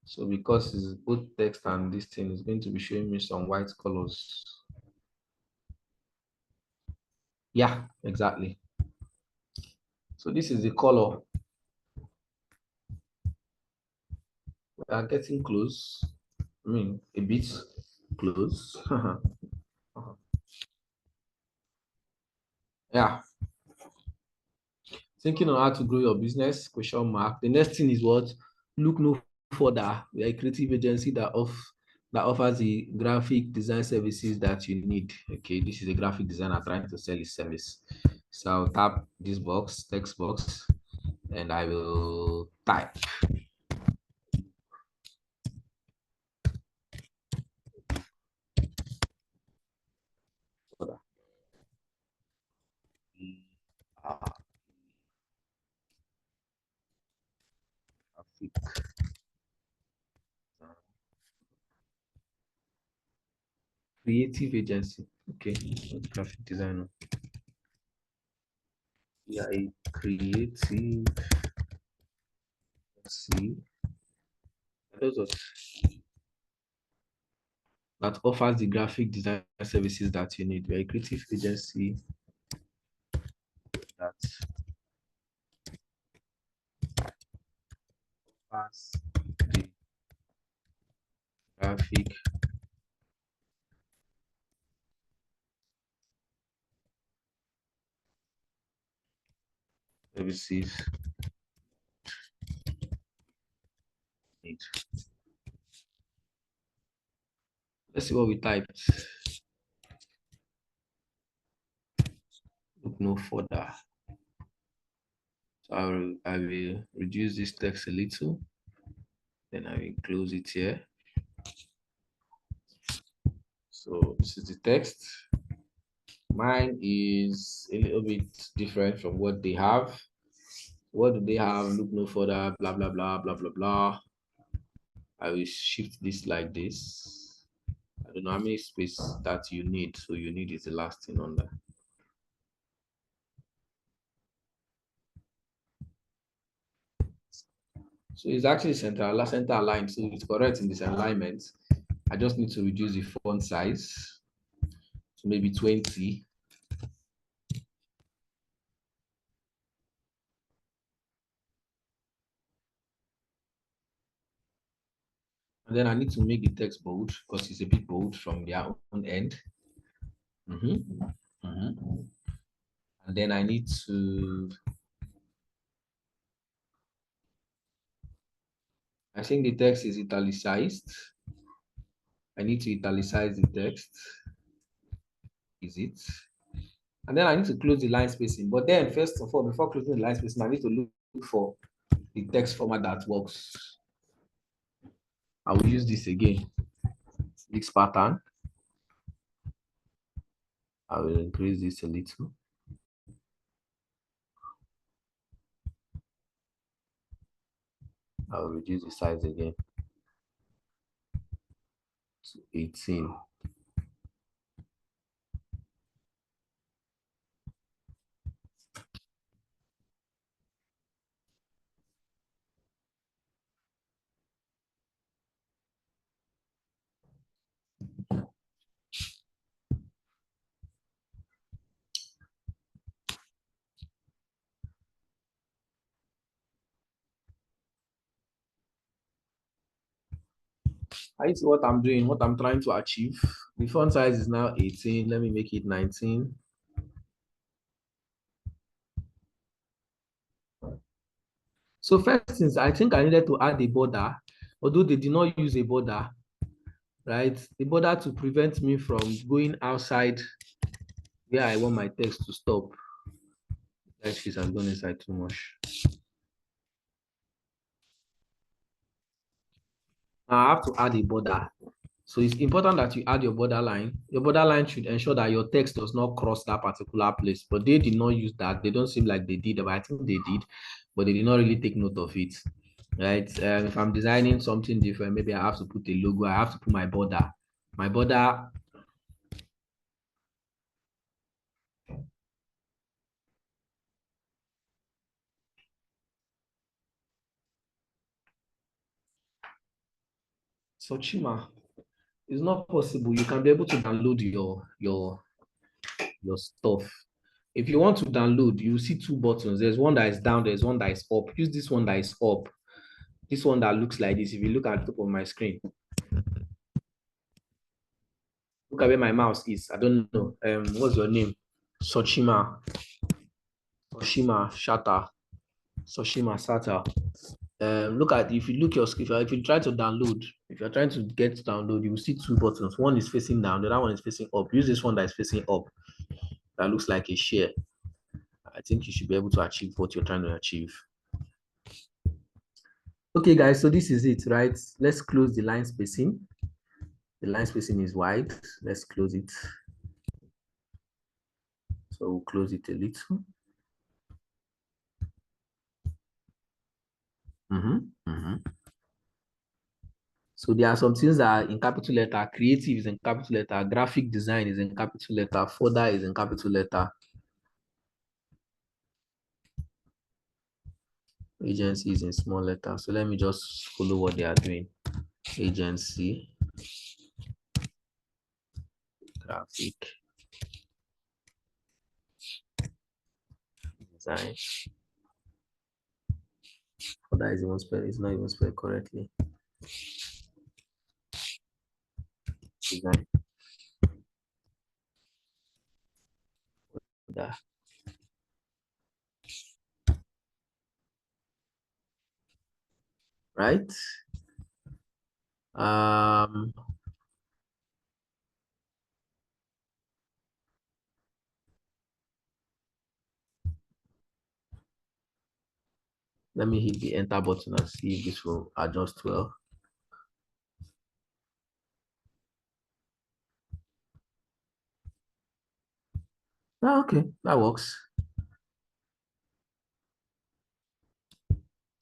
So because it's both text and this thing is going to be showing me some white colors. Yeah, exactly. So this is the color. We are getting close. I mean, a bit close. Yeah. Thinking on how to grow your business? Question mark. The next thing is what? Look no further. We are a creative agency that offers the graphic design services that you need. Okay, this is a graphic designer trying to sell his service. So I'll tap this box, text box, and I will type. Creative agency. Okay, graphic designer. Yeah, a creative. Let's see. Those are that offers the graphic design services that you need. We're a creative agency that offers the graphic services need. Let's see what we typed. Look no further. So I will reduce this text a little. Then I will close it here. So this is the text. Mine is a little bit different from what they have. What do they have? Look no further, blah, blah, blah, blah, blah, blah. I will shift this like this. I don't know how many space that you need. So you need is the last thing on there. So it's actually center aligned. So it's correct in this alignment. I just need to reduce the font size to maybe 20. And then I need to make the text bold because it's a bit bold from their own end. And then I need to, I think the text is italicized. I need to italicize the text. Is it? And then I need to close the line spacing. But then first of all, before closing the line spacing, I need to look for the text format that works. I will use this again. This pattern. I will increase this a little. I will reduce the size again to 18. I see what I'm doing, what I'm trying to achieve. The font size is now 18. Let me make it 19. So first things, I think I needed to add a border, although they did not use a border, right? The border to prevent me from going outside where I want my text to stop. Actually, I'm going inside too much. Now I have to add a border. So it's important that you add your borderline. Your borderline should ensure that your text does not cross that particular place. But they did not use that. They don't seem like they did, but I think they did, but they did not really take note of it. Right? If I'm designing something different, maybe I have to put a logo. I have to put my border. My border. So Chima, it's not possible. You can be able to download your stuff. If you want to download, you see two buttons. There's one that is down, there's one that is up. Use this one that is up. This one that looks like this. If you look at the top of my screen, look at where my mouse is. I don't know. What's your name? Soshima Shata. Soshima Sata. Look at, if you look your screen, if you try to download, if you're trying to get to download, you will see two buttons. One is facing down, the other one is facing up. Use this one that is facing up. That looks like a share. I think you should be able to achieve what you're trying to achieve. Okay, guys, so this is it, right? Let's close the line spacing. The line spacing is wide. Let's close it. So we'll close it a little. So there are some things that are in capital letter. Creative is in capital letter. Graphic design is in capital letter. Further is in capital letter. Agency is in small letter. So let me just follow what they are doing. Agency, graphic design. Further is even spelled. It's not even spelled correctly. Design. Further. Right? Let me hit the enter button and see if this will adjust well. Oh, okay, that works.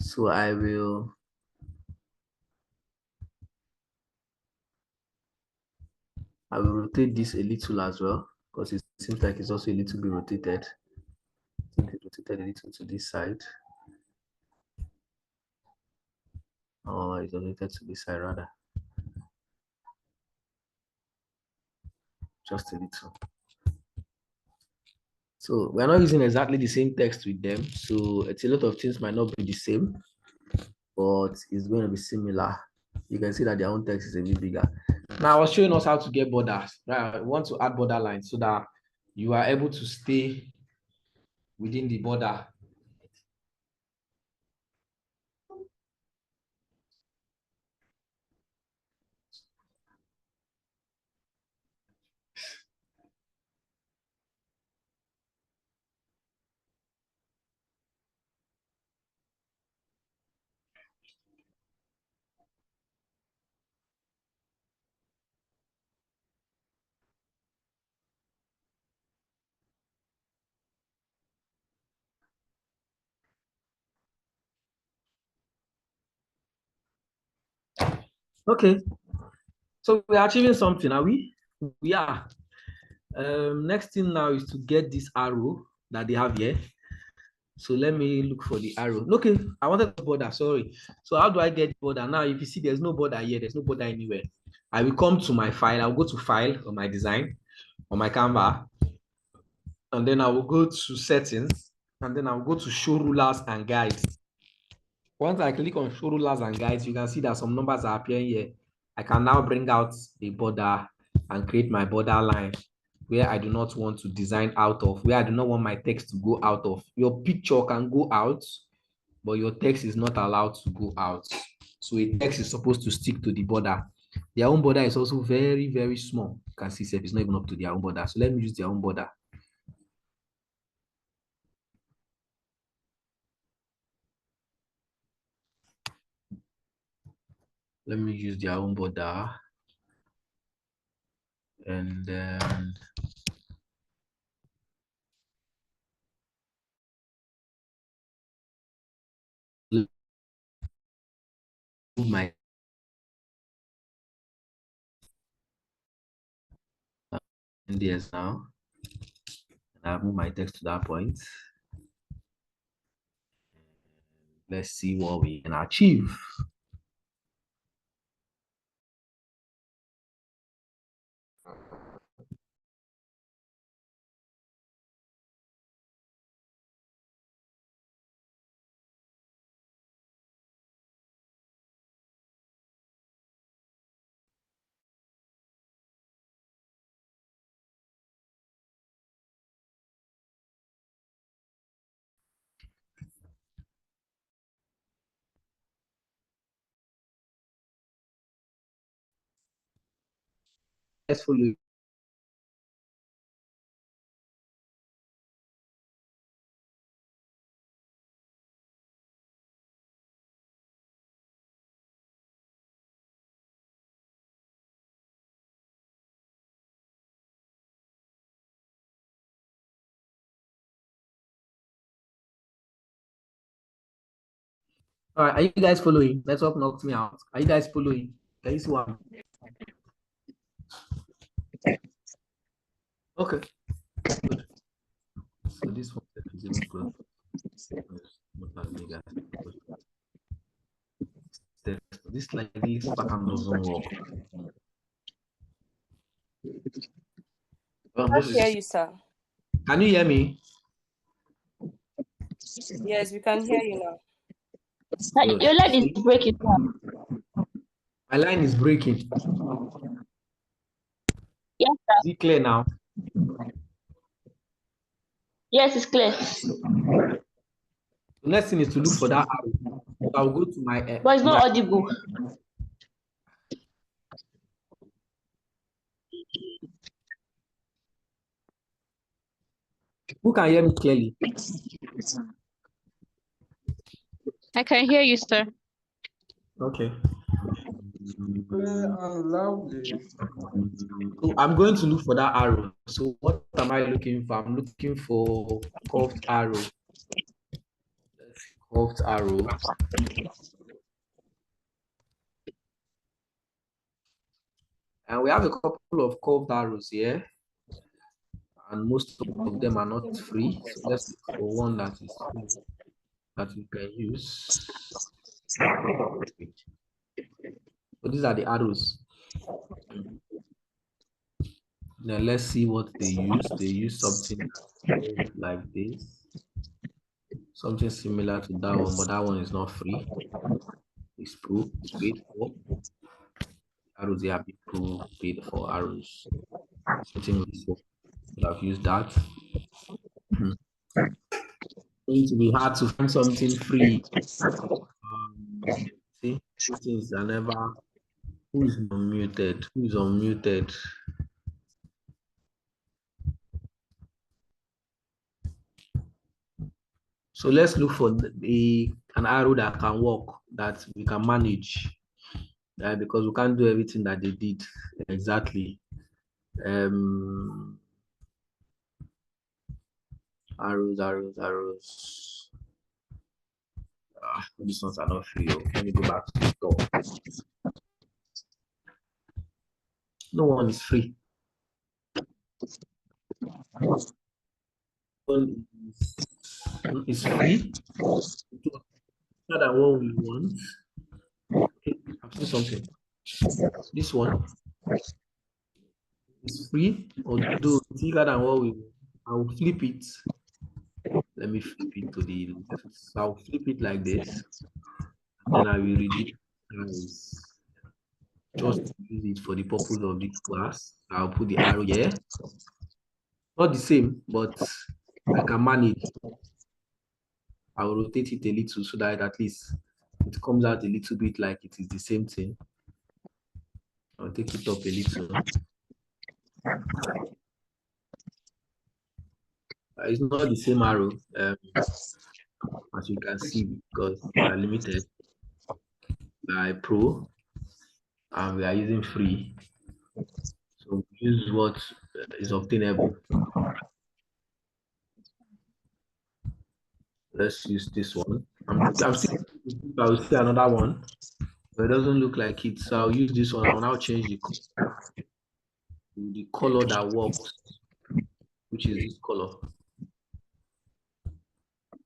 So I will rotate this a little as well, because it seems like it's also a little bit rotated. I think it rotated a little to this side. Oh, it's rotated to this side rather. Just a little. So we're not using exactly the same text with them. So it's a lot of things might not be the same, but it's going to be similar. You can see that their own text is a bit bigger. Now I was showing us how to get borders. Right? I want to add border lines so that you are able to stay within the border. Okay, so we're achieving something, are we? We are. Next thing now is to get this arrow that they have here. So let me look for the arrow. Okay, I wanted the border, sorry. So how do I get the border? Now, if you see there's no border here, there's no border anywhere. I will come to my file. I'll go to file on my design, on my Canva, and then I will go to settings, and then I'll go to show rulers and guides. Once I click on show rulers and guides, you can see that some numbers are appearing here. I can now bring out a border and create my border line where I do not want to design out of, where I do not want my text to go out of. Your picture can go out, but your text is not allowed to go out. So a text is supposed to stick to the border. Their own border is also very, very small. You can see it's not even up to their own border. So let me use their own border. Let me use their own border. And then move my NDS now. And I'll move my text to that point. Let's see what we can achieve. Successfully. All right, are you guys following? Network knocked me out. Are you guys following? This one. Okay, good. So this one is even close. Not as big as this like this pattern doesn't work. Can't hear you, sir. Can you hear me? Yes, we can hear you now. Good. Your line is breaking. My line is breaking. Yes, sir. Is it clear now? Yes, it's clear. The next thing is to look for that arrow. So I'll go to my But it's not audible. Who can hear me clearly? I can hear you, sir. Okay. Clear and loudly. So I'm going to look for that arrow. So what am I looking for? I'm looking for curved arrow. Curved arrow. And we have a couple of curved arrows here. And most of them are not free. So let's look for one that is free that we can use. So these are the arrows. Now let's see what they use. They use something like this. Something similar to that one, but that one is not free. It's paid for. Arrows, they have been paid for arrows. Something like this. I've used that. Going to be hard to find something free. See, things are never. Who is unmuted? Who is unmuted? So let's look for an arrow that can work, that we can manage, right? Because we can't do everything that they did exactly. Arrows. These ones are not free. Let me go back to the store. No one is free. One is free. Not than what we want. Okay, I've seen something. This one is free, although it's bigger than what we want. I will flip it. Let me flip it to the left. So I'll flip it like this. Then I will reduce size. Just to use it for the purpose of this class. I'll put the arrow here. Not the same, but I can manage. I will rotate it a little so that at least it comes out a little bit like it is the same thing. I'll take it up a little. It's not the same arrow, as you can see, because we are limited by Pro and we are using free. So we use what is obtainable. Let's use this one. I'm still, I will see another one, but it doesn't look like it. So I'll use this one. I'll now change the color that works, which is this color.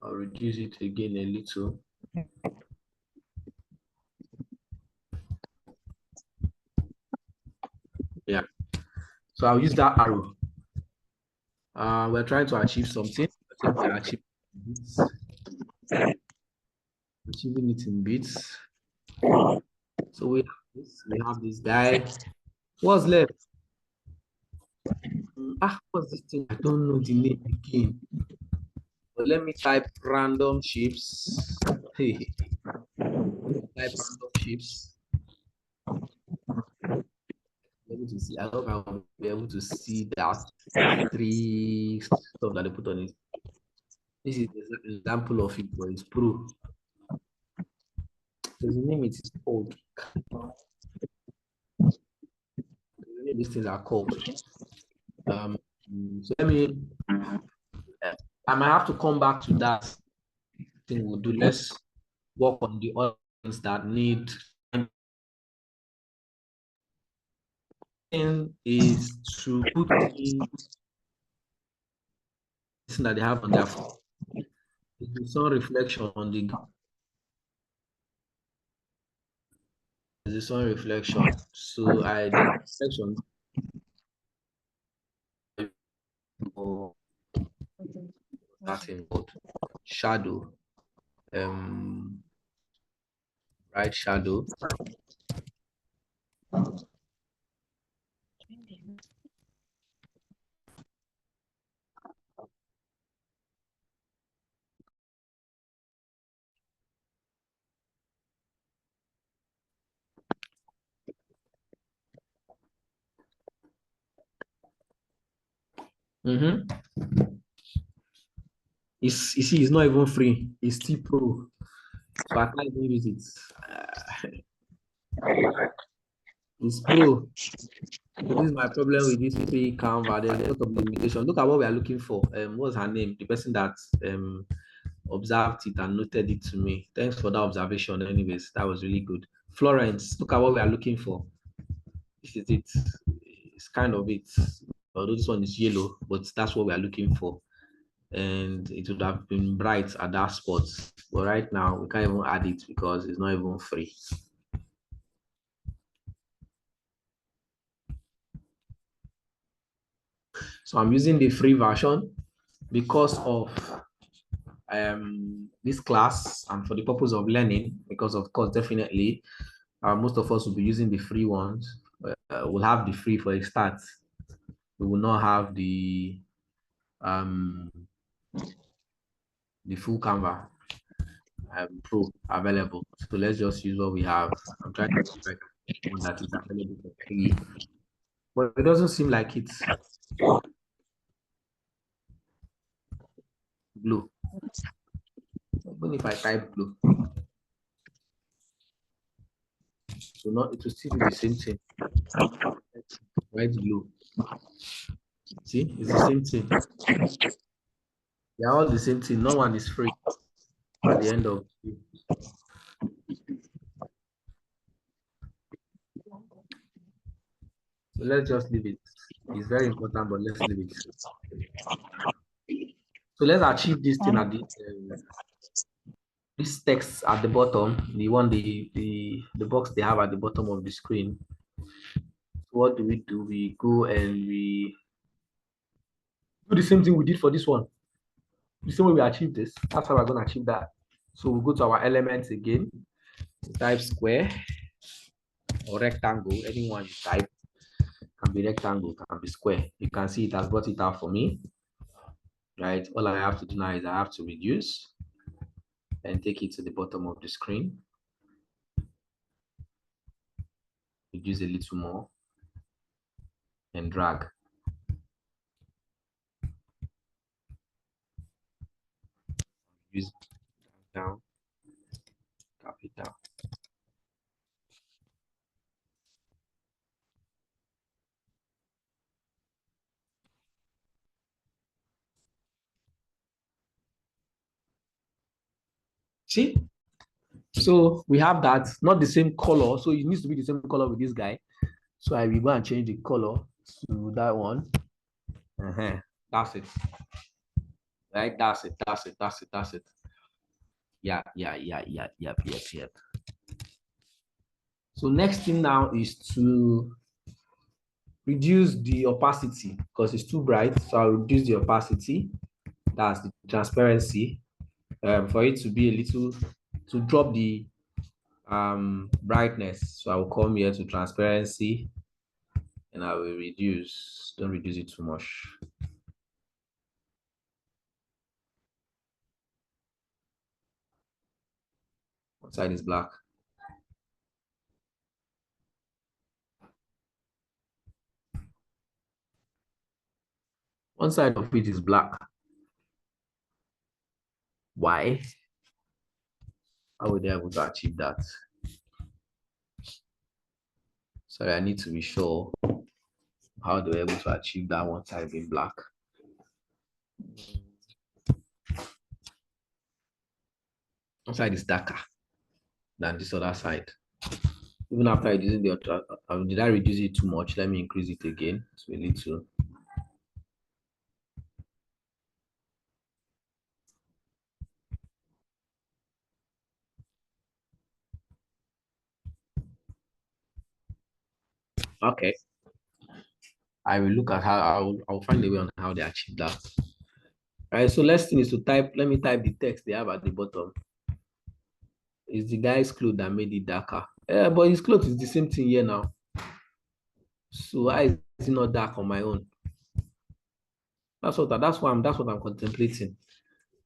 I'll reduce it again a little. Yeah. So I'll use that arrow. We're trying to achieve something. I think we're achieving it in bits. So we have this guy. What's left? What's this thing? I don't know the name again. But let me type random shapes. Type random shapes. To see. I hope I'll be able to see that three stuff that they put on it. This is an example of it, but it's Pro. So the name is called. The name these things are called. So let me. I might have to come back to that thing we'll do. Let's work on the other ones that need thing is to put in this that they have on their phone. The sun reflection on the sun reflection. So I did reflection for that in both shadow, right shadow. You see, it's not even free. It's still pro. So I can't even use it. It's pro. So this is my problem with this free Canva. There's a lot of limitation. Look at what we are looking for. What's her name? The person that observed it and noted it to me. Thanks for that observation. Anyways, that was really good. Florence, look at what we are looking for. This is it. It's kind of it. Although this one is yellow, but that's what we are looking for. And it would have been bright at that spot. But right now, we can't even add it because it's not even free. So I'm using the free version because of this class and for the purpose of learning, because of course, definitely, most of us will be using the free ones. We'll have the free for a start. We will not have the full Canva Pro available. So let's just use what we have. I'm trying to check one that is available for free, but it doesn't seem like it's blue. Even if I type blue, so not it will still be the same thing. Right, blue. See, it's the same thing. They're all the same thing. No one is free at the end of the day. So let's just leave it. It's very important, but let's leave it. So let's achieve this thing at the this text at the bottom, the box they have at the bottom of the screen. What do? We go and we do the same thing we did for this one. The same way we achieve this, that's how we're going to achieve that. So we'll go to our elements again, type square or rectangle, anyone you type, can be rectangle, can be square. You can see it has brought it out for me, right? All I have to do now is I have to reduce and take it to the bottom of the screen. Reduce a little more and drag. Use down, tap it down. See? So we have that, not the same color. So it needs to be the same color with this guy. So I will go and change the color to that one. That's it. Right? That's it. Yeah. So next thing now is to reduce the opacity because it's too bright. So I'll reduce the opacity. That's the transparency. For it to be a little, to drop the brightness. So I will come here to transparency and I will reduce. Don't reduce it too much. One side is black. One side of it is black. Why? How would they able to achieve that? Sorry, I need to be sure how they were able to achieve that one side being black. One side is darker than this other side. Even after reducing did I reduce it too much? Let me increase it again to a little. Okay. I will look at how I'll find a way on how they achieve that. All right, so last thing is to type. Let me type the text they have at the bottom. It's the guy's clothes that made it darker. Yeah, but his clothes is the same thing here now. So why is it not dark on my own? That's what I'm contemplating.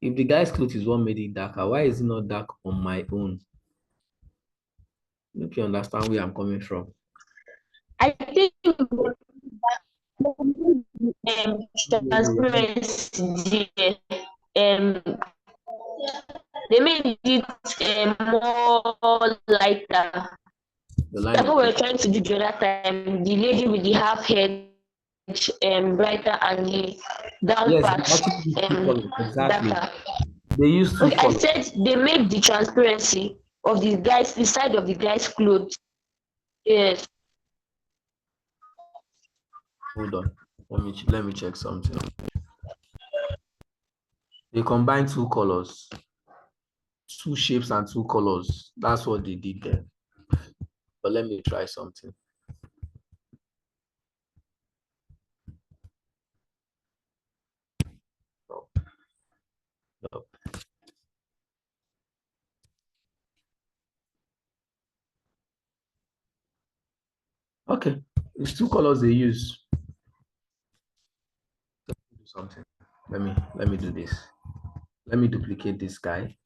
If the guy's clothes is what made it darker, why is it not dark on my own? If you understand where I'm coming from. I think transparency there, they made it more lighter. The line Like is what we were trying to do the other time, the lady with the half head brighter and the down yes, part they actually use two colors. Exactly. darker. They use two Okay, I colors. said they make the transparency of the side of the guy's clothes. Yes. Hold on. Let me check something. They combine two colors, two shapes and two colors. That's what they did there. But let me try something. No. No. Okay, it's two colors they use. Do something. Let me do this. Let me duplicate this guy.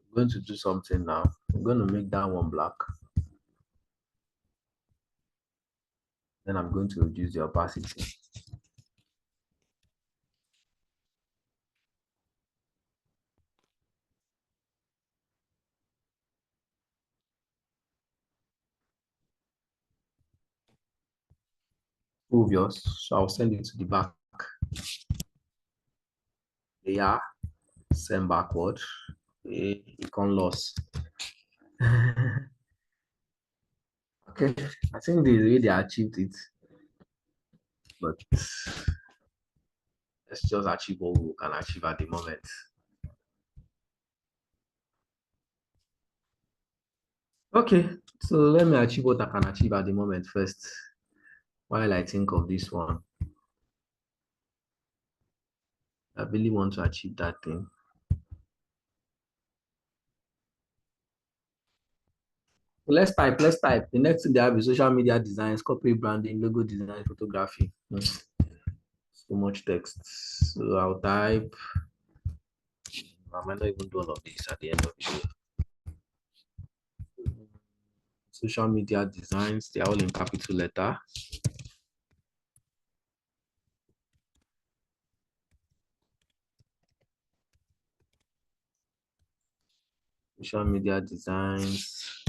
I'm going to do something now. I'm going to make that one black. Then I'm going to reduce the opacity. Obvious. So I'll send it to the back. Layer, send backward. Icon loss. Okay, I think the way they achieved it, but let's just achieve what we can achieve at the moment. Okay, so let me achieve what I can achieve at the moment first, while I think of this one. I really want to achieve that thing. Let's type. The next thing they have is social media designs, corporate branding, logo design, photography. So much text. So I'll type. I might not even do all of this at the end of the day. Social media designs, they're all in capital letter. Social media designs,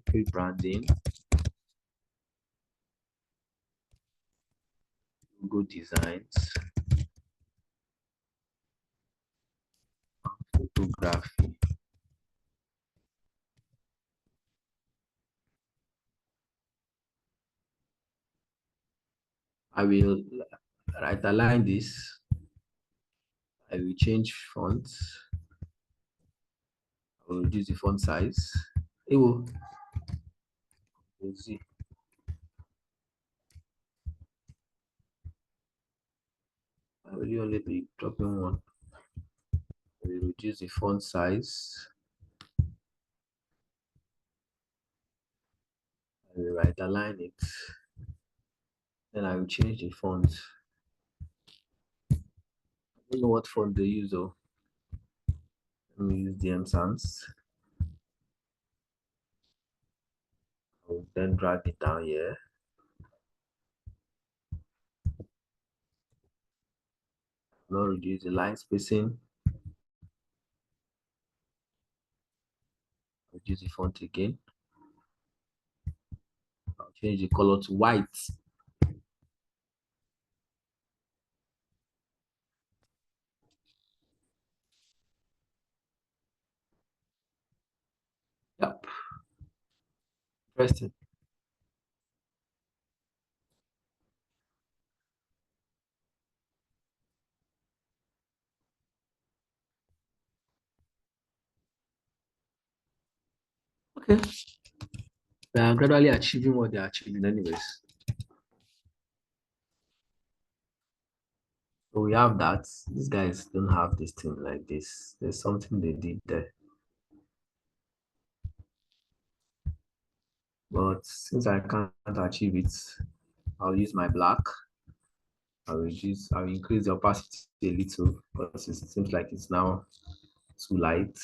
corporate branding, logo designs, photography. I will right align this. I will change fonts. I will reduce the font size. It will. We'll see. I will only be dropping one. I will reduce the font size. I will right align it. Then I will change the font. I don't know what font they use though. Let me use the M Sans. I will then drag it down here. Now reduce the line spacing. Reduce the font again. I'll change the color to white. Yep. Interesting. Okay. They are gradually achieving what they are achieving anyways. So we have that. These guys don't have this thing like this. There's something they did there. But since I can't achieve it, I'll use my black. I'll increase the opacity a little because it seems like it's now too light.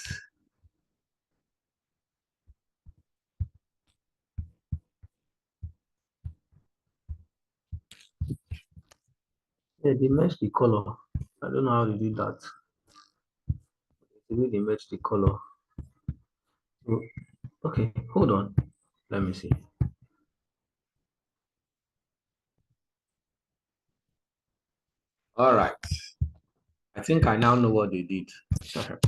Yeah, they match the color. I don't know how they did that. The way they match the color. So, okay, hold on. Let me see. All right. I think I now know what they did. So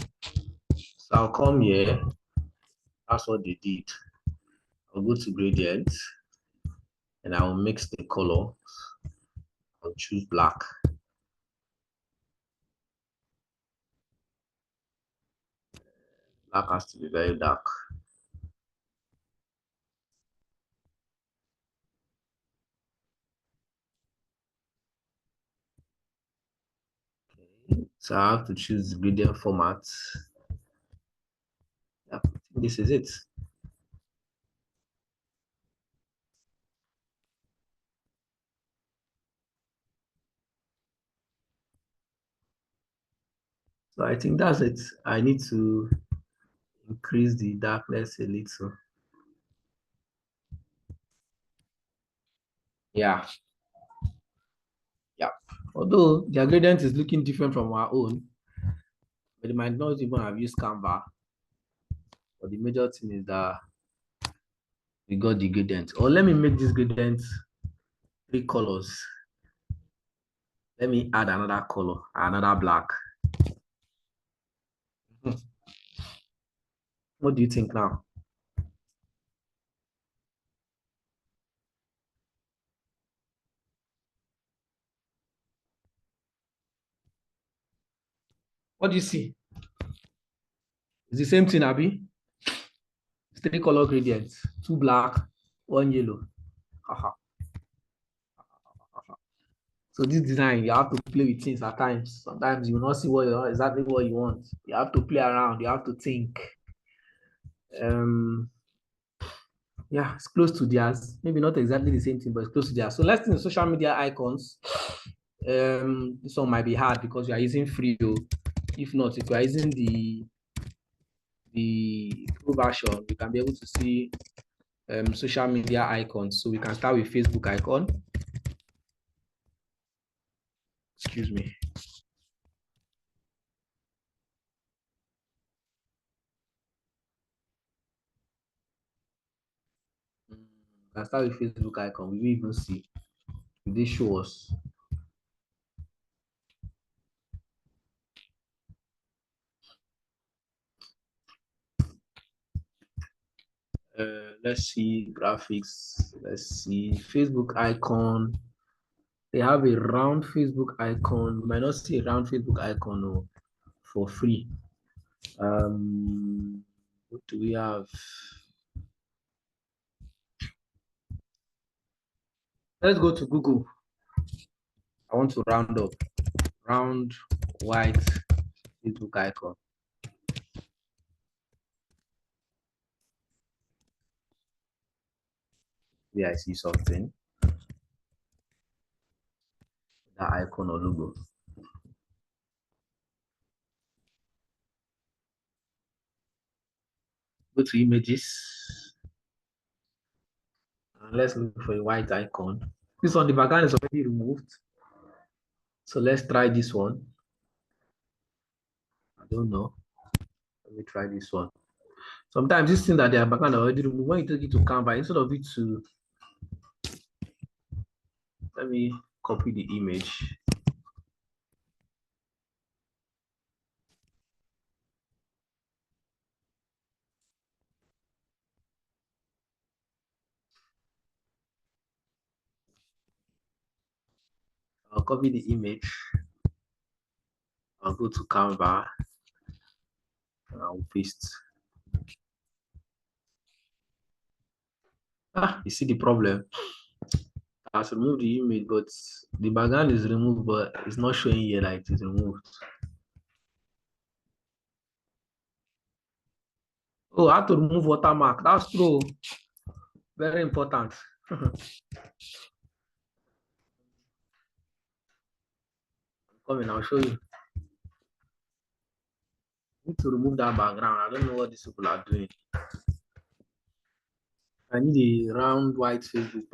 I'll come here. That's what they did. I'll go to gradient and I will mix the color. I'll choose black. Black has to be very dark. Okay. So I have to choose gradient format. Yep, this is it. So I think that's it. I need to increase the darkness a little. Yeah. Yeah. Although their gradient is looking different from our own, but they might not even have used Canva. But the major thing is that we got the gradient. Or let me make this gradient 3 colors. Let me add another color, another black. What do you think now? What do you see? It's the same thing, Abby. It's 3 color gradients, 2 black, 1 yellow. So this design, you have to play with things at times. Sometimes you will not see exactly what you want. You have to play around. You have to think. Yeah, it's close to theirs. Maybe not exactly the same thing, but it's close to theirs. So let's think social media icons. This one might be hard because you are using free. If not, if you are using the pro version, you can be able to see social media icons. So we can start with Facebook icon. Excuse me. Can start with Facebook icon. We will even see. Will they show us? Let's see graphics. Let's see Facebook icon. They have a round Facebook icon. You might not see a round Facebook icon for free. What do we have? Let's go to Google. I want to round up. Round white Facebook icon. Yeah, I see something. That icon or logo. Go to images. And let's look for a white icon. This one, the background is already removed. So let's try this one. I don't know. Let me try this one. Sometimes this thing that they are background already removed, when you take it to Canva, instead of it to, let me copy the image. I'll copy the image. I'll go to Canva and I'll paste. You see the problem? I have removed the image, but the background is removed, but it's not showing here like it is removed. Oh, I have to remove watermark. That's true. Very important. Come in, I'll show you. Need to remove that background. I don't know what these people are doing. I need a round white Facebook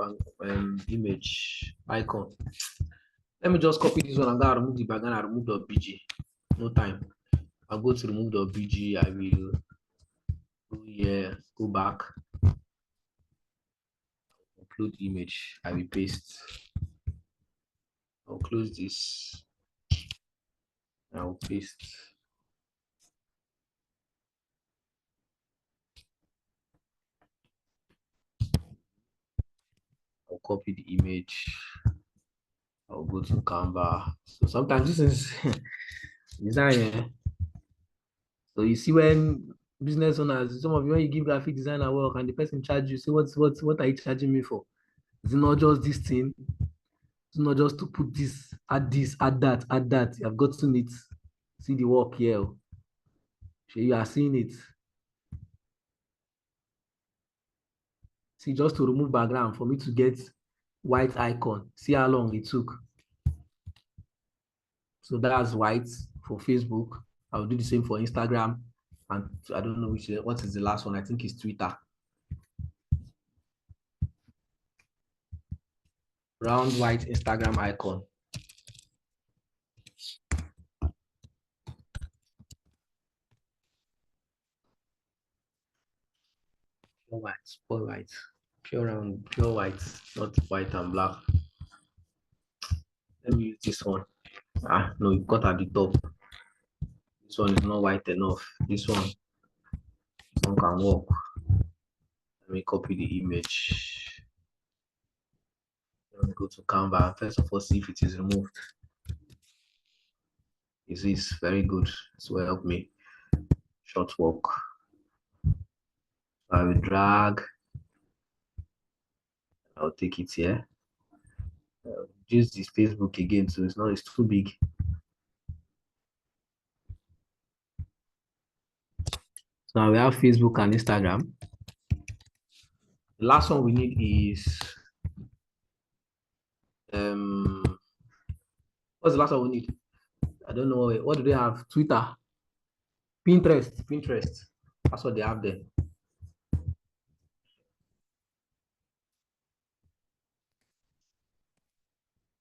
image icon. Let me just copy this one. I'm gonna remove the background. I remove the BG. No time. I'll go to remove the BG. I will go here, go back, upload image. I will paste. I'll close this. I'll paste. I'll copy the image. I'll go to Canva. So sometimes this is design. So you see when business owners, some of you, when you give graphic designer work and the person charge you, say what are you charging me for? Is it not just this thing? It's not just to put this, add that, add that. You have gotten it. See the work here. So you are seeing it. See, just to remove background for me to get white icon. See how long it took. So that's white for Facebook. I'll do the same for Instagram. And I don't know what is the last one. I think it's Twitter. Round white Instagram icon. Pure white, pure white, not white and black. Let me use this one. No, it cut at the top. This one is not white enough. This one can work. Let me copy the image. Let me go to Canva. First of all, see if it is removed. Is this very good? This will help me. Short work. I will drag. I'll take it here. Use this Facebook again, so it's too big. So now we have Facebook and Instagram. The last one we need is what's the last one we need? I don't know. What do they have? Twitter, Pinterest. That's what they have there.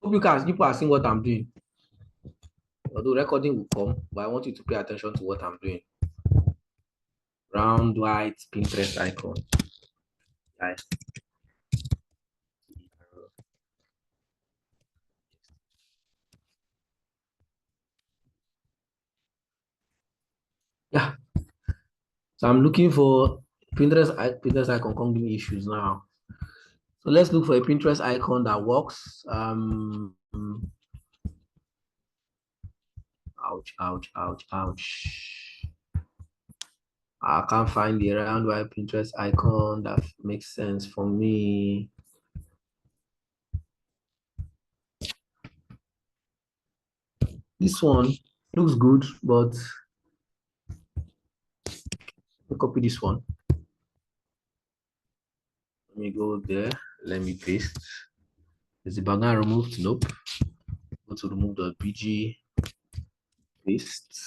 Hope people are seeing what I'm doing. Although recording will come, but I want you to pay attention to what I'm doing. Round white Pinterest icon. Right. Yeah. So I'm looking for Pinterest icon can't give me issues now. So let's look for a Pinterest icon that works. Ouch. I can't find the round white Pinterest icon that makes sense for me. This one looks good, but let me copy this one. Let me go there. Let me paste. Is the background removed? Nope. Go to remove the BG. Paste.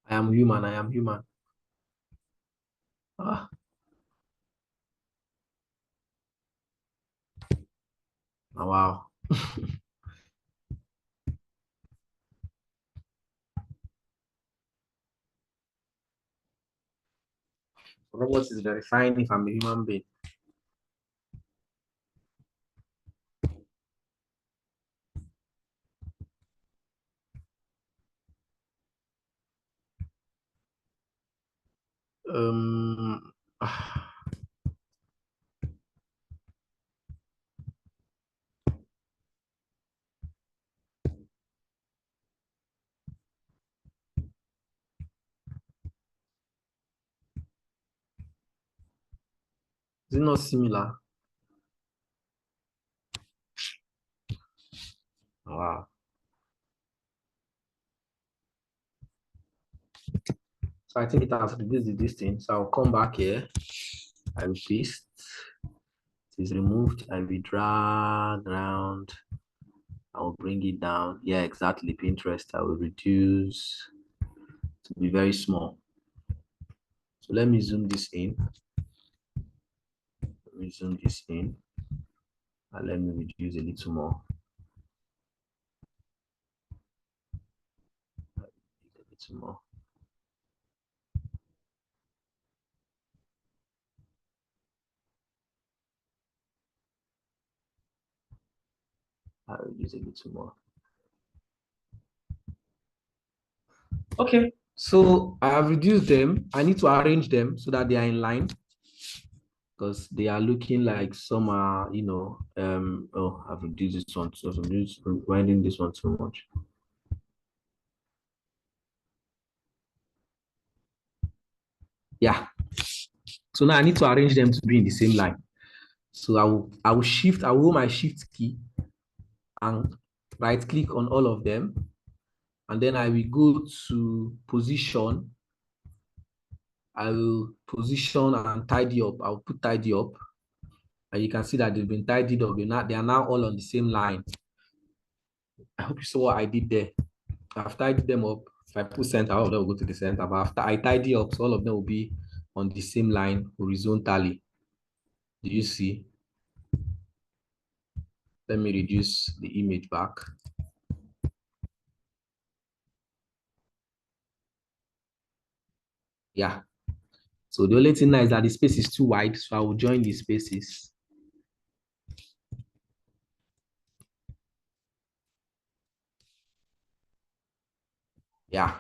I am human. Oh, wow. Robot is verifying if I'm a human being. Ah, is it not similar? Oh, wow. So I think it has reduced the distance. So I'll come back here. I will paste. It is removed. I will drag around. I will bring it down. Yeah, exactly. Pinterest. I will reduce to be very small. So let me zoom this in. Let me zoom this in. And let me reduce a little more. A little more. I'll reduce a little more. Okay, so I have reduced them. I need to arrange them so that they are in line because they are looking like some are, oh, I've reduced this one, so I'm just winding this one too much. Yeah. So now I need to arrange them to be in the same line. So I will hold my shift key and right click on all of them. And then I will go to position. I will position and tidy up. I'll put tidy up. And you can see that they've been tidied up. They are now all on the same line. I hope you saw what I did there. I've tidied them up. If I put center, all of them will go to the center. But after I tidy up, so all of them will be on the same line horizontally. Do you see? Let me reduce the image back. Yeah. So the only thing now is that the space is too wide, so I will join the spaces. Yeah.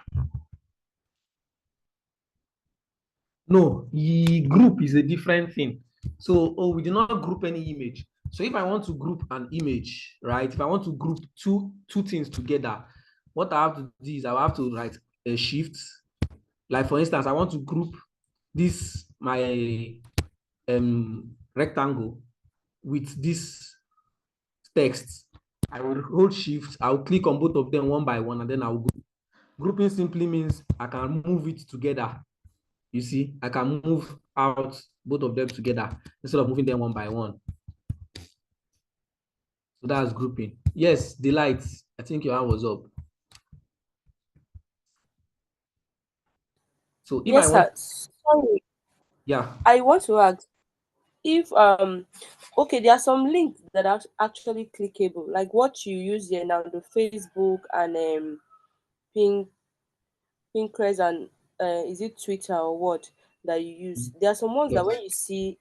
No, the group is a different thing. So, we do not group any image. So if I want to group an image, right? If I want to group two things together, what I have to do is I have to write a shift. Like for instance, I want to group this my rectangle with this text. I will hold shift, I'll click on both of them one by one, and then I'll group. Grouping simply means I can move it together. You see, I can move out both of them together instead of moving them one by one. So that's grouping. Yes, the lights. I think your hand was up. So if I Yes, want, sir. Sorry, yeah, I want to ask if okay, there are some links that are actually clickable, like what you use here now, the Facebook and Pink Pinterest and is it Twitter or what that you use? There are some ones that yes. when you see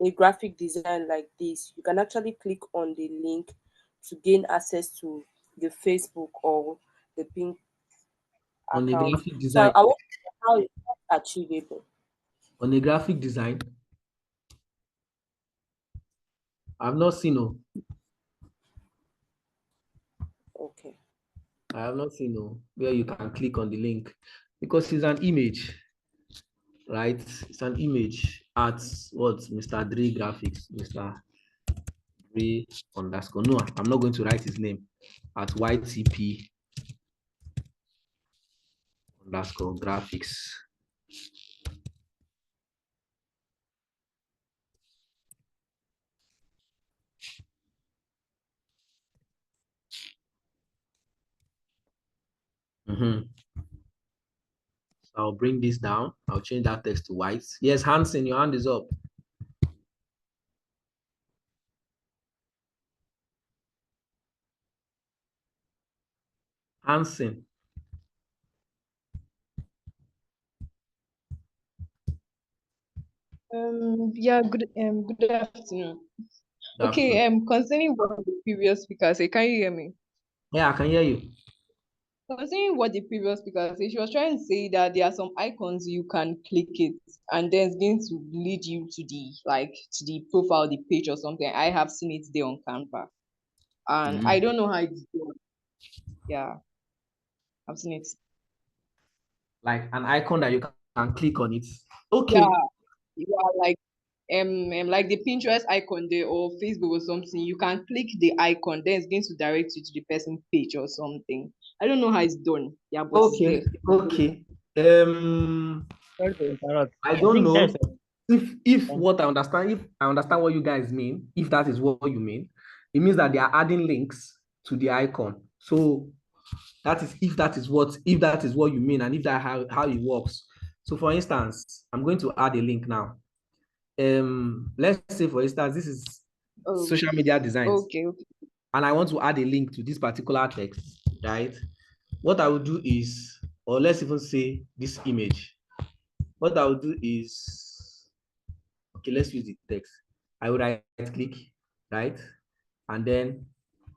a graphic design like this, you can actually click on the link to gain access to the Facebook or the Pink On a account. graphic So design, I want to know how it's achievable. on a graphic design, I've not seen. No, Okay. I have not seen where you can click on the link because it's an image, right? It's an image at what Mr. Dre Graphics, Mr. Dre underscore. No, I'm not going to write his name at YTP underscore graphics. So I'll bring this down. I'll change that text to white. Yes, Hansen, your hand is up. Hansen. Yeah, good afternoon. Good Okay, afternoon. concerning what the previous speaker said, can you hear me? Yeah, I can hear you. Concerning what the previous speaker said, she was trying to say that there are some icons you can click it and then it's going to lead you to the profile, the page or something. I have seen it there on Canva. And I don't know how it's done. Yeah, I've seen it. Like an icon that you can click on it. Yeah, Okay. like the Pinterest icon there or Facebook or something, you can click the icon, then it's going to direct you to the person's page or something. I don't know how it's done. Yeah, but it's Okay. there. Okay. Sorry to interrupt. I I don't think know there's if what I understand, if I understand what you guys mean, if that is what you mean, it means that they are adding links to the icon. So that is if that is what you mean, and if that how it works. So for instance, I'm going to add a link now. Let's say for instance, this is Oh, social media designs, okay. and I want to add a link to this particular text, right? What I will do is, or let's even say this image. What I will do is, okay, let's use the text. I will right click, right? And then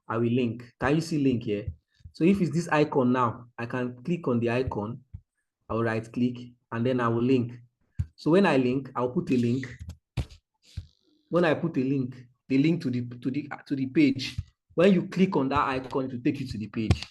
I will link. Can you see link here? So if it's this icon now, I can click on the icon. I will right click and then I will link. So when I link, I'll put a link. When I put a link, the link to the page. When you click on that icon, it will take you to the page.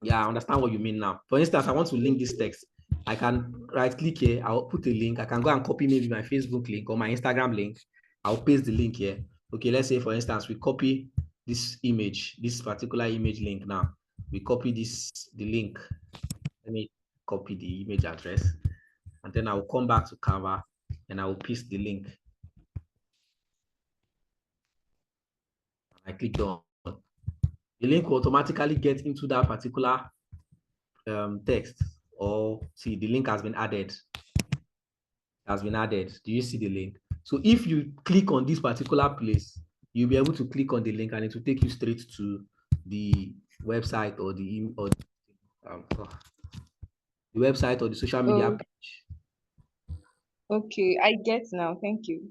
Yeah, I understand what you mean now. For instance, I want to link this text. I can right click here. I'll put a link. I can go and copy maybe my Facebook link or my Instagram link. I'll paste the link here. Okay, let's say for instance, we copy this image, this particular image link now. We copy the link. Let me copy the image address. And then I'll come back to Canva and I will paste the link. I click on. The link will automatically get into that particular text, or see the link has been added. Do you see the link? So if you click on this particular place, you'll be able to click on the link and it will take you straight to the website or the website or the social media page. Okay, I get now. Thank you.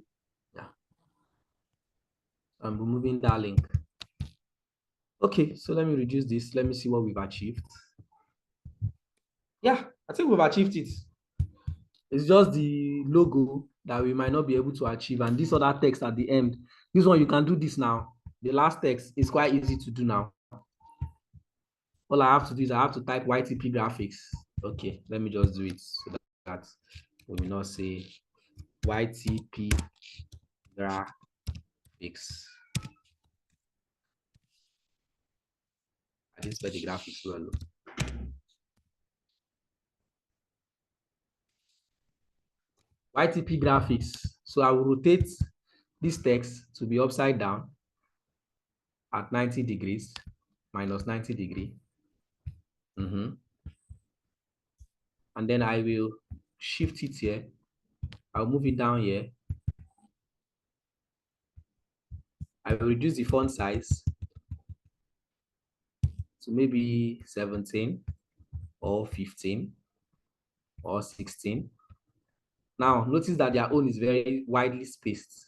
Yeah. I'm removing that link. Okay, so let me reduce this. Let me see what we've achieved. Yeah, I think we've achieved it. It's just the logo that we might not be able to achieve, and this other text at the end. This one, you can do this now. The last text is quite easy to do now. All I have to do is I have to type YTP graphics. Okay, let me just do it so that we will not say YTP graphics. I didn't spell the graphics well. YTP graphics. So I will rotate this text to be upside down at 90 degrees, minus 90 degree. And then I will shift it here. I'll move it down here. I will reduce the font size to maybe 17 or 15 or 16. Now, notice that their own is very widely spaced.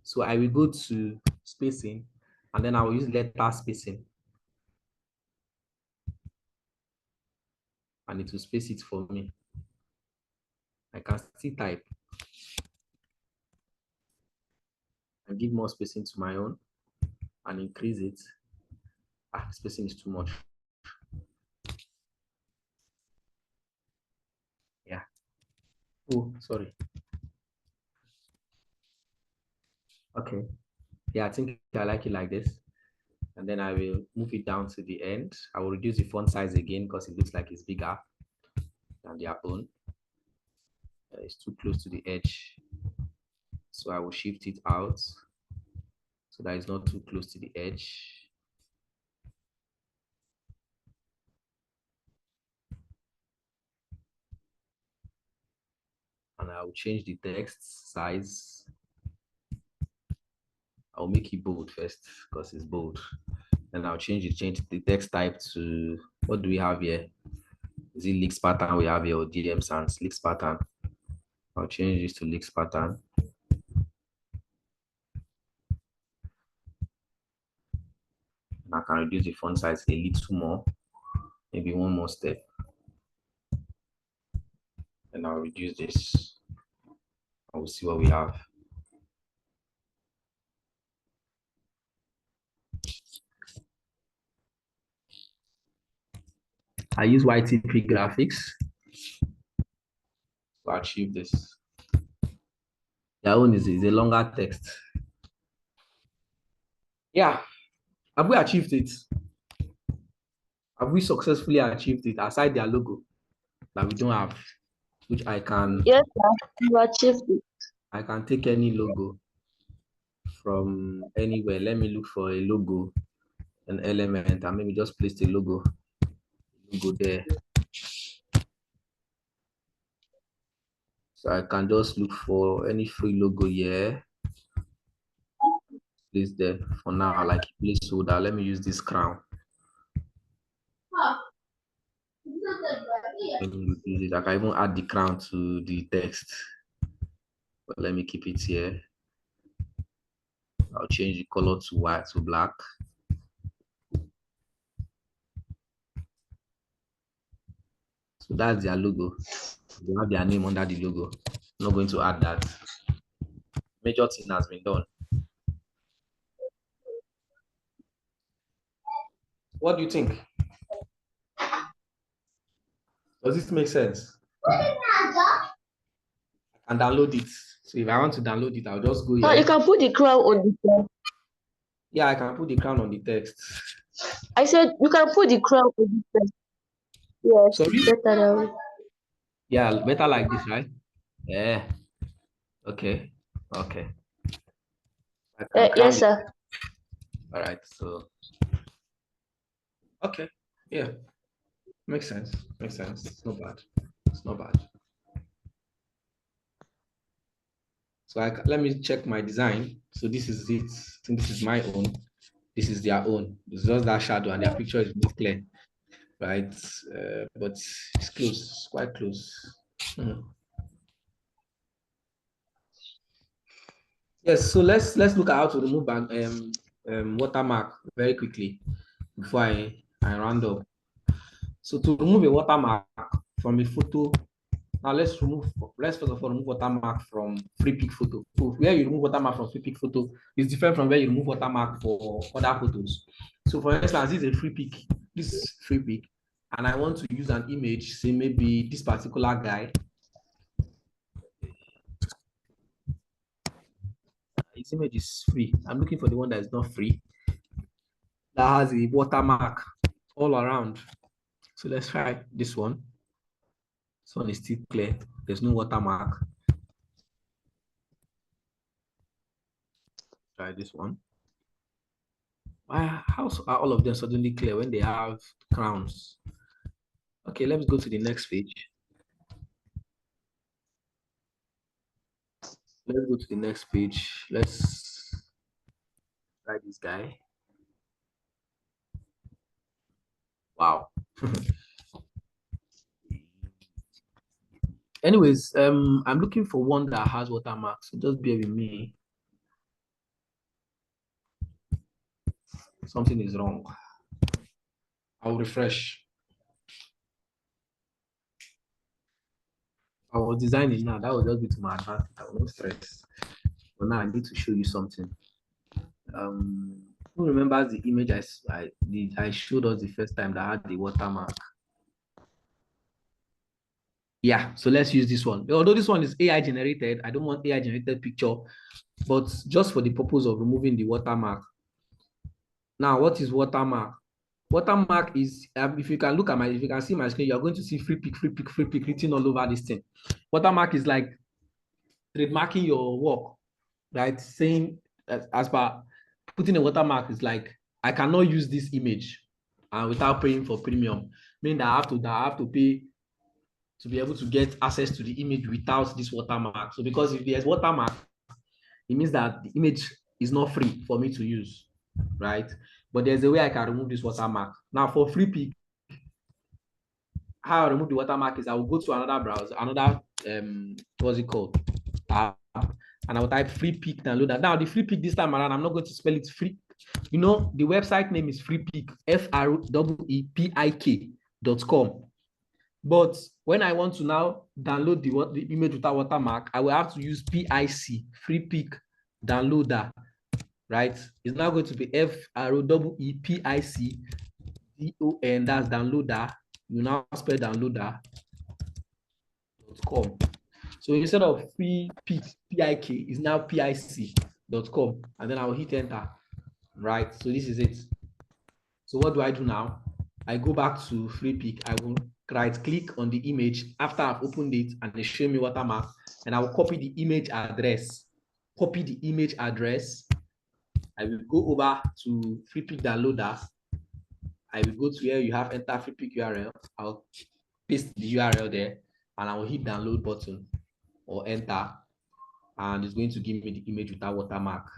So I will go to spacing and then I will use letter spacing. And it will space it for me. I can still type and give more spacing to my own and increase it. Spacing is too much. Yeah. Oh, sorry. Okay. Yeah, I think I like it like this. And then I will move it down to the end. I will reduce the font size again because it looks like it's bigger than their own. It's too close to the edge. So I will shift it out so that it's not too close to the edge. And I will change the text size. I'll make it bold first because it's bold. And I'll change the text type to, what do we have here? Is it leaks pattern we have here or DM sans leaks pattern? I'll change this to leaks pattern. And I can reduce the font size a little more, maybe one more step. And I'll reduce this. I will see what we have. I use YTP graphics to achieve this. Their own is a longer text. Yeah, have we achieved it? Have we successfully achieved it aside their logo that we don't have, which I can? Yes, sir. You achieved it. I can take any logo from anywhere. Let me look for a logo, an element, and maybe just place the logo there. So I can just look for any free logo here. Place there for now, like placeholder. Let me use this crown. I can even add the crown to the text. But let me keep it here. I'll change the color to white to black. So that's their logo. They have their name under the logo. I'm not going to add that. Major thing has been done. What do you think? Does this make sense? I can download it. So if I want to download it, I'll just go here. You can put the crown on the text. Yeah, I can put the crown on the text. I said you can put the crown on the text. Yes, sorry? Better that way. Yeah, better like this, right? Yeah. Okay. Okay. Yes, sir. All right. So. Okay. Yeah. Makes sense. Makes sense. It's not bad. It's not bad. So let me check my design. So this is it. I think this is my own. This is their own. It's just that shadow and their picture is not clear, right? But it's close. It's quite close. Yes. So let's look at how to remove watermark very quickly before I round up. So to remove a watermark from a photo. Now let's first of all remove watermark from free pick photo. So where you remove watermark from free pick photo is different from where you remove watermark for other photos. So for instance, this is a free pick. This is free pick, and I want to use an image, say maybe this particular guy. His image is free. I'm looking for the one that is not free, that has a watermark all around. So let's try this one. This one is still clear. There's no watermark. Try this one. How are all of them suddenly clear when they have crowns? Okay, let's go to the next page. Let's go to the next page. Let's try this guy. Wow. Anyways, I'm looking for one that has watermarks, so just bear with me. Something is wrong. I'll refresh. I was designing now. That will just be to my advantage. I will not stress. But now I need to show you something. Who remembers the image I showed us the first time that had the watermark? Yeah, so let's use this one. Although this one is AI generated, I don't want AI generated picture, but just for the purpose of removing the watermark. Now, what is watermark? Watermark is, if you can look at if you can see my screen, you're going to see free pick written all over this thing. Watermark is like trademarking your work, right? Saying, as per putting a watermark is like, I cannot use this image without paying for premium, meaning that I have to pay to be able to get access to the image without this watermark. So because if there's watermark, it means that the image is not free for me to use. right? But there's a way I can remove this watermark. Now for free pick, how I remove the watermark is I will go to another browser, what's it called? Tab, and I will type free pick downloader. Now the free pick this time around, I'm not going to spell it free. You know, the website name is freepik, FREEPIK.com. But when I want to now download the image without watermark, I will have to use PIC, free pick downloader, right? It's now going to be FREEPIC.com. That's downloader. You now spell downloader.com. So instead of free pick, PIK is now PIC.com. And then I will hit enter, right? So this is it. So what do I do now? I go back to free pick. I will right click on the image after I've opened it and they show me watermark, and I will copy the image address. Copy the image address. I will go over to free pick downloader. I will go to where you have enter free pick URL. I'll paste the URL there and I will hit download button or enter, and it's going to give me the image without watermark.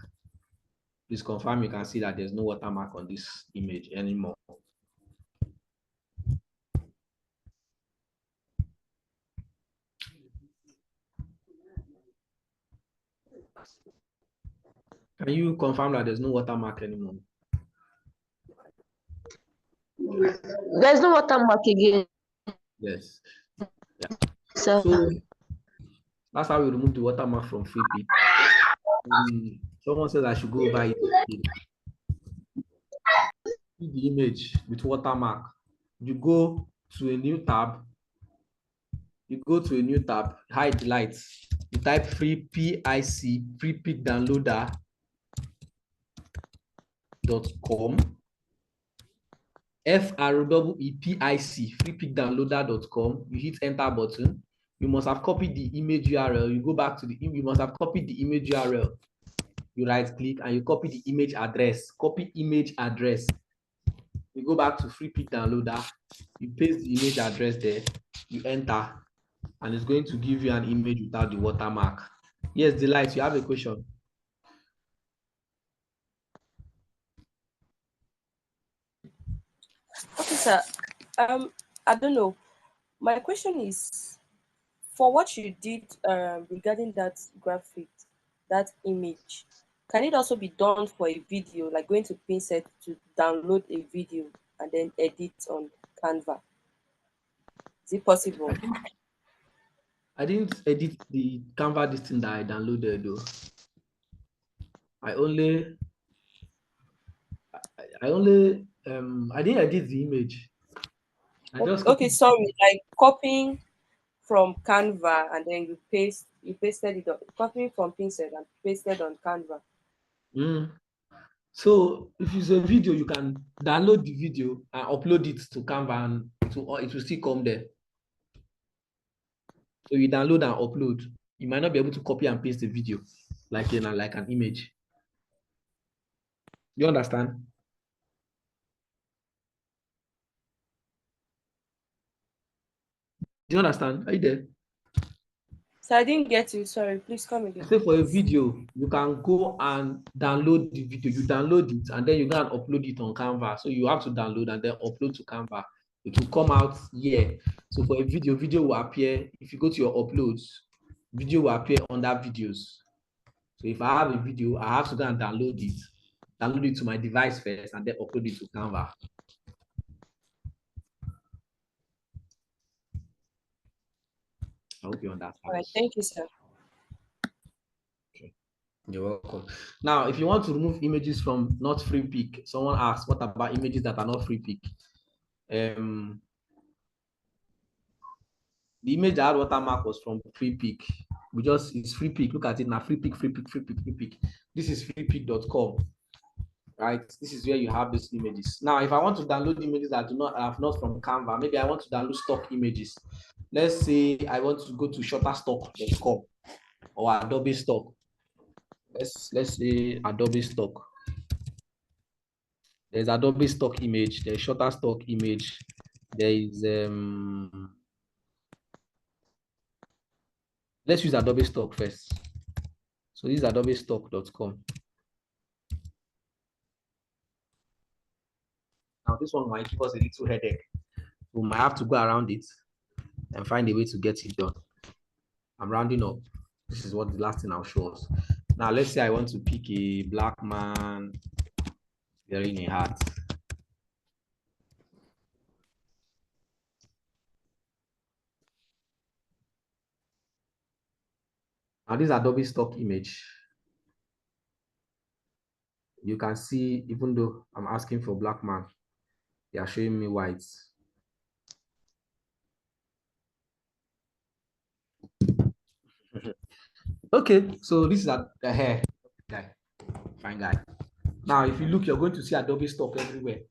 Please confirm you can see that there's no watermark on this image anymore. Can you confirm that there's no watermark anymore? There's no watermark again. Yes. Yeah. So that's how we remove the watermark from free pick. Someone says I should go over it. The image with watermark. You go to a new tab. Hide the lights. You type free PIC, free pick downloader.com. FREEPIC, freepikdownloader.com. You hit enter button. You must have copied the image URL. You go back to you must have copied the image URL. You right click and you copy the image address. Copy image address. You go back to free pick downloader. You paste the image address there. You enter, and it's going to give you an image without the watermark. Yes, Delight, you have a question. Okay, sir. I don't know. My question is, for what you did regarding that graphic, that image, can it also be done for a video, like going to Pinset to download a video and then edit on Canva? Is it possible? I didn't edit the Canva this thing that I downloaded though. I didn't edit the image. Okay, sorry, like copying from Canva and then you pasted it on, copying from Pinset and pasted on Canva. So if it's a video, you can download the video and upload it to Canva, and it will still come there. So you download and upload. You might not be able to copy and paste the video like an image. You understand? Do you understand? Are you there? So I didn't get you. Sorry, please come again. Say for a video, you can go and download the video. You download it and then you go and upload it on Canva. So you have to download and then upload to Canva. It will come out here. So for a video will appear. If you go to your uploads, video will appear under videos. So if I have a video, I have to go and download it to my device first and then upload it to Canva. I hope you understand. All right, thank you, sir. Okay. You're welcome. Now, if you want to remove images from not free pick, someone asked, what about images that are not free pick? The image that had watermark was from free pick. It's free pick. Look at it now. Free pick. This is freepick.com. Right? This is where you have these images. Now, if I want to download images that have not from Canva, maybe I want to download stock images. Let's say I want to go to shutterstock.com or Adobe Stock. Let's say Adobe Stock. There's Adobe Stock image. There's Shutterstock image. There is let's use Adobe Stock first. So this is adobestock.com. this one might give us a little headache. We might have to go around it and find a way to get it done. I'm rounding up. This is what the last thing I'll show us. Now, let's say I want to pick a black man wearing a hat. Now, this Adobe stock image. You can see, even though I'm asking for black man, they are showing me white. Okay, so this is the hair guy, fine guy. Now, if you look, you're going to see Adobe stock everywhere.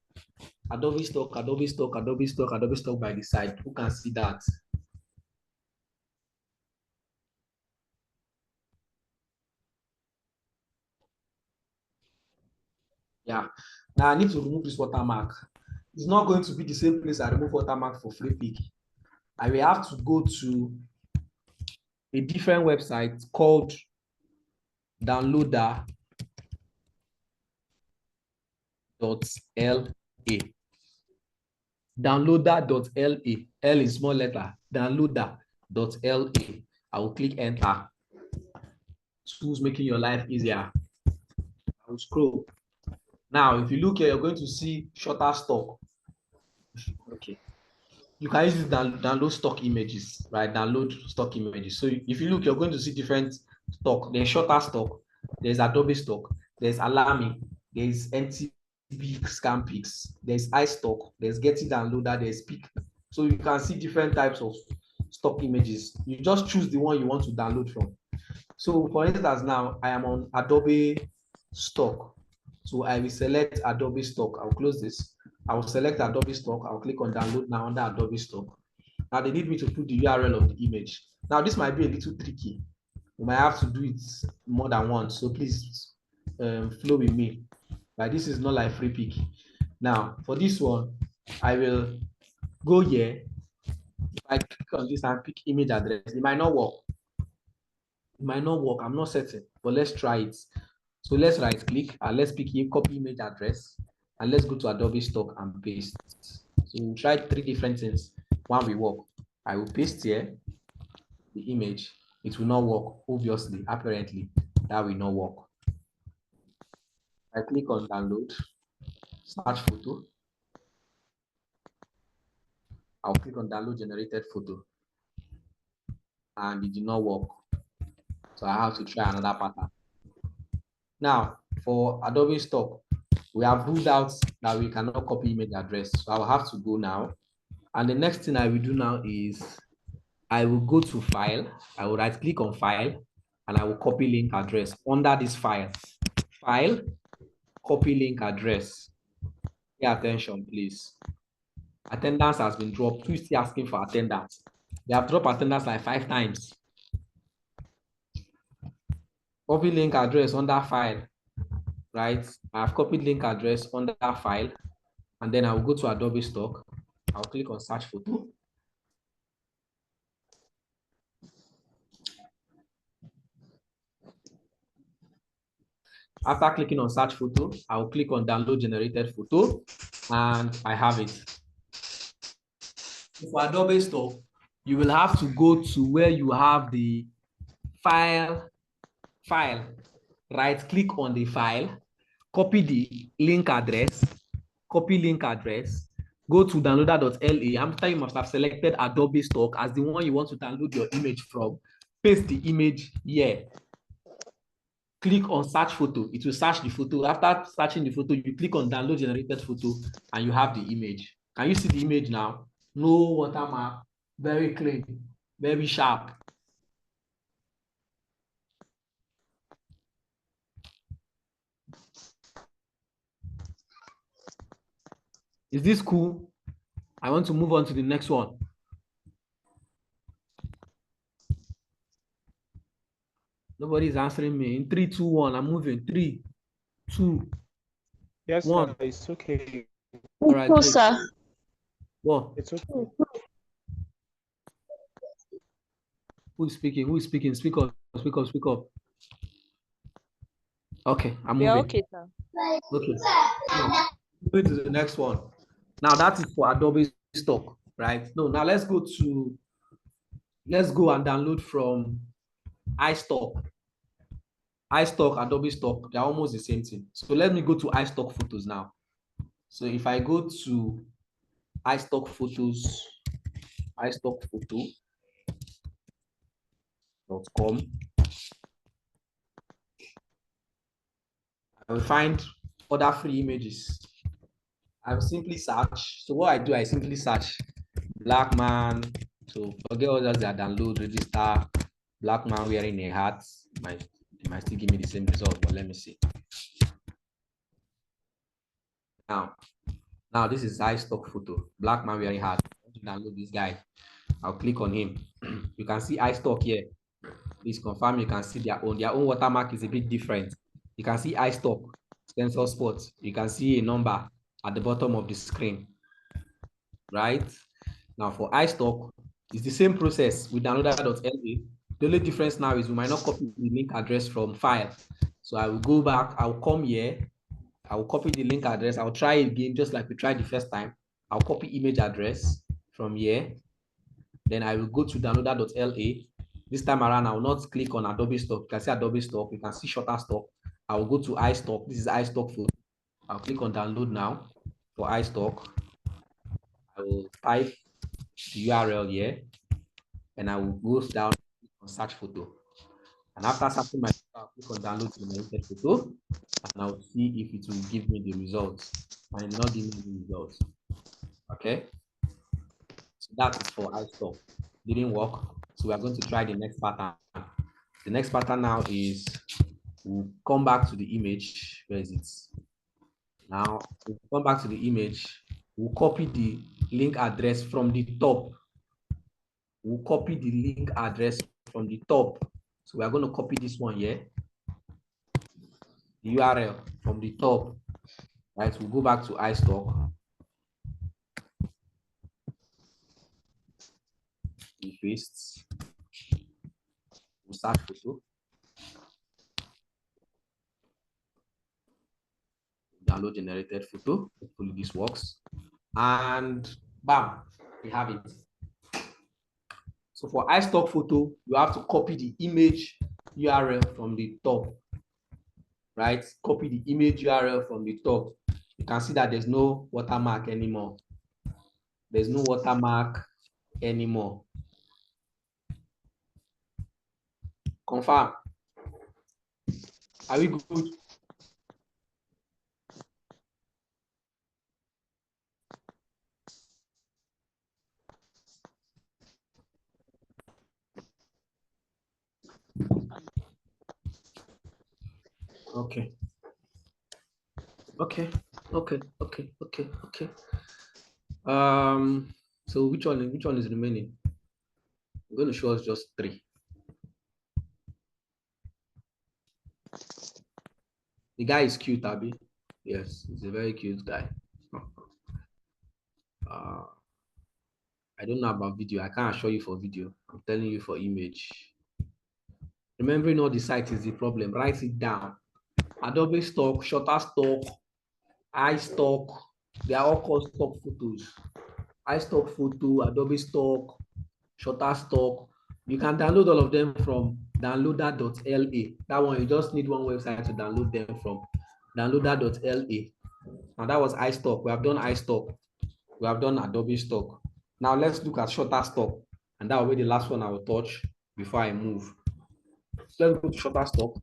Adobe stock, Adobe stock, Adobe stock, Adobe stock by the side. Who can see that? Yeah. Now I need to remove this watermark. It's not going to be the same place I remove watermark for free pick. I will have to go to a different website called downloader.la. Downloader.la. L is small letter. Downloader.la. I will click enter. Tools making your life easier. I will scroll. Now, if you look here, you're going to see shorter stock. Okay. You can use download stock images, right? Download stock images. So if you look, you're going to see different stock. There's shorter stock. There's Adobe stock. There's Alamy. There's NTP Scan Pics. There's iStock. There's Getty Downloader. There's Pic. So you can see different types of stock images. You just choose the one you want to download from. So for instance, now I am on Adobe stock. So I will select Adobe stock. I'll close this. I will select Adobe stock. I'll click on download now under Adobe stock. Now they need me to put the URL of the image. Now this might be a little tricky. You might have to do it more than once. So please flow with me. But this is not like free pick. Now for this one, I will go here. If I click on this and pick image address, it might not work. It might not work. I'm not certain, but let's try it. So let's right click and let's pick a copy image address and let's go to Adobe stock and paste. So we'll try 3 different things. One will work. I will paste here the image. It will not work, obviously, apparently. That will not work. I click on download, search photo. I'll click on download generated photo. And it did not work. So I have to try another pattern. Now, for Adobe stock, we have ruled out that we cannot copy image address. So I'll have to go now. And the next thing I will do now is I will go to file. I will right click on file and I will copy link address under this file. File, copy link address. Pay attention, please. Attendance has been dropped. Who is still asking for attendance? They have dropped attendance like 5 times. Copy link address under file, right? I have copied link address under file, and then I will go to Adobe stock. I'll click on search photo. After clicking on search photo, I'll click on download generated photo, and I have it. For Adobe stock, you will have to go to where you have the file, right click on the file, copy the link address, go to downloader.la. After you must have selected Adobe stock as the one you want to download your image from, paste the image here. Click on search photo. It will search the photo. After searching the photo, you click on download generated photo and you have the image. Can you see the image now? No watermark, very clean, very sharp. Is this cool? I want to move on to the next one. Nobody's answering me. In 3, 2, 1, I'm moving. 3, 2, Yes, 1. sir, it's okay. All right, Cool, sir. What? It's okay. Who is speaking? Who is speaking? Speak up, speak up, speak up. Okay, I'm moving. Yeah, okay, sir. Okay. Now, moving to the next one. Now that is for Adobe stock, right? No, now let's go and download from iStock. iStock, Adobe stock, they're almost the same thing. So let me go to iStock photos now. So if I go to iStock photos, iStockphoto.com, I will find other free images. I will simply search. So what I do, I simply search black man. So forget all that I download, register, black man wearing a hat. It might still give me the same result, but let me see. Now this is iStock photo, black man wearing hat. I want to download this guy. I'll click on him. You can see iStock here. Please confirm you can see their own. Their own watermark is a bit different. You can see iStock, sensor spot. You can see a number at the bottom of the screen, right? Now for iStock, it's the same process with downloader.la. The only difference now is we might not copy the link address from file. So I will go back, I'll come here, I will copy the link address. I'll try it again, just like we tried the first time. I'll copy image address from here. Then I will go to downloader.la. This time around, I will not click on Adobe stock. You can see Adobe stock. You can see Shutterstock. I will go to iStock. This is iStock photo. I'll click on download now for iStock. I will type the URL here, and I will go down on search photo. And after searching my photo, I'll click on download generated photo, and I'll see if it will give me the results. And it will not give me the results. Okay. So that is for iStock. Didn't work. So we are going to try the next pattern. The next pattern now is we'll come back to the image. Where is it? Now we'll come back to the image. We'll copy the link address from the top. We'll copy the link address from the top. So we are going to copy this one here. The URL from the top. Right. We'll go back to iStock. We paste. We'll search photo. Download generated photo. Hopefully this works. And bam, we have it. So for iStock photo, you have to copy the image URL from the top, right? Copy the image URL from the top. You can see that there's no watermark anymore. There's no watermark anymore. Confirm. Are we good? Okay. Okay. So which one is remaining? I'm going to show us just 3. The guy is cute, Abby. Yes, he's a very cute guy. I don't know about video. I can't assure you for video. I'm telling you for image. Remembering all the sites is the problem. Write it down. Adobe stock, Shutterstock, iStock. They are all called stock photos. iStock photo, Adobe stock, Shutterstock. You can download all of them from downloader.la. That one, you just need one website to download them from. Downloader.la. Now that was iStock. We have done iStock. We have done Adobe stock. Now let's look at Shutterstock. And that will be the last one I will touch before I move. So let's go to Shutterstock.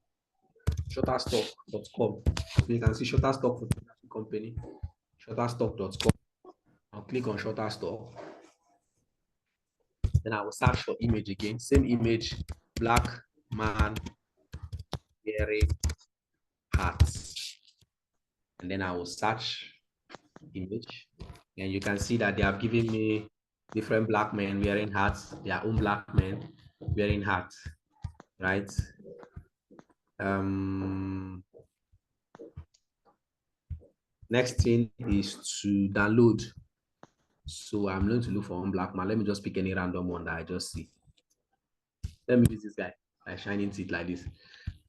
Shutterstock.com. So you can see Shutterstock Photography Company. Shutterstock.com. I'll click on Shutterstock. Then I will search for image again. Same image, black man wearing hats. And then I will search image. And you can see that they have given me different black men wearing hats, their own black men wearing hats, right? Next thing is to download. So I'm going to look for one black man. Let me just pick any random one that I just see. Let me use this guy by shining it like this.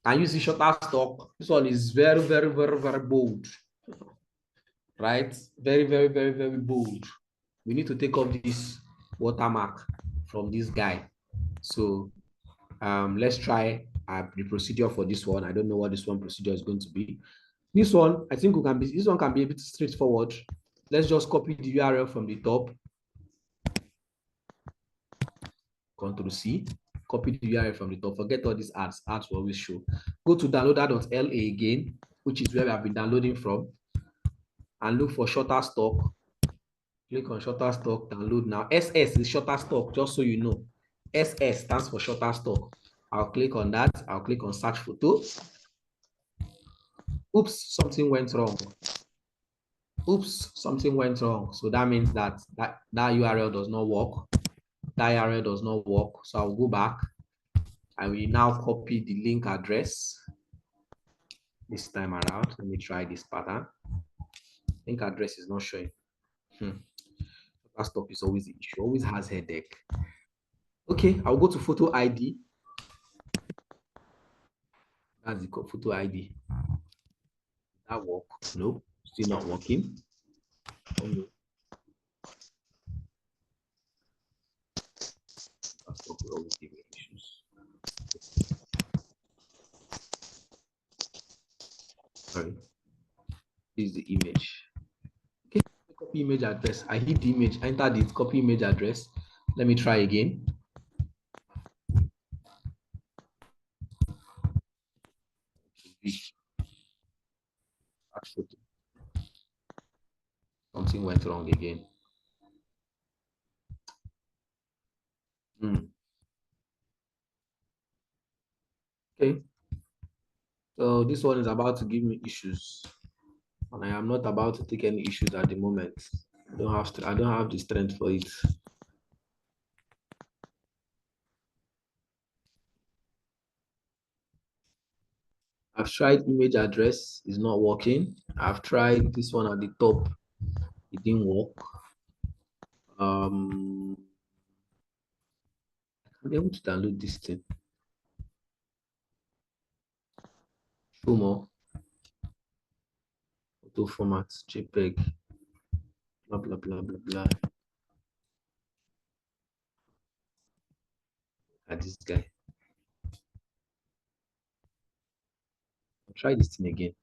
Can you see Shutterstock? This one is very, very, very, very bold. right? Very, very, very, very bold. We need to take off this watermark from this guy. So let's try the procedure for this one. I don't know what this one procedure is going to be. This one, I think this one can be a bit straightforward. Let's just copy the URL from the top. Control C, copy the URL from the top. Forget all these ads. Ads will always show. Go to downloader.la again, which is where we have been downloading from, and look for Shutterstock. Click on Shutterstock, download now. SS is Shutterstock, just so you know. SS stands for Shutterstock. I'll click on that. I'll click on search photo. Oops, something went wrong. Oops, something went wrong. So that means that URL does not work. That URL does not work. So I'll go back. I will now copy the link address. This time around, let me try this pattern. Link address is not showing. Stop is always the issue. Always has headache. Okay, I'll go to photo ID. That's the photo ID. That work? Nope, still not working. Oh no. That's what will always give me issues. Sorry. This is the image. Okay, copy image address. I hit the image, enter the copy image address. Let me try again. Something went wrong again. Okay. So this one is about to give me issues, and I am not about to take any issues at the moment. I don't have the strength for it. I've tried image address, it's not working. I've tried this one at the top, it didn't work. I'm able to download this thing. Show more. Photo format, JPEG, blah, blah, blah, blah, blah. At this guy. I'll try this thing again.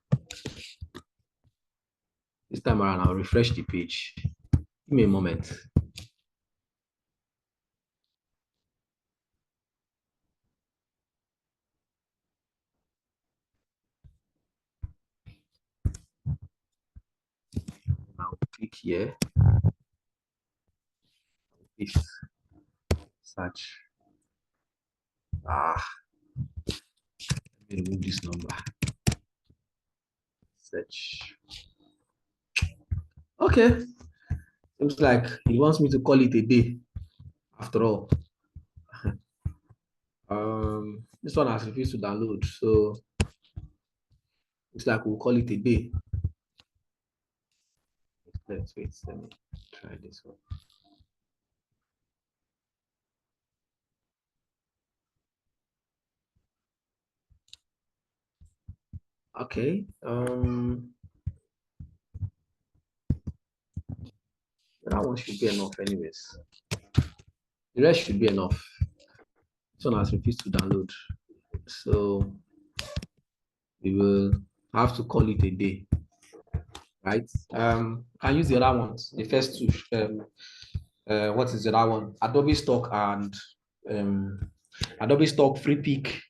This time around, I'll refresh the page. Give me a moment. I'll click here. This search. Let me remove this number. Search. Okay. Seems like he wants me to call it a day. After all. This one has refused to download, so it's like we'll call it a day. Let's wait. Let me try this one. Okay. That one should be enough, anyways. The rest should be enough. This one has refused to download, so we will have to call it a day, right? I use the other ones, the first two. What is the other one? Adobe Stock and Adobe Stock Free Pick.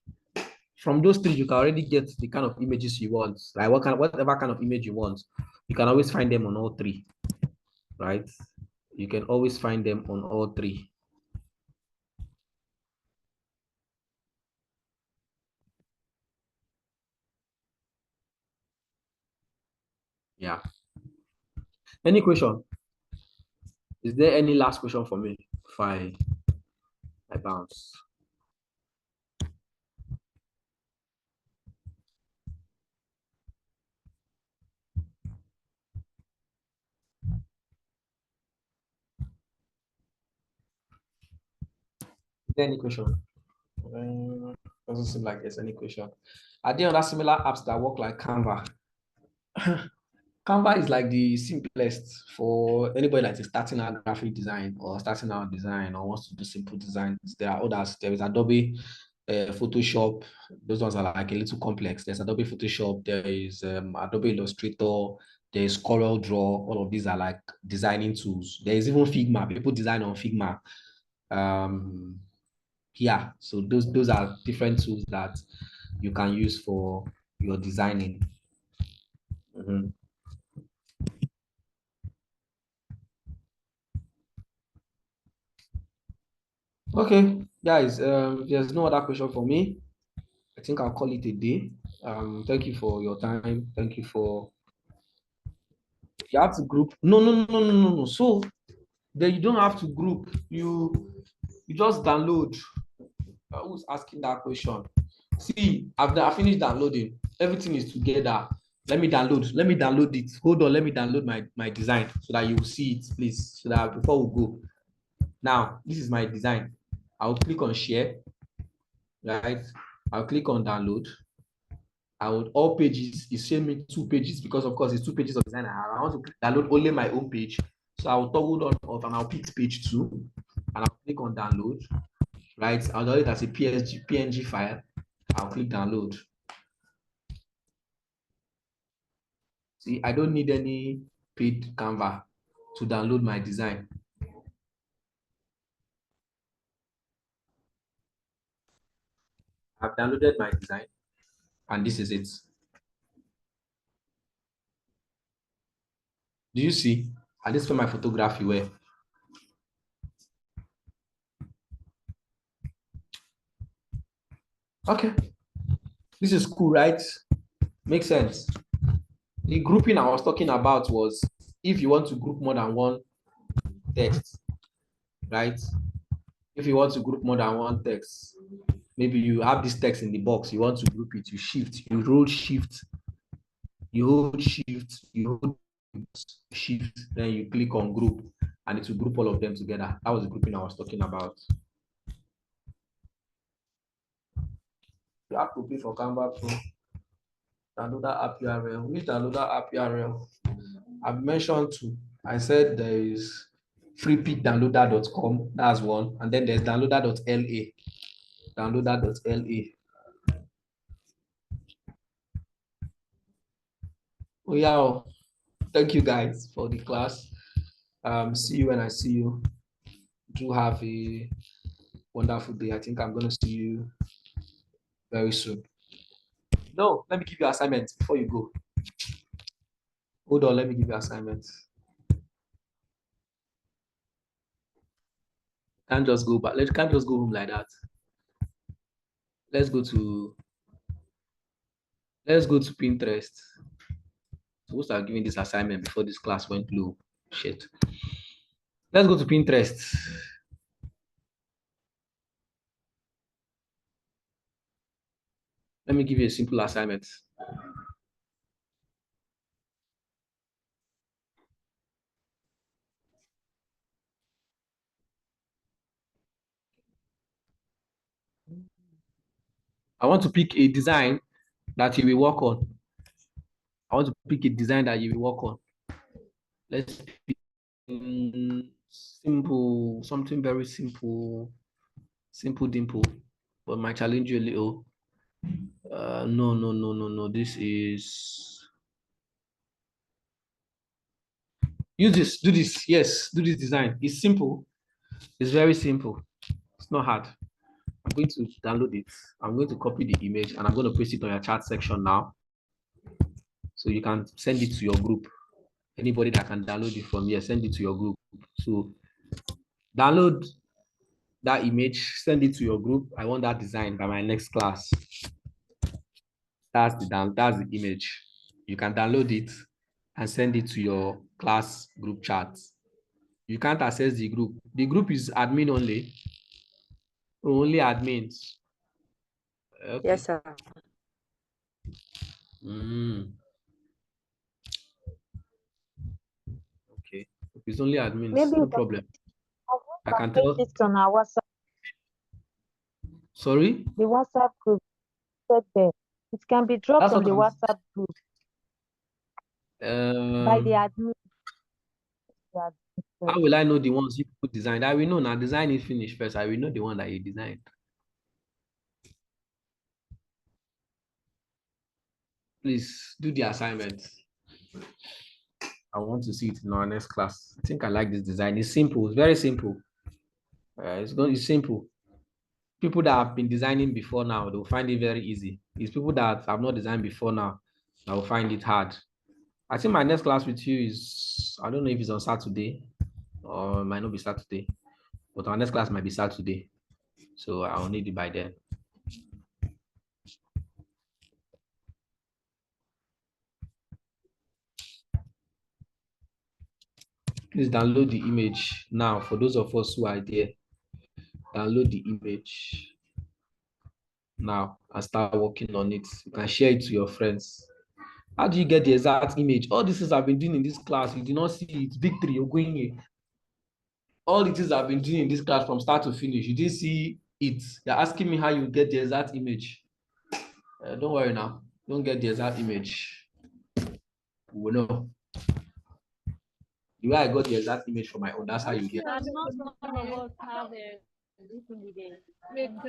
From those three, you can already get the kind of images you want, like whatever kind of image you want. You can always find them on all three, right? You can always find them on all three. Yeah. Any question? Is there any last question for me before I bounce? Is there any question? Doesn't seem like there's any question. Are there other similar apps that work like Canva? Canva is like the simplest for anybody that is starting out graphic design or starting out design or wants to do simple designs. There are others. There is Adobe Photoshop. Those ones are like a little complex. There's Adobe Photoshop. There is Adobe Illustrator. There is Corel Draw. All of these are like designing tools. There is even Figma. People design on Figma. Yeah, so those are different tools that you can use for your designing. Okay, guys, there's no other question for me. I think I'll call it a day. Thank you for your time. Thank you for, you have to group. No. So then you don't have to group. You just download. Who's asking that question? See, after I finished downloading, everything is together. Let me download it. Hold on, let me download my design so that you will see it, please. So that before we go. Now, this is my design. I'll click on share, right? I'll click on download. I would all pages, it's showing me 2 pages because of course it's 2 pages of design I have. I want to download only my own page. So I'll toggle on off and I'll pick page 2 and I'll click on download, right? I'll download it as a PNG file. I'll click download. See, I don't need any paid Canva to download my design. I've downloaded my design and this is it. Do you see? And this is where my photography were. Okay. This is cool, right? Makes sense. The grouping I was talking about was if you want to group more than one text, right? If you want to group more than one text, maybe you have this text in the box, you want to group it, you shift, you hold shift, you hold shift, you hold shift, then you click on group and it will group all of them together. That was the grouping I was talking about. You have to pay for Canva Pro. Download that app URL. Which download that app URL? I've mentioned 2. I said there is freepicdownloader.com. That's one. And then there's downloader.la. Downloader.la. Oh yeah. Thank you guys for the class. See you when I see you. Do have a wonderful day. I think I'm going to see you very soon. No, let me give you assignments before you go. Hold on, let me give you assignments. Can't just go back. Can't just go home like that. Let's go to Pinterest. Supposed to have given this assignment before this class went low. Shit. Let's go to Pinterest. Let me give you a simple assignment. I want to pick a design that you will work on. I want to pick a design that you will work on. Let's pick simple, something very simple, simple dimple, but might challenge you a little. No. This is, use this, do this. Yes, do this design. It's simple. It's very simple. It's not hard. I'm going to download it. I'm going to copy the image and I'm going to paste it on your chat section now. So you can send it to your group. Anybody that can download it from here, send it to your group. So download that image, send it to your group. I want that design by my next class. That's the image. You can download it and send it to your class group chat. You can't access the group. The group is admin only. Only admins. Okay. Yes, sir. Okay. It's only admins. Maybe No problem. I can paste tell. it on our WhatsApp. Sorry? The WhatsApp group. Said there. It can be dropped That's on what the I'm, WhatsApp group. By the admin. How will I know the ones you put designed? I will know now. Design is finished first. I will know the one that you designed. Please do the assignment. I want to see it in our next class. I think I like this design. It's simple. It's very simple. It's simple. People that have been designing before now, they'll find it very easy. It's people that have not designed before now that will find it hard. I think my next class with you is, I don't know if it's on Saturday or it might not be Saturday, but our next class might be Saturday. So I'll need it by then. Please download the image now. For those of us who are there, download the image now and start working on it. You can share it to your friends. How do you get the exact image? All this is I've been doing in this class. You did not see it. Victory, you're going here. All it is I've been doing in this class from start to finish. You didn't see it. You're asking me how you get the exact image. Don't worry now. Don't get the exact image. We will know. The way I got the exact image for my own, that's how you get it. Say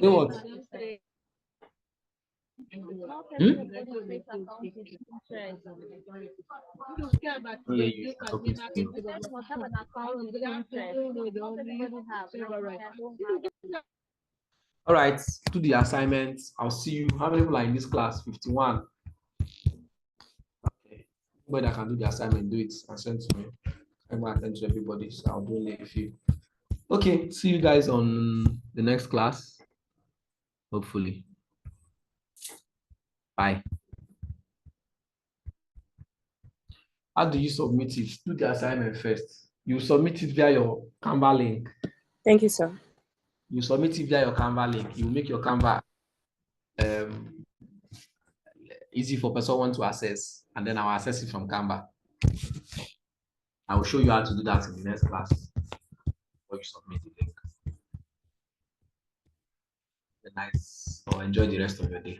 what? All right, do the assignments. I'll see you. How many people are in this class? 51. Okay. Anybody that can do the assignment, do it and send to me. I'm going to attend to everybody, so I'll do only a few. Okay, see you guys on the next class. Hopefully. Bye. How do you submit it? Do the assignment first. You submit it via your Canva link. Thank you, sir. You submit it via your Canva link. You make your Canva easy for person one to access, and then I'll access it from Canva. I will show you how to do that in the next class before you submit the link. Nice, or enjoy the rest of your day.